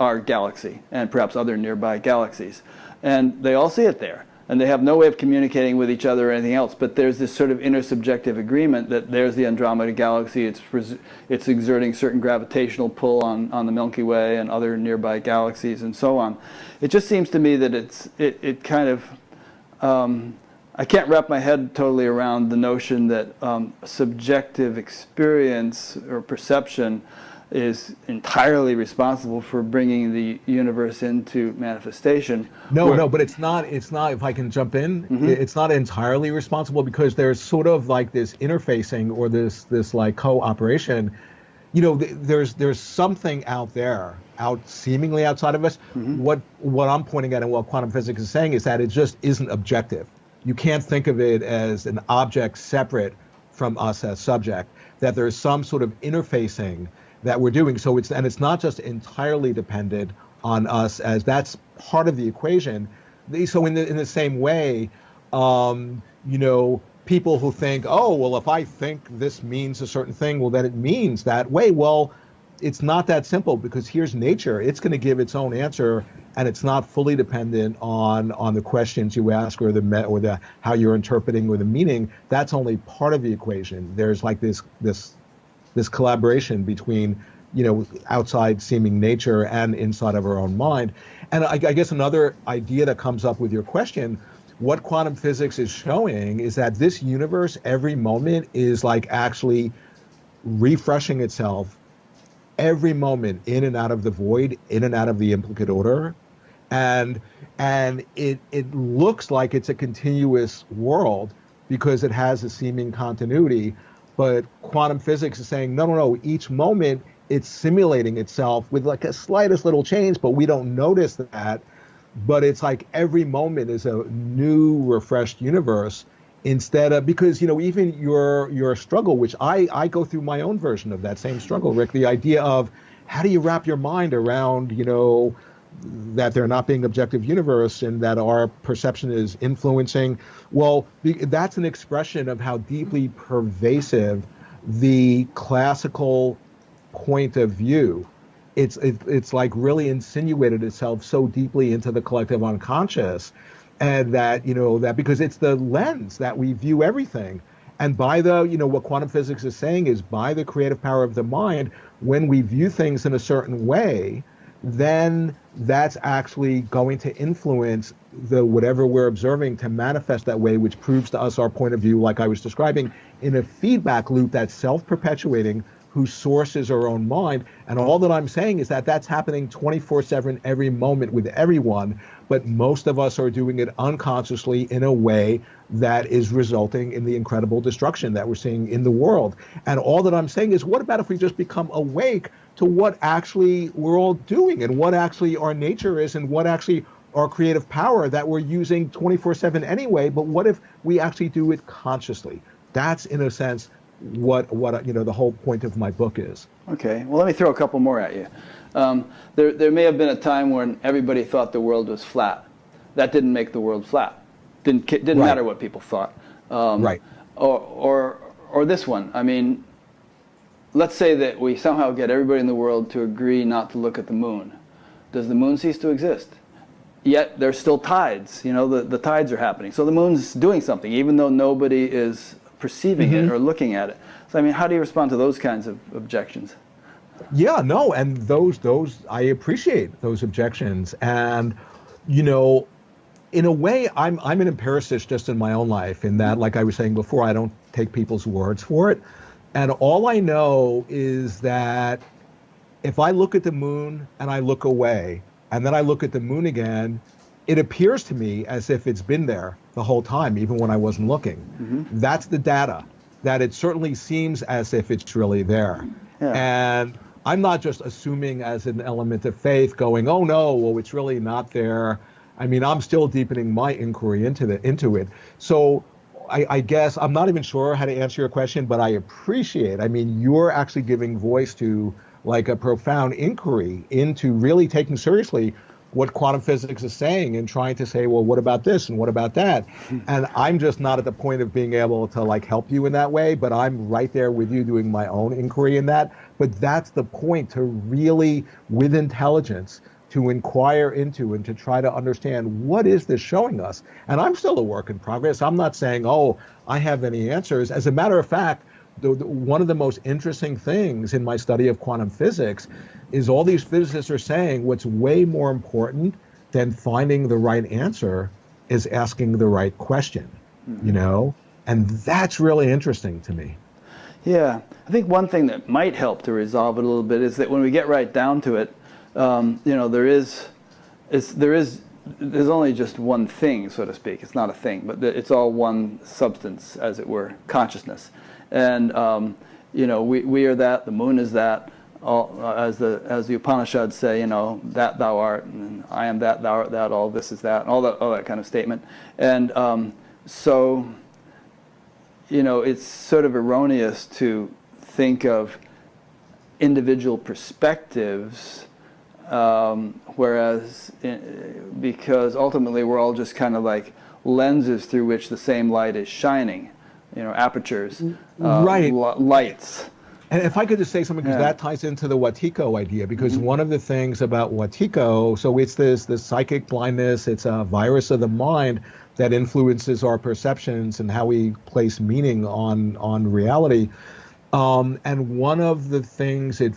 our galaxy and perhaps other nearby galaxies, and they all see it there. And they have no way of communicating with each other or anything else, but there's this sort of intersubjective agreement that there's the Andromeda galaxy, it's exerting certain gravitational pull on the Milky Way and other nearby galaxies and so on. It just seems to me that it kind of, I can't wrap my head totally around the notion that subjective experience or perception is entirely responsible for bringing the universe into manifestation. No, but it's not, if I can jump in, it's not entirely responsible, because there's sort of like this interfacing or this like cooperation. There's something out there, seemingly outside of us. What I'm pointing at and what quantum physics is saying is that it just isn't objective. You can't think of it as an object separate from us as subject, that there's some sort of interfacing that we're doing. So it's not just entirely dependent on us, as that's part of the equation. So in the same way, people who think, oh, well, if I think this means a certain thing, well, then it means that way. Well, it's not that simple, because here's nature. It's going to give its own answer, and it's not fully dependent on the questions you ask or the how you're interpreting or the meaning. That's only part of the equation. There's like this collaboration between, outside seeming nature and inside of our own mind. And I guess another idea that comes up with your question, what quantum physics is showing is that this universe, every moment, is like actually refreshing itself every moment, in and out of the void, in and out of the implicate order. And it looks like it's a continuous world because it has a seeming continuity. But quantum physics is saying, no, each moment it's simulating itself with like a slightest little change, but we don't notice that. But it's like every moment is a new, refreshed universe, instead of, because, even your struggle, which I go through my own version of that same struggle, Rick, the idea of how do you wrap your mind around, that there not being objective universe and that our perception is influencing. Well, that's an expression of how deeply pervasive the classical point of view. It's like really insinuated itself so deeply into the collective unconscious, and that, that because it's the lens that we view everything. And by the, what quantum physics is saying is by the creative power of the mind, when we view things in a certain way, then that's actually going to influence the whatever we're observing to manifest that way, which proves to us our point of view, like I was describing, in a feedback loop that's self-perpetuating, whose source is our own mind. And all that I'm saying is that that's happening 24/7 every moment with everyone, but most of us are doing it unconsciously in a way that is resulting in the incredible destruction that we're seeing in the world. And all that I'm saying is, what about if we just become awake to what actually we're all doing and what actually our nature is and what actually our creative power that we're using 24/7 anyway, but what if we actually do it consciously? That's, in a sense, what the whole point of my book is. Okay, well, let me throw a couple more at you. There may have been a time when everybody thought the world was flat. That didn't make the world flat. Didn't right. matter what people thought. Right. Or this one. I mean, let's say that we somehow get everybody in the world to agree not to look at the moon. Does the moon cease to exist? Yet there's still tides. The tides are happening. So the moon's doing something, even though nobody is perceiving it or looking at it. So I mean, how do you respond to those kinds of objections? Yeah, no, and those I appreciate those objections. And in a way, I'm an empiricist just in my own life, in that, like I was saying before, I don't take people's words for it. And all I know is that if I look at the moon and I look away, and then I look at the moon again, it appears to me as if it's been there the whole time, even when I wasn't looking. Mm-hmm. That's the data, that it certainly seems as if it's really there. Yeah. And I'm not just assuming as an element of faith going, oh no, well, it's really not there. I mean, I'm still deepening my inquiry into it. So I guess I'm not even sure how to answer your question, but I appreciate, you're actually giving voice to like a profound inquiry into really taking seriously what quantum physics is saying and trying to say, well, what about this and what about that? And I'm just not at the point of being able to like help you in that way, but I'm right there with you doing my own inquiry in that. But that's the point, to really, with intelligence, to inquire into and to try to understand what is this showing us. And I'm still a work in progress. I'm not saying, oh, I have any answers. As a matter of fact, one of the most interesting things in my study of quantum physics is all these physicists are saying what's way more important than finding the right answer is asking the right question, and that's really interesting to me. Yeah, I think one thing that might help to resolve it a little bit is that when we get right down to it, there's only just one thing, so to speak. It's not a thing, but it's all one substance, as it were, consciousness. And we are that. The moon is that. All, as the Upanishads say, that thou art, and I am that, thou art that. All this is that, and all that kind of statement. And so it's sort of erroneous to think of individual perspectives, because ultimately we're all just kind of like lenses through which the same light is shining. Apertures, right. Lights. And if I could just say something, because that ties into the Wetiko idea, because one of the things about Wetiko, so it's this psychic blindness, it's a virus of the mind that influences our perceptions and how we place meaning on reality. And one of the things it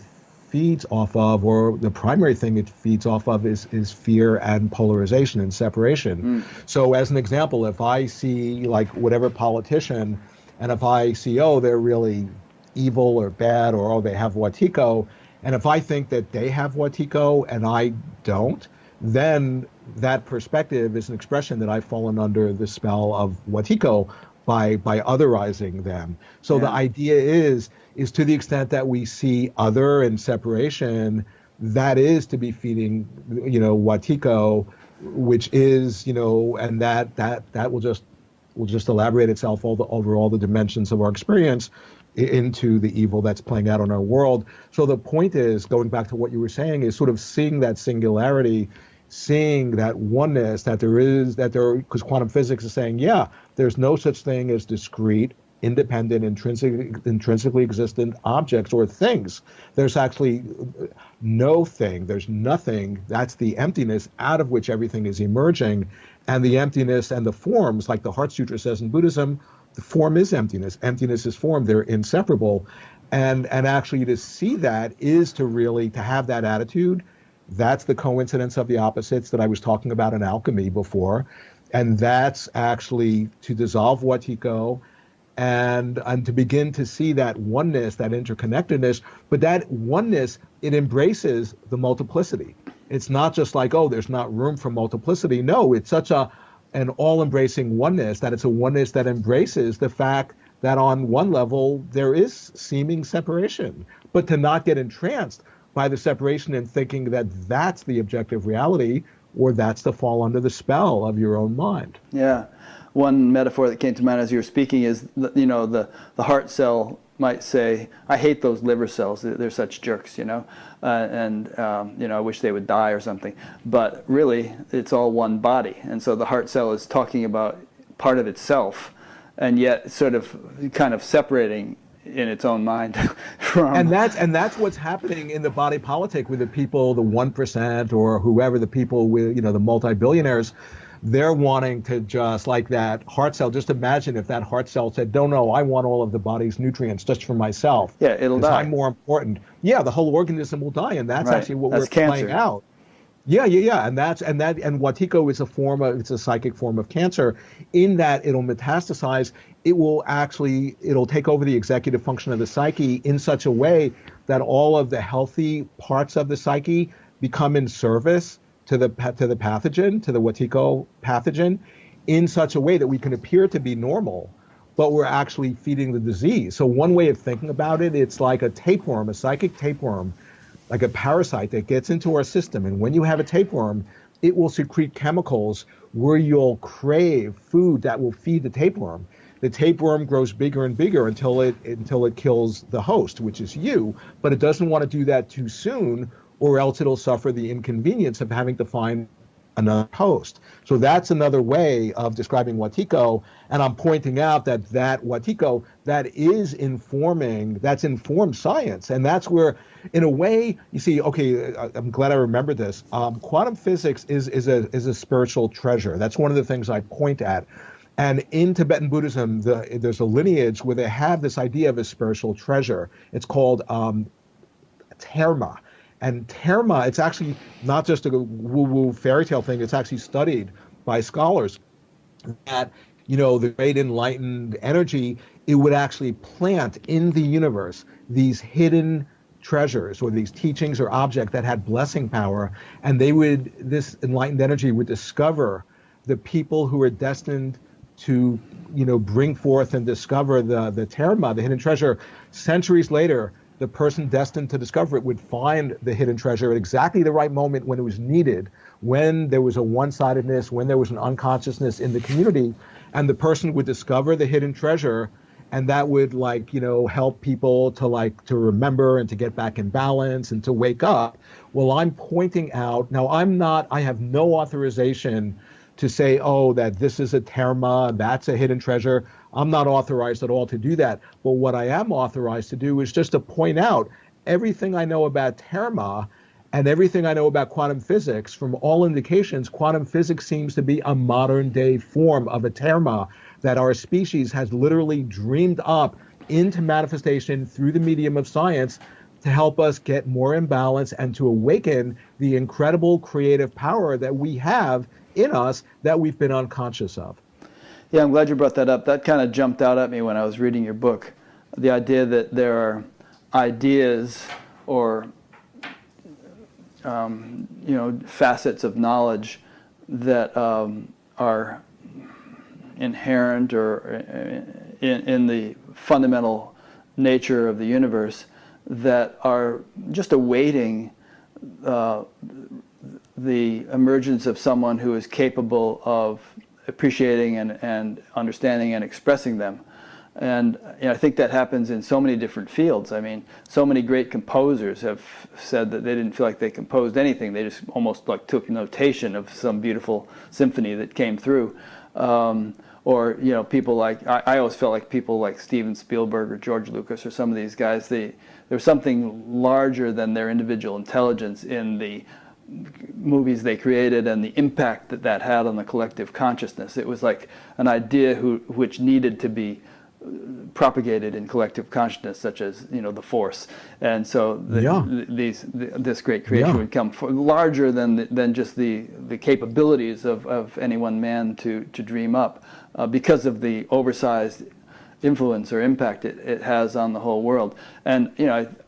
feeds off of, or the primary thing it feeds off of, is fear and polarization and separation. So as an example, if I see like whatever politician, and if I see, oh, they're really evil or bad, or oh, they have Wetiko, and if I think that they have Wetiko and I don't, then that perspective is an expression that I've fallen under the spell of Wetiko by otherizing them. So the idea is to the extent that we see other and separation, that is to be feeding, Wetiko, which is, and that will just elaborate itself over all the dimensions of our experience into the evil that's playing out in our world. So the point is, going back to what you were saying, is sort of seeing that singularity, seeing that oneness, because quantum physics is saying, there's no such thing as discrete, independent, intrinsically existent objects or things. There's actually no thing, there's nothing. That's the emptiness out of which everything is emerging. And the emptiness and the forms, like the Heart Sutra says in Buddhism, the form is emptiness. Emptiness is form. They're inseparable. And actually to see that is to really to have that attitude. That's the coincidence of the opposites that I was talking about in alchemy before. And that's actually to dissolve Watiko and to begin to see that oneness, that interconnectedness, but that oneness, it embraces the multiplicity. It's not just like, oh, there's not room for multiplicity. No, it's such an all-embracing oneness that it's a oneness that embraces the fact that on one level there is seeming separation, but to not get entranced by the separation and thinking that that's the objective reality or that's to fall under the spell of your own mind. Yeah. One metaphor that came to mind as you were speaking is, the heart cell might say, I hate those liver cells. They're such jerks, I wish they would die or something. But really, it's all one body. And so the heart cell is talking about part of itself, and yet sort of kind of separating in its own mind from... And that's what's happening in the body politic with the people, the 1% or whoever, the people with, the multi-billionaires. They're wanting to just like that heart cell. Just imagine if that heart cell said, no, I want all of the body's nutrients just for myself. Yeah, it'll die. I'm more important. Yeah, the whole organism will die. And that's right. actually what that's we're cancer. playing out. Yeah. And Watiko is it's a psychic form of cancer in that it'll metastasize. It'll take over the executive function of the psyche in such a way that all of the healthy parts of the psyche become in service to the pathogen, to the Watiko pathogen, in such a way that we can appear to be normal, but we're actually feeding the disease. So one way of thinking about it, it's like a tapeworm, a psychic tapeworm, like a parasite that gets into our system. And when you have a tapeworm, it will secrete chemicals where you'll crave food that will feed the tapeworm. The tapeworm grows bigger and bigger until it kills the host, which is you, but it doesn't want to do that too soon, or else it'll suffer the inconvenience of having to find another host. So that's another way of describing Watiko, and I'm pointing out that Watiko, that's informed science, and that's where, in a way, you see, okay, I'm glad I remembered this. Quantum physics is a spiritual treasure. That's one of the things I point at. And in Tibetan Buddhism, there's a lineage where they have this idea of a spiritual treasure. It's called terma. And terma, it's actually not just a woo-woo fairy tale thing. It's actually studied by scholars that, the great enlightened energy, it would actually plant in the universe these hidden treasures or these teachings or objects that had blessing power. And this enlightened energy would discover the people who are destined to, bring forth and discover the terma, the hidden treasure. Centuries later, the person destined to discover it would find the hidden treasure at exactly the right moment when it was needed, when there was a one-sidedness, when there was an unconsciousness in the community, and the person would discover the hidden treasure, and that would help people to remember and to get back in balance and to wake up. Well, I'm pointing out, now I have no authorization to say, oh, that this is a terma, that's a hidden treasure. I'm not authorized at all to do that. But what I am authorized to do is just to point out everything I know about terma and everything I know about quantum physics. From all indications, quantum physics seems to be a modern day form of a terma that our species has literally dreamed up into manifestation through the medium of science to help us get more in balance and to awaken the incredible creative power that we have in us that we've been unconscious of. Yeah, I'm glad you brought that up. That kind of jumped out at me when I was reading your book. The idea that there are ideas or facets of knowledge that are inherent or in the fundamental nature of the universe that are just awaiting the emergence of someone who is capable of appreciating and understanding and expressing them. And I think that happens in so many different fields. I mean, so many great composers have said that they didn't feel like they composed anything. They just almost took notation of some beautiful symphony that came through. Or people like, I always felt like people like Steven Spielberg or George Lucas or some of these guys, there's something larger than their individual intelligence in the movies they created and the impact that that had on the collective consciousness. It was like an idea which needed to be propagated in collective consciousness, such as the Force, and so this great creation would come larger than just the capabilities of any one man to dream up, because of the oversized influence or impact it has on the whole world. And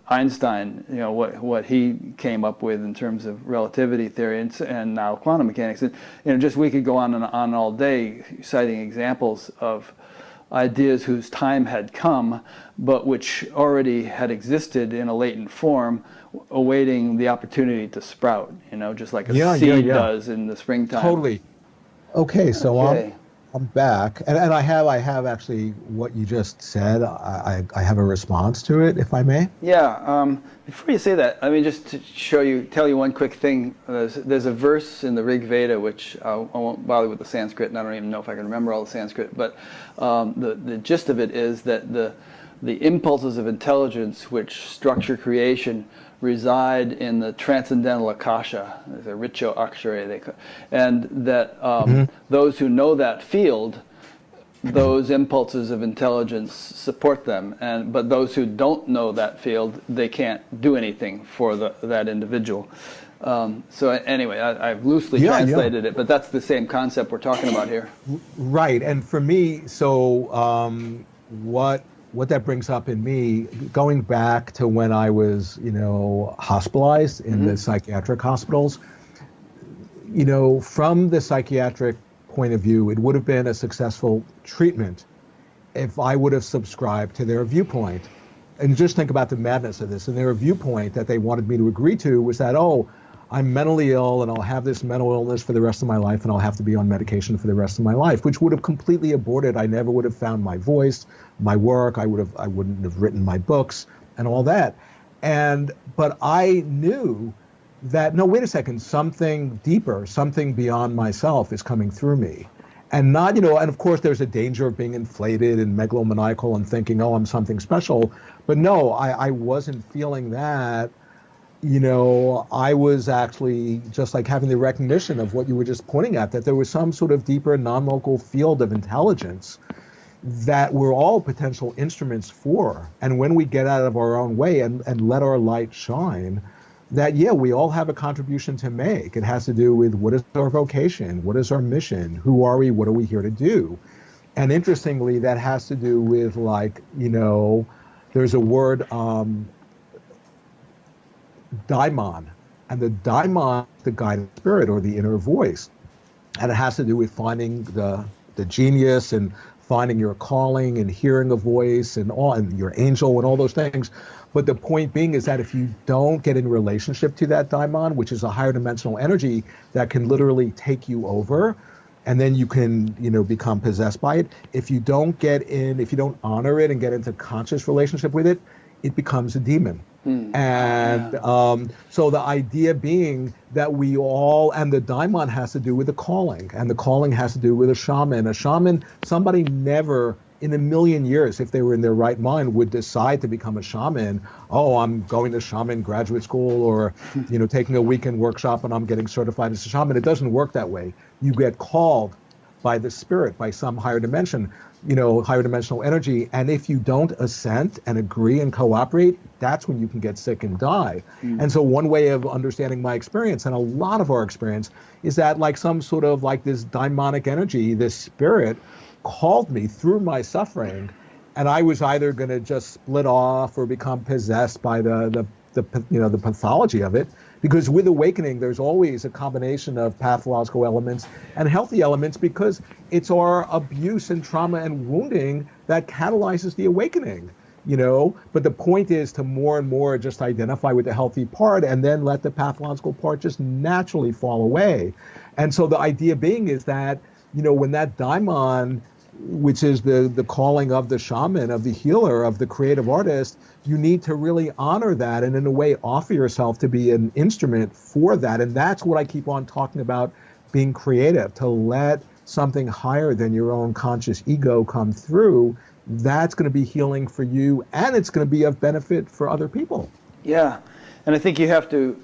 Einstein, what he came up with in terms of relativity theory and now quantum mechanics, and just we could go on and on all day citing examples of ideas whose time had come, but which already had existed in a latent form, awaiting the opportunity to sprout, just like a seed does in the springtime. Totally. Okay, so I'm back, and I have actually what you just said. I have a response to it, if I may. Yeah. Before you say that, let me just tell you one quick thing. There's a verse in the Rig Veda, which I won't bother with the Sanskrit, and I don't even know if I can remember all the Sanskrit. But the gist of it is that the impulses of intelligence which structure creation reside in the transcendental akasha, the richo akshare, and that those who know that field, those impulses of intelligence support them, but those who don't know that field, they can't do anything for that individual. So anyway, I've loosely translated it, but that's the same concept we're talking about here. Right, and for me, so what that brings up in me, going back to when I was, hospitalized in the psychiatric hospitals, from the psychiatric point of view, it would have been a successful treatment if I would have subscribed to their viewpoint. And just think about the madness of this. And their viewpoint that they wanted me to agree to was that, I'm mentally ill and I'll have this mental illness for the rest of my life and I'll have to be on medication for the rest of my life, which would have completely aborted. I never would have found my voice, my work. I wouldn't have written my books and all that. But I knew that, no, wait a second, something deeper, something beyond myself is coming through me. And not, and of course there's a danger of being inflated and megalomaniacal and thinking, I'm something special. But no, I wasn't feeling that. I was actually just like having the recognition of what you were just pointing at, that there was some sort of deeper non-local field of intelligence that we're all potential instruments for. And when we get out of our own way and let our light shine, that, we all have a contribution to make. It has to do with what is our vocation? What is our mission? Who are we? What are we here to do? And interestingly, that has to do with there's a word, daimon, and the daimon, the guiding spirit or the inner voice, and it has to do with finding the genius and finding your calling and hearing a voice and your angel and all those things. But the point being is that if you don't get in relationship to that daimon, which is a higher dimensional energy that can literally take you over, and then you can become possessed by it, if you don't honor it and get into conscious relationship with it, it becomes a demon. So the idea being that we all, and the daimon has to do with the calling, and the calling has to do with a shaman. A shaman, somebody never in a million years, if they were in their right mind, would decide to become a shaman. I'm going to shaman graduate school, or taking a weekend workshop and I'm getting certified as a shaman. It doesn't work that way. You get called by the spirit, by some higher dimension, higher dimensional energy. And if you don't assent and agree and cooperate, that's when you can get sick and die. And so one way of understanding my experience, and a lot of our experience, is that like some sort of like this daimonic energy, this spirit called me through my suffering, and I was either going to just split off or become possessed by the pathology of it. Because with awakening, there's always a combination of pathological elements and healthy elements, because it's our abuse and trauma and wounding that catalyzes the awakening, But the point is to more and more just identify with the healthy part and then let the pathological part just naturally fall away. And so the idea being is that, when that daimon, which is the calling of the shaman, of the healer, of the creative artist, you need to really honor that and in a way offer yourself to be an instrument for that. And that's what I keep on talking about, being creative, to let something higher than your own conscious ego come through. That's going to be healing for you, and it's going to be of benefit for other people. Yeah. And I think you have to,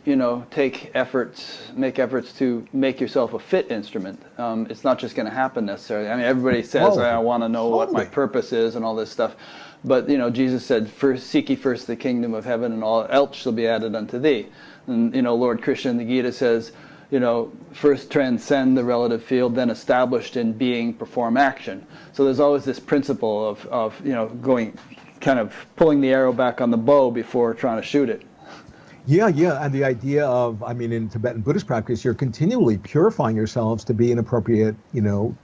make efforts to make yourself a fit instrument. It's not just going to happen necessarily. I mean, everybody says, I want to know what my purpose is and all this stuff. But, Jesus said, first, seek ye first the kingdom of heaven, and all else shall be added unto thee. And, Lord Krishna in the Gita says, first transcend the relative field, then established in being, perform action. So there's always this principle of going, kind of pulling the arrow back on the bow before trying to shoot it. Yeah, and the idea of, in Tibetan Buddhist practice, you're continually purifying yourselves to be an appropriate,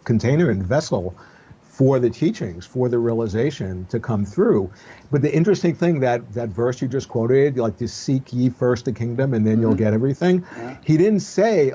container and vessel for the teachings, for the realization to come through. But the interesting thing, that verse you just quoted, like to seek ye first the kingdom and then you'll get everything. Yeah. He didn't say,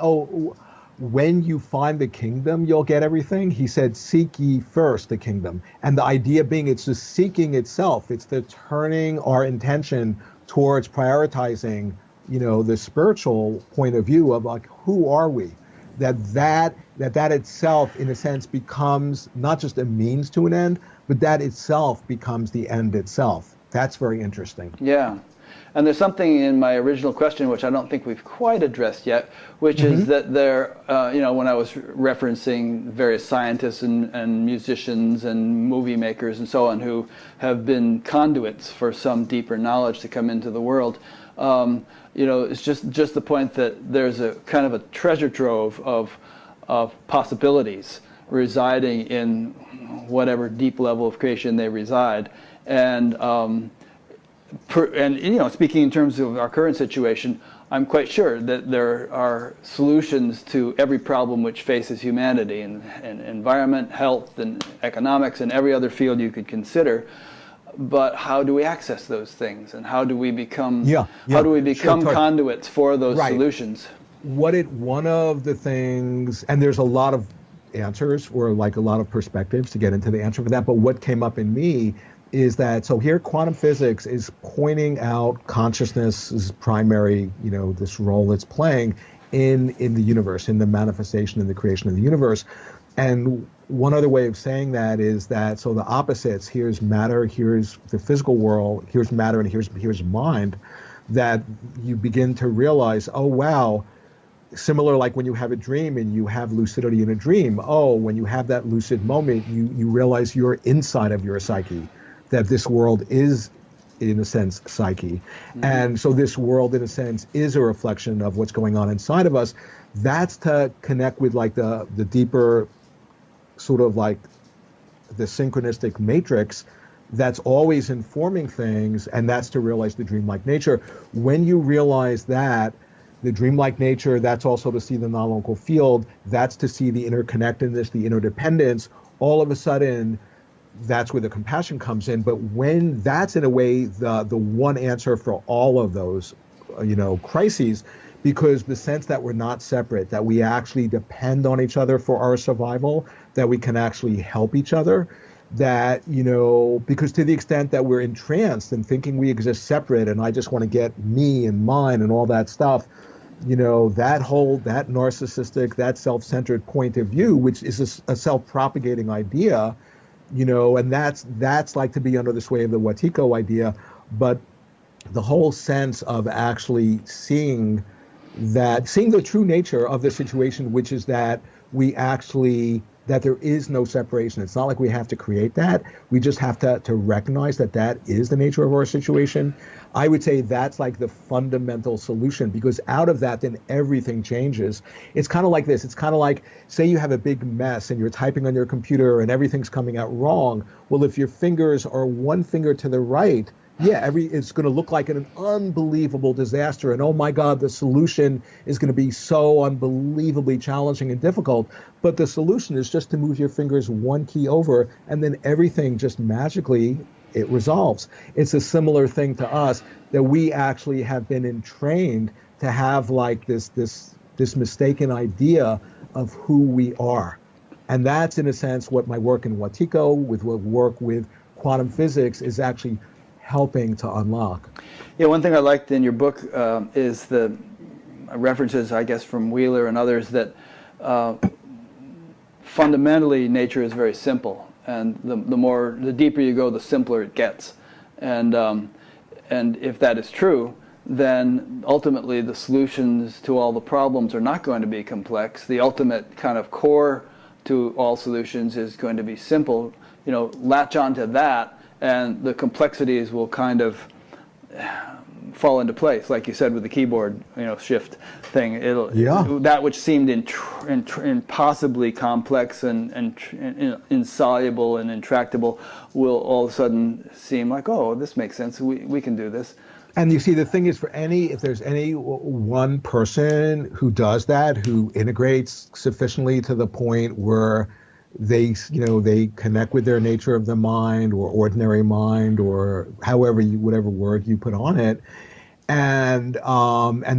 when you find the kingdom, you'll get everything. He said, seek ye first the kingdom. And the idea being, it's the seeking itself. It's the turning our intention towards prioritizing, the spiritual point of view of like, who are we? That itself, in a sense, becomes not just a means to an end, but that itself becomes the end itself. That's very interesting. Yeah. And there's something in my original question which I don't think we've quite addressed yet, which is that there, when I was referencing various scientists and musicians and movie makers and so on who have been conduits for some deeper knowledge to come into the world, it's just the point that there's a kind of a treasure trove of possibilities residing in whatever deep level of creation they reside. And speaking in terms of our current situation, I'm quite sure that there are solutions to every problem which faces humanity in environment, health, and economics, and every other field you could consider. But how do we access those things, and how do we become conduits for those solutions? One of the things, and there's a lot of answers or like a lot of perspectives to get into the answer for that, but what came up in me is that, so here quantum physics is pointing out consciousness' primary, this role it's playing in the universe, in the manifestation and the creation of the universe. And one other way of saying that is that, so the opposites, here's matter, here's the physical world, here's matter, and here's mind, that you begin to realize, oh wow, similar like when you have a dream and you have lucidity in a dream, when you have that lucid moment, you realize you're inside of your psyche, that this world is, in a sense, psyche. Mm-hmm. And so this world, in a sense, is a reflection of what's going on inside of us. That's to connect with like the deeper sort of like the synchronistic matrix that's always informing things, and that's to realize the dreamlike nature. When you realize that, the dreamlike nature, that's also to see the non-local field, that's to see the interconnectedness, the interdependence, all of a sudden, that's where the compassion comes in. But when that's in a way the one answer for all of those, crises, because the sense that we're not separate, that we actually depend on each other for our survival, that we can actually help each other, that, because to the extent that we're entranced and thinking we exist separate and I just want to get me and mine and all that stuff, that narcissistic, that self-centered point of view, which is a self-propagating idea, and that's like to be under the sway of the Watiko idea. But the whole sense of actually seeing the true nature of the situation, which is that that there is no separation. It's not like we have to create that. We just have to recognize that is the nature of our situation. I would say that's like the fundamental solution, because out of that, then everything changes. It's kind of like this. It's kind of like, say you have a big mess and you're typing on your computer and everything's coming out wrong. Well, if your fingers are one finger to the right, it's going to look like an unbelievable disaster. And oh my God, the solution is going to be so unbelievably challenging and difficult. But the solution is just to move your fingers one key over, and then everything just magically, it resolves. It's a similar thing to us, that we actually have been entrained to have like this mistaken idea of who we are. And that's, in a sense, what my work in Watiko, with what work with quantum physics is actually helping to unlock. Yeah, one thing I liked in your book is the references, I guess, from Wheeler and others, that fundamentally nature is very simple, and the deeper you go, the simpler it gets. And if that is true, then ultimately the solutions to all the problems are not going to be complex. The ultimate kind of core to all solutions is going to be simple. Latch onto that, and the complexities will kind of fall into place, like you said with the keyboard, shift thing. That which seemed impossibly complex and insoluble and intractable will all of a sudden seem like, oh, this makes sense. We can do this. And you see, the thing is, if there's any one person who does that, who integrates sufficiently to the point where they connect with their nature of the mind or ordinary mind or whatever word you put on it, and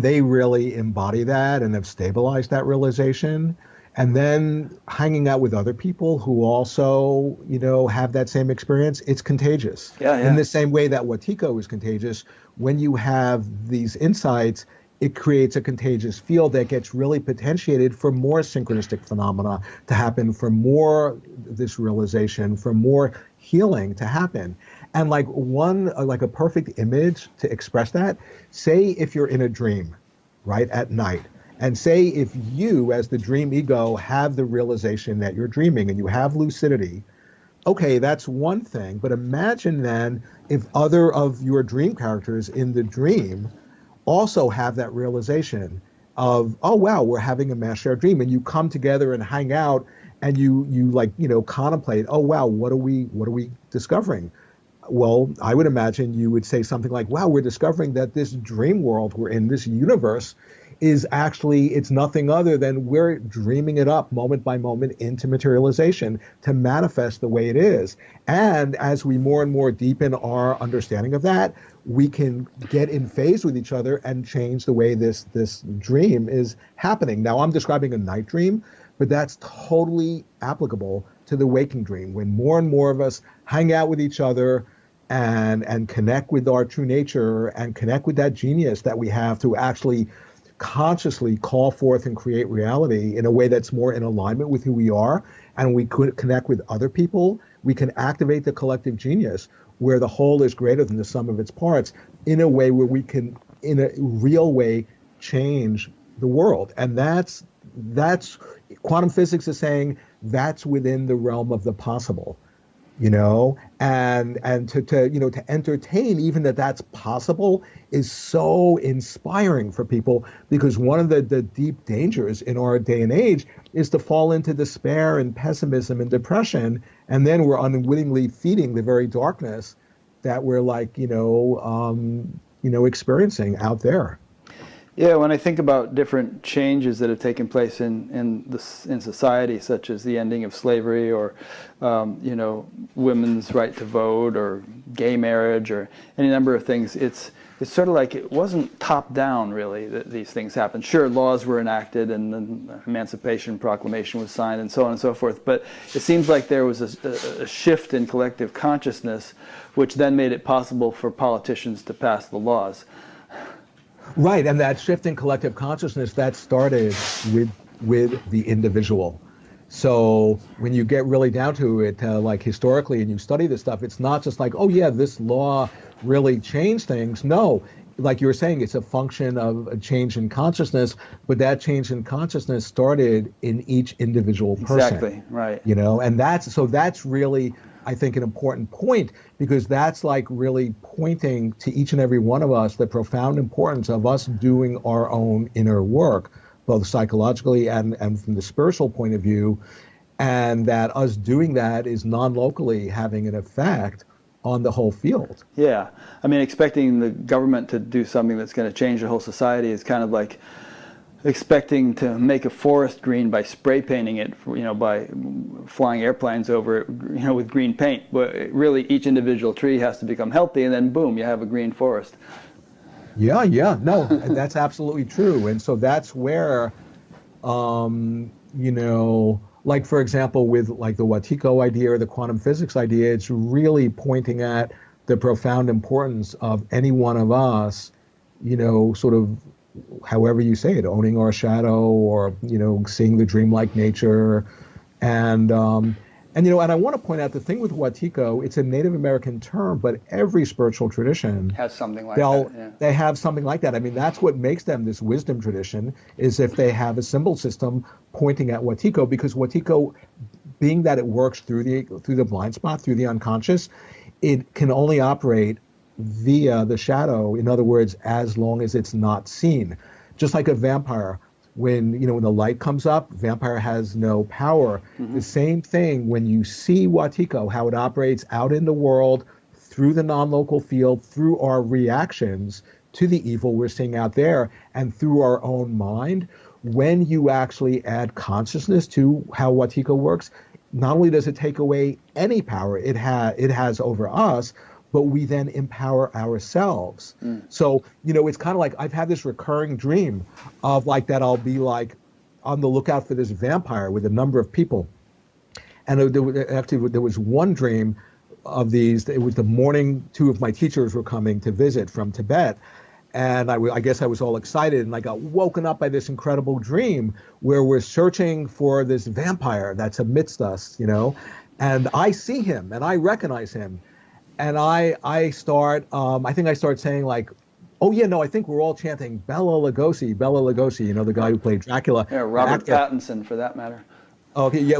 they really embody that and have stabilized that realization, and then hanging out with other people who also have that same experience, it's contagious. In the same way that Wetiko is contagious. When you have these insights, it creates a contagious field that gets really potentiated for more synchronistic phenomena to happen, for more this realization, for more healing to happen. And like a perfect image to express that, say if you're in a dream, right, at night, and say if you, as the dream ego, have the realization that you're dreaming and you have lucidity, okay, that's one thing. But imagine then if other of your dream characters in the dream also have that realization of, oh, wow, we're having a mass shared dream, and you come together and hang out and you contemplate, oh, wow, what are we discovering? Well, I would imagine you would say something like, wow, we're discovering that this dream world we're in, this universe, is actually, it's nothing other than we're dreaming it up moment by moment into materialization to manifest the way it is. And as we more and more deepen our understanding of that, we can get in phase with each other and change the way this dream is happening. Now, I'm describing a night dream, but that's totally applicable to the waking dream. When more and more of us hang out with each other and connect with our true nature and connect with that genius that we have to actually consciously call forth and create reality in a way that's more in alignment with who we are, and we could connect with other people, we can activate the collective genius where the whole is greater than the sum of its parts in a way where we can, in a real way, change the world. And that's quantum physics is saying that's within the realm of the possible. And to entertain even that's possible is so inspiring for people, because one of the deep dangers in our day and age is to fall into despair and pessimism and depression, and then we're unwittingly feeding the very darkness that we're experiencing out there. Yeah, when I think about different changes that have taken place in society, such as the ending of slavery, or women's right to vote, or gay marriage, or any number of things, it's sort of like it wasn't top down really that these things happened. Sure, laws were enacted and the Emancipation Proclamation was signed and so on and so forth, but it seems like there was a shift in collective consciousness, which then made it possible for politicians to pass the laws. Right, and that shift in collective consciousness, that started with the individual. So when you get really down to it, like historically, and you study this stuff, it's not just like, oh yeah, this law really changed things. No, like you were saying, it's a function of a change in consciousness, but that change in consciousness started in each individual person. Exactly, right. And that's really, I think, an important point, because that's like really pointing to each and every one of us the profound importance of us doing our own inner work, both psychologically and from the spiritual point of view, and that us doing that is non-locally having an effect on the whole field. Yeah, I mean, expecting the government to do something that's going to change the whole society is kind of like expecting to make a forest green by spray painting it, by flying airplanes over it, with green paint. But really, each individual tree has to become healthy, and then boom, you have a green forest. Yeah, no, that's absolutely true. And so that's where, like for example, with like the Wetiko idea or the quantum physics idea, it's really pointing at the profound importance of any one of us, sort of, however you say it, owning our shadow, or seeing the dreamlike nature, and And and I want to point out the thing with Watiko, it's a Native American term, but every spiritual tradition Has something like that. Yeah. they have something like that. I mean, that's what makes them this wisdom tradition, is if they have a symbol system pointing at Watiko, because Watiko, being that it works through the blind spot, through the unconscious, it can only operate via the shadow. In other words, as long as it's not seen. Just like a vampire. When the light comes up, vampire has no power. The same thing when you see Watiko, how it operates out in the world through the non-local field, through our reactions to the evil we're seeing out there, and through our own mind. When you actually add consciousness to how Watiko works, not only does it take away any power it has over us, but we then empower ourselves. So, it's kind of like I've had this recurring dream of like that I'll be like on the lookout for this vampire with a number of people. And there was one dream of these. It was the morning two of my teachers were coming to visit from Tibet. And I guess I was all excited, and I got woken up by this incredible dream where we're searching for this vampire that's amidst us, and I see him and I recognize him. And I start saying like, oh yeah, no, I think we're all chanting Bela Lugosi, the guy who played Dracula. Yeah, Robert Pattinson for that matter. Okay, yeah,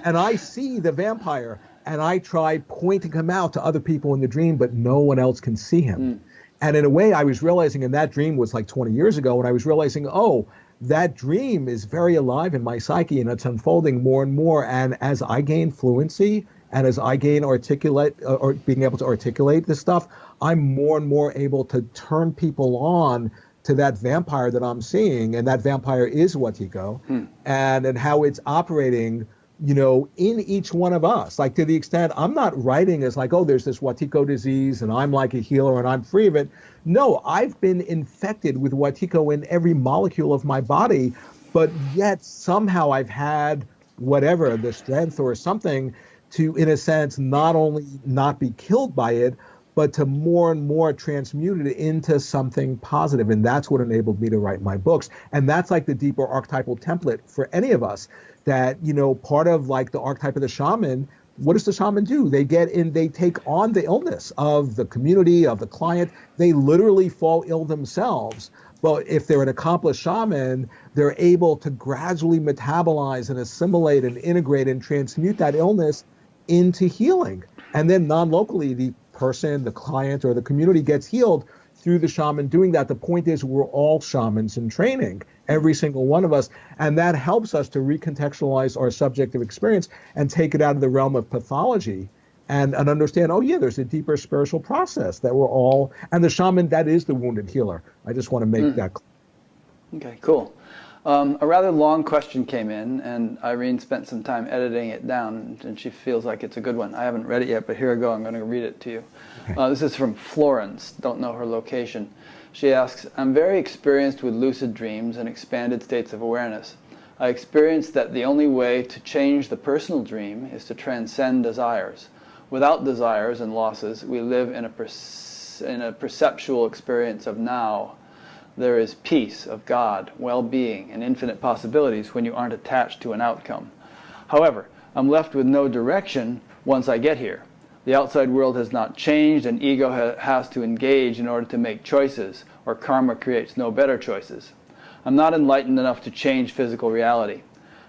and I see the vampire, and I try pointing him out to other people in the dream, but no one else can see him. And in a way, I was realizing, and that dream was like 20 years ago, and I was realizing, oh, that dream is very alive in my psyche, and it's unfolding more and more. And as I gain fluency, and as I gain being able to articulate this stuff, I'm more and more able to turn people on to that vampire that I'm seeing, and that vampire is Watiko, and how it's operating, in each one of us. Like, to the extent I'm not writing as like, oh, there's this Watiko disease and I'm like a healer and I'm free of it. No, I've been infected with Watiko in every molecule of my body, but yet somehow I've had whatever, the strength or something to, in a sense, not only not be killed by it, but to more and more transmute it into something positive. And that's what enabled me to write my books. And that's like the deeper archetypal template for any of us, that, part of like the archetype of the shaman, what does the shaman do? They take on the illness of the community, of the client. They literally fall ill themselves. But if they're an accomplished shaman, they're able to gradually metabolize and assimilate and integrate and transmute that illness into healing. And then non-locally, the person, the client, or the community gets healed through the shaman doing that. The point is, we're all shamans in training, every single one of us. And that helps us to recontextualize our subjective experience and take it out of the realm of pathology and understand, oh yeah, there's a deeper spiritual process that we're all, and the shaman, that is the wounded healer. I just want to make that clear. Okay, cool. A rather long question came in, and Irene spent some time editing it down, and she feels like it's a good one. I haven't read it yet, but here I go. I'm going to read it to you. Okay. This is from Florence. Don't know her location. She asks, I'm very experienced with lucid dreams and expanded states of awareness. I experienced that the only way to change the personal dream is to transcend desires. Without desires and losses, we live in a perceptual experience of now. There is peace of God, well-being, and infinite possibilities when you aren't attached to an outcome. However, I'm left with no direction once I get here. The outside world has not changed, and ego has to engage in order to make choices, or karma creates no better choices. I'm not enlightened enough to change physical reality.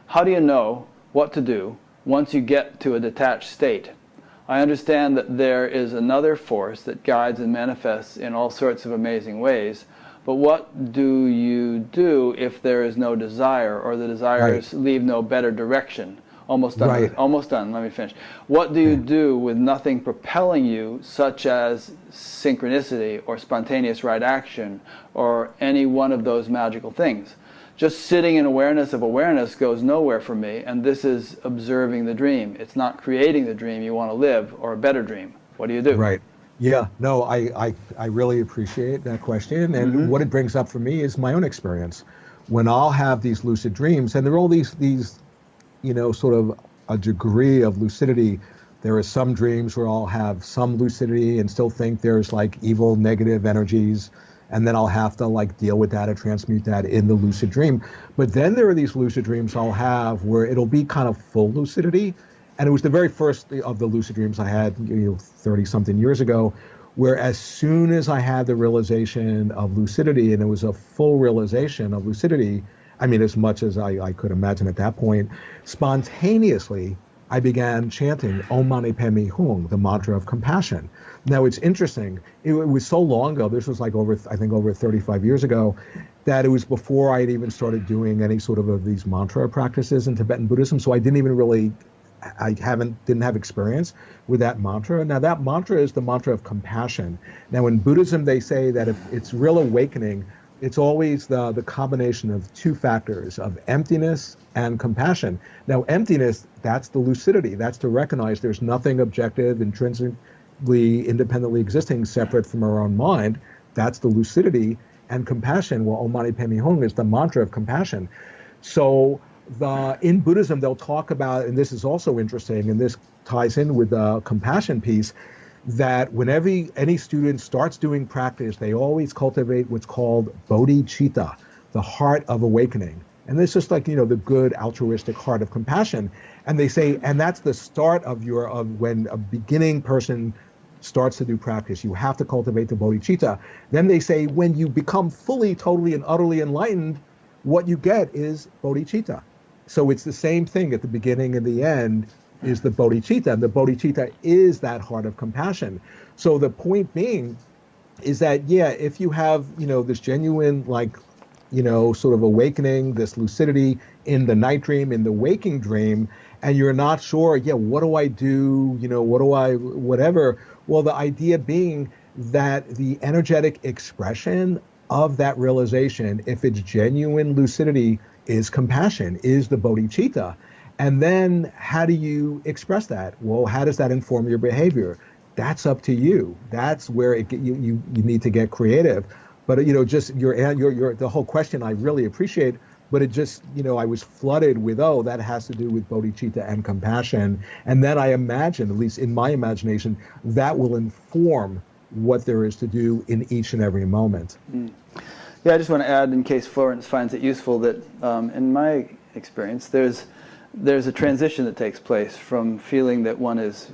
How do you know what to do once you get to a detached state? I understand that there is another force that guides and manifests in all sorts of amazing ways, but what do you do if there is no desire, or the desires leave no better direction? Almost done. Almost done. Let me finish. What do you do with nothing propelling you, such as synchronicity or spontaneous right action or any one of those magical things? Just sitting in awareness of awareness goes nowhere for me, and this is observing the dream. It's not creating the dream you want to live, or a better dream. What do you do? Right. Yeah, no, I really appreciate that question. And what it brings up for me is my own experience. When I'll have these lucid dreams, and there are all these, sort of a degree of lucidity. There are some dreams where I'll have some lucidity and still think there's like evil, negative energies. And then I'll have to like deal with that or transmute that in the lucid dream. But then there are these lucid dreams I'll have where it'll be kind of full lucidity. And it was the very first of the lucid dreams I had, 30 something years ago, where as soon as I had the realization of lucidity, and it was a full realization of lucidity, I mean, as much as I could imagine at that point, spontaneously, I began chanting Om Mani Padme Hum, the mantra of compassion. Now, it's interesting. It was so long ago. This was like I think over 35 years ago, that it was before I had even started doing any sort of these mantra practices in Tibetan Buddhism. So I didn't even really, didn't have experience with that mantra. Now, that mantra is the mantra of compassion. Now, in Buddhism, they say that if it's real awakening, it's always the combination of two factors of emptiness and compassion. Now, emptiness, that's the lucidity. That's to recognize there's nothing objective, intrinsically, independently existing separate from our own mind. That's the lucidity. And compassion, well, Om Mani Padme Hum is the mantra of compassion. So in Buddhism, they'll talk about, and this is also interesting, and this ties in with the compassion piece, that whenever any student starts doing practice, they always cultivate what's called bodhicitta, the heart of awakening. And this is like, the good altruistic heart of compassion. And they say, and that's the start of when a beginning person starts to do practice, you have to cultivate the bodhicitta. Then they say, when you become fully, totally, and utterly enlightened, what you get is bodhicitta. So it's the same thing at the beginning and the end is the bodhicitta. And the bodhicitta is that heart of compassion. So the point being is that, yeah, if you have, this genuine, sort of awakening, this lucidity in the night dream, in the waking dream, and you're not sure, what do I do? Whatever. Well, the idea being that the energetic expression of that realization, if it's genuine lucidity, is compassion, is the bodhicitta. And then how do you express that? Well, how does that inform your behavior? That's up to you. That's where you need to get creative. But, just the whole question I really appreciate, but it just, I was flooded with, that has to do with bodhicitta and compassion. And then I imagine, at least in my imagination, that will inform what there is to do in each and every moment. Mm. Yeah, I just want to add, in case Florence finds it useful, that in my experience, there's a transition that takes place from feeling that one is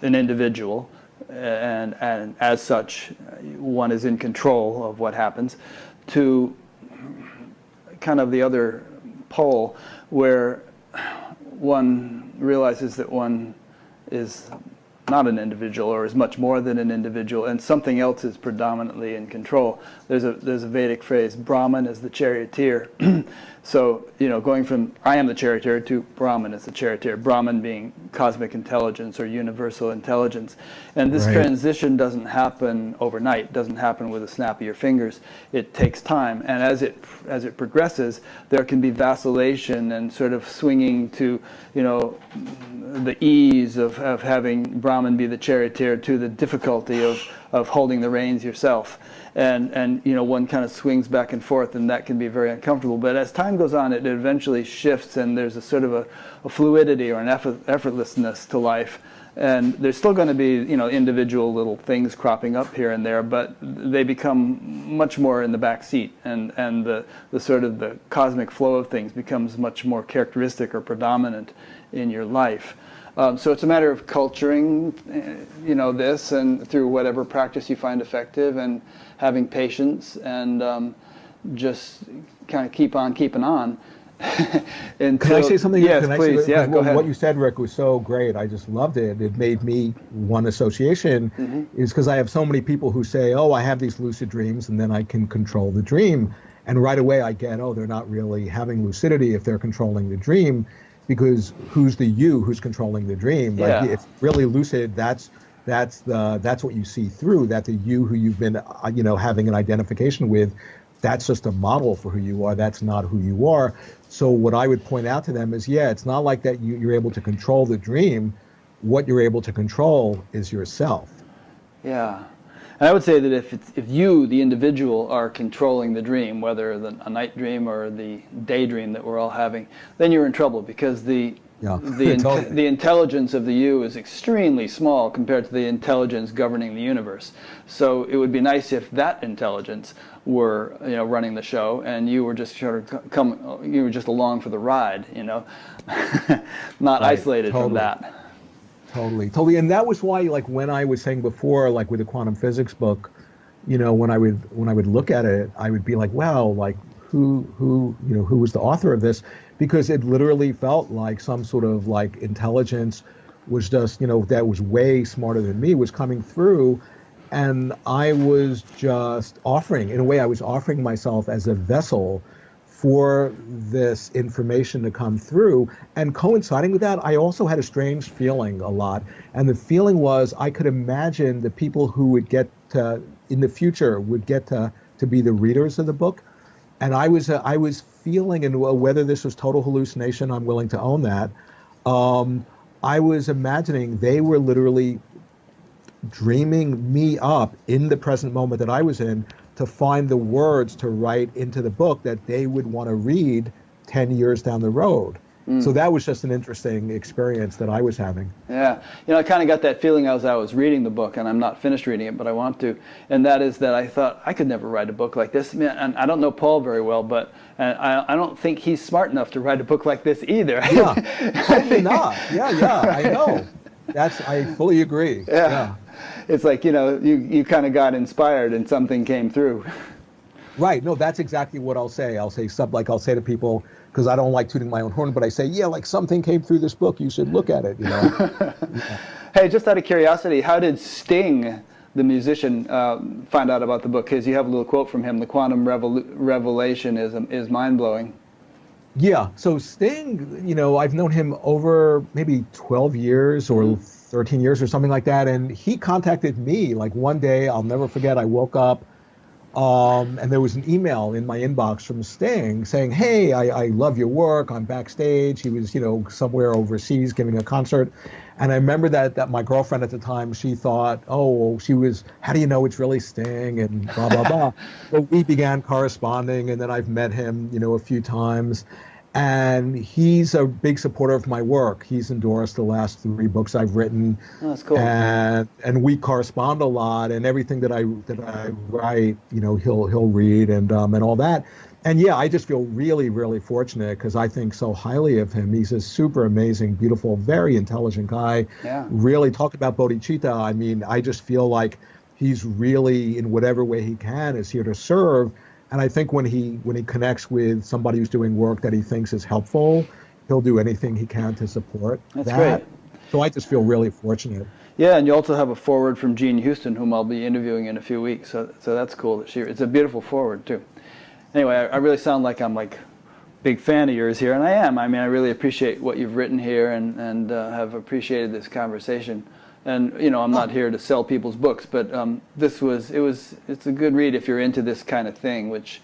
an individual and as such one is in control of what happens, to kind of the other pole where one realizes that one is not an individual or is much more than an individual, and something else is predominantly in control. There's a Vedic phrase, Brahman is the charioteer. So, going from I am the charioteer to Brahman is the charioteer, Brahman being cosmic intelligence or universal intelligence. And this transition doesn't happen overnight, doesn't happen with a snap of your fingers. It takes time, and as it progresses, there can be vacillation and sort of swinging to, the ease of having Brahman be the charioteer to the difficulty of holding the reins yourself. And one kind of swings back and forth, and that can be very uncomfortable. But as time goes on, it eventually shifts, and there's a sort of a fluidity or an effortlessness to life. And there's still going to be, individual little things cropping up here and there, but they become much more in the back seat, and the sort of the cosmic flow of things becomes much more characteristic or predominant in your life. So it's a matter of culturing, this, and through whatever practice you find effective, and having patience, and just kind of keep on keeping on. Can I say something? Yes, please. Yeah, go ahead. What you said, Rick, was so great. I just loved it. It made me one association is because I have so many people who say, I have these lucid dreams, and then I can control the dream. And right away I get, they're not really having lucidity if they're controlling the dream. Because who's the you who's controlling the dream? Yeah. Like, if really lucid, that's what you see through. That the you who you've been having an identification with, that's just a model for who you are. That's not who you are. So what I would point out to them is, it's not like that you're able to control the dream. What you're able to control is yourself. Yeah. And I would say that if you, the individual, are controlling the dream, whether a night dream or the daydream that we're all having, then you're in trouble, because the Yeah, the totally. the intelligence of the you is extremely small compared to the intelligence governing the universe. So it would be nice if that intelligence were, running the show, and you were just sort of you were just along for the ride, not Right. isolated from Totally. that. Totally. Totally. And that was why, like when I was saying before, like with the quantum physics book, when I would look at it, I would be like, wow, like who was the author of this? Because it literally felt like some sort of like intelligence was just, that was way smarter than me was coming through. And I was just offering, in a way, I was offering myself as a vessel for this information to come through. And coinciding with that, I also had a strange feeling a lot. And the feeling was I could imagine the people who would get to, in the future, would get to be the readers of the book. And I was feeling, and whether this was total hallucination, I'm willing to own that. Um, I was imagining they were literally dreaming me up in the present moment that I was in to find the words to write into the book that they would want to read 10 years down the road. So that was just an interesting experience that I was having. Yeah, I kind of got that feeling as I was reading the book, and I'm not finished reading it, but I want to. And that is that I thought I could never write a book like this. Man, and I don't know Paul very well, but I don't think he's smart enough to write a book like this either. Yeah, totally not. Yeah, I know. I fully agree. Yeah. It's like, you kind of got inspired and something came through. Right. No, that's exactly what I'll say. I'll say stuff like I'll say to people, because I don't like tooting my own horn, but I say, yeah, like something came through this book. You should look at it, Yeah. Hey, just out of curiosity, how did Sting, the musician, find out about the book? Because you have a little quote from him: "The quantum revelation is mind-blowing." Yeah. So Sting, I've known him over maybe 12 years or 13 years or something like that. And he contacted me like one day. I'll never forget. I woke up and there was an email in my inbox from Sting saying, hey, I love your work. I'm backstage. He was, somewhere overseas giving a concert. And I remember that my girlfriend at the time, she thought, how do you know it's really Sting and blah, blah, blah. But we began corresponding, and then I've met him, a few times. And he's a big supporter of my work. He's endorsed the last 3 books I've written. Oh, that's cool. And we correspond a lot, and everything that I write, he'll read and all that. And yeah, I just feel really, really fortunate because I think so highly of him. He's a super amazing, beautiful, very intelligent guy. Yeah. Really talk about bodhicitta. I mean, I just feel like he's really, in whatever way he can, is here to serve. And I think when he connects with somebody who's doing work that he thinks is helpful, he'll do anything he can to support That's that. great. So I just feel really fortunate. Yeah, and you also have a foreword from Jean Houston, whom I'll be interviewing in a few weeks. So that's cool. It's a beautiful foreword too. Anyway, I really sound like I'm like big fan of yours here, and I am. I mean, I really appreciate what you've written here, and have appreciated this conversation. And I'm not here to sell people's books, but it's a good read if you're into this kind of thing, which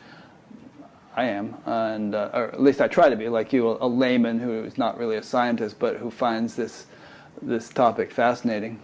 I am, and or at least I try to be, like you, a layman who is not really a scientist, but who finds this topic fascinating.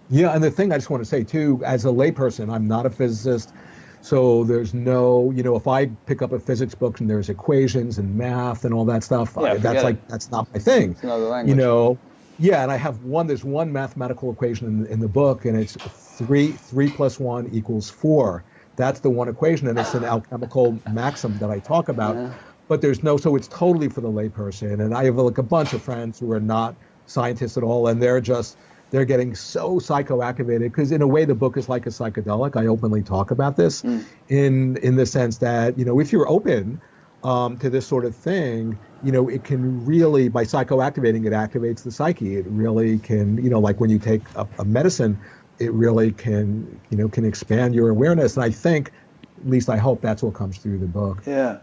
Yeah, and the thing I just want to say too, as a layperson, I'm not a physicist. So there's no, if I pick up a physics book and there's equations and math and all that stuff, that's not my thing. It's another language. Yeah, and I have there's one mathematical equation in the book, and it's 3 + 1 = 4. That's the one equation, and it's an alchemical maxim that I talk about. Yeah. But so it's totally for the layperson. And I have like a bunch of friends who are not scientists at all, and they're getting so psychoactivated because in a way the book is like a psychedelic. I openly talk about this in the sense that, if you're open to this sort of thing, it can really, by psychoactivating, it activates the psyche. It really can, like when you take a medicine, it really can expand your awareness. And I think, at least I hope that's what comes through the book. Yeah.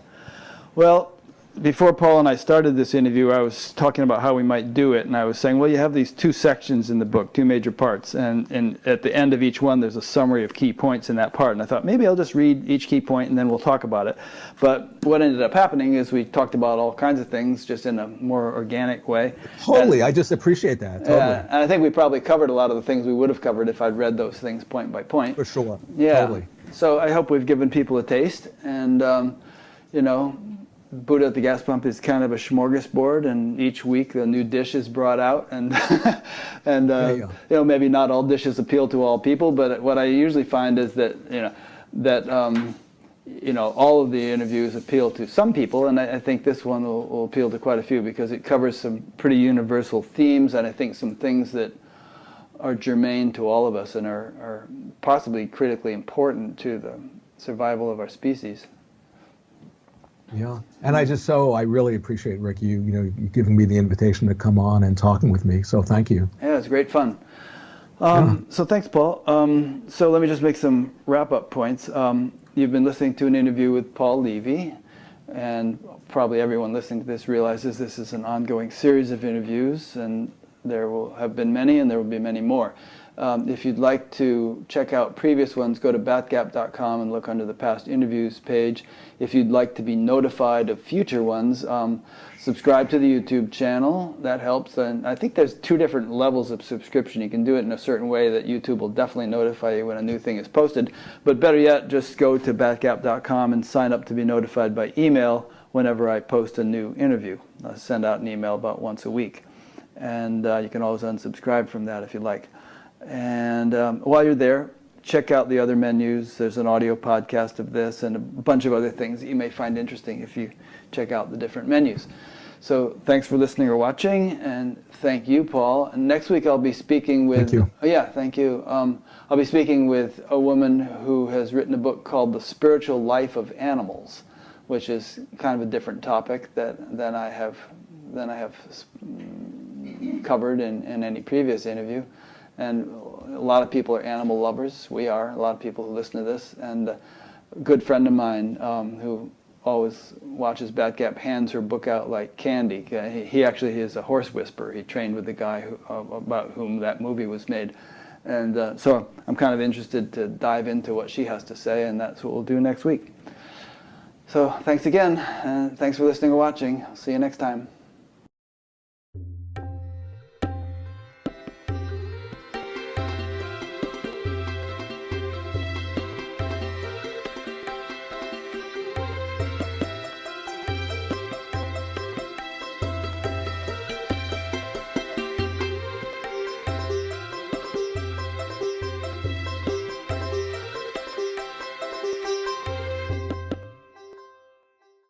Well, before Paul and I started this interview, I was talking about how we might do it, and I was saying, well, you have these 2 sections in the book, 2 major parts, and at the end of each one, there's a summary of key points in that part. And I thought, maybe I'll just read each key point, and then we'll talk about it. But what ended up happening is we talked about all kinds of things, just in a more organic way. Totally, I just appreciate that. Totally. And I think we probably covered a lot of the things we would have covered if I'd read those things point by point. For sure. Yeah. Totally. So I hope we've given people a taste, and Buddha at the Gas Pump is kind of a smorgasbord, and each week a new dish is brought out, and and you know, maybe not all dishes appeal to all people, but what I usually find is that you know, all of the interviews appeal to some people, and I think this one will appeal to quite a few because it covers some pretty universal themes, and I think some things that are germane to all of us and are possibly critically important to the survival of our species. Yeah, and I really appreciate, Rick, you giving me the invitation to come on and talking with me. So thank you. Yeah, it's great fun. So thanks, Paul. So let me just make some wrap-up points. You've been listening to an interview with Paul Levy, and probably everyone listening to this realizes this is an ongoing series of interviews, and there will have been many, and there will be many more. If you'd like to check out previous ones, go to batgap.com and look under the past interviews page. If you'd like to be notified of future ones, subscribe to the YouTube channel. That helps. And I think there's 2 different levels of subscription. You can do it in a certain way that YouTube will definitely notify you when a new thing is posted. But better yet, just go to batgap.com and sign up to be notified by email whenever I post a new interview. I send out an email about once a week. And you can always unsubscribe from that if you like. And while you're there, check out the other menus. There's an audio podcast of this and a bunch of other things that you may find interesting if you check out the different menus. So thanks for listening or watching, and thank you, Paul. And next week I'll be speaking with... Thank you. Oh, yeah, thank you. I'll be speaking with a woman who has written a book called The Spiritual Life of Animals, which is kind of a different topic than I have covered in any previous interview. And a lot of people are animal lovers. We are. A lot of people who listen to this. And a good friend of mine who always watches Batgap hands her book out like candy. He actually is a horse whisperer. He trained with the guy about whom that movie was made. And so I'm kind of interested to dive into what she has to say, and that's what we'll do next week. So thanks again, and thanks for listening or watching. See you next time.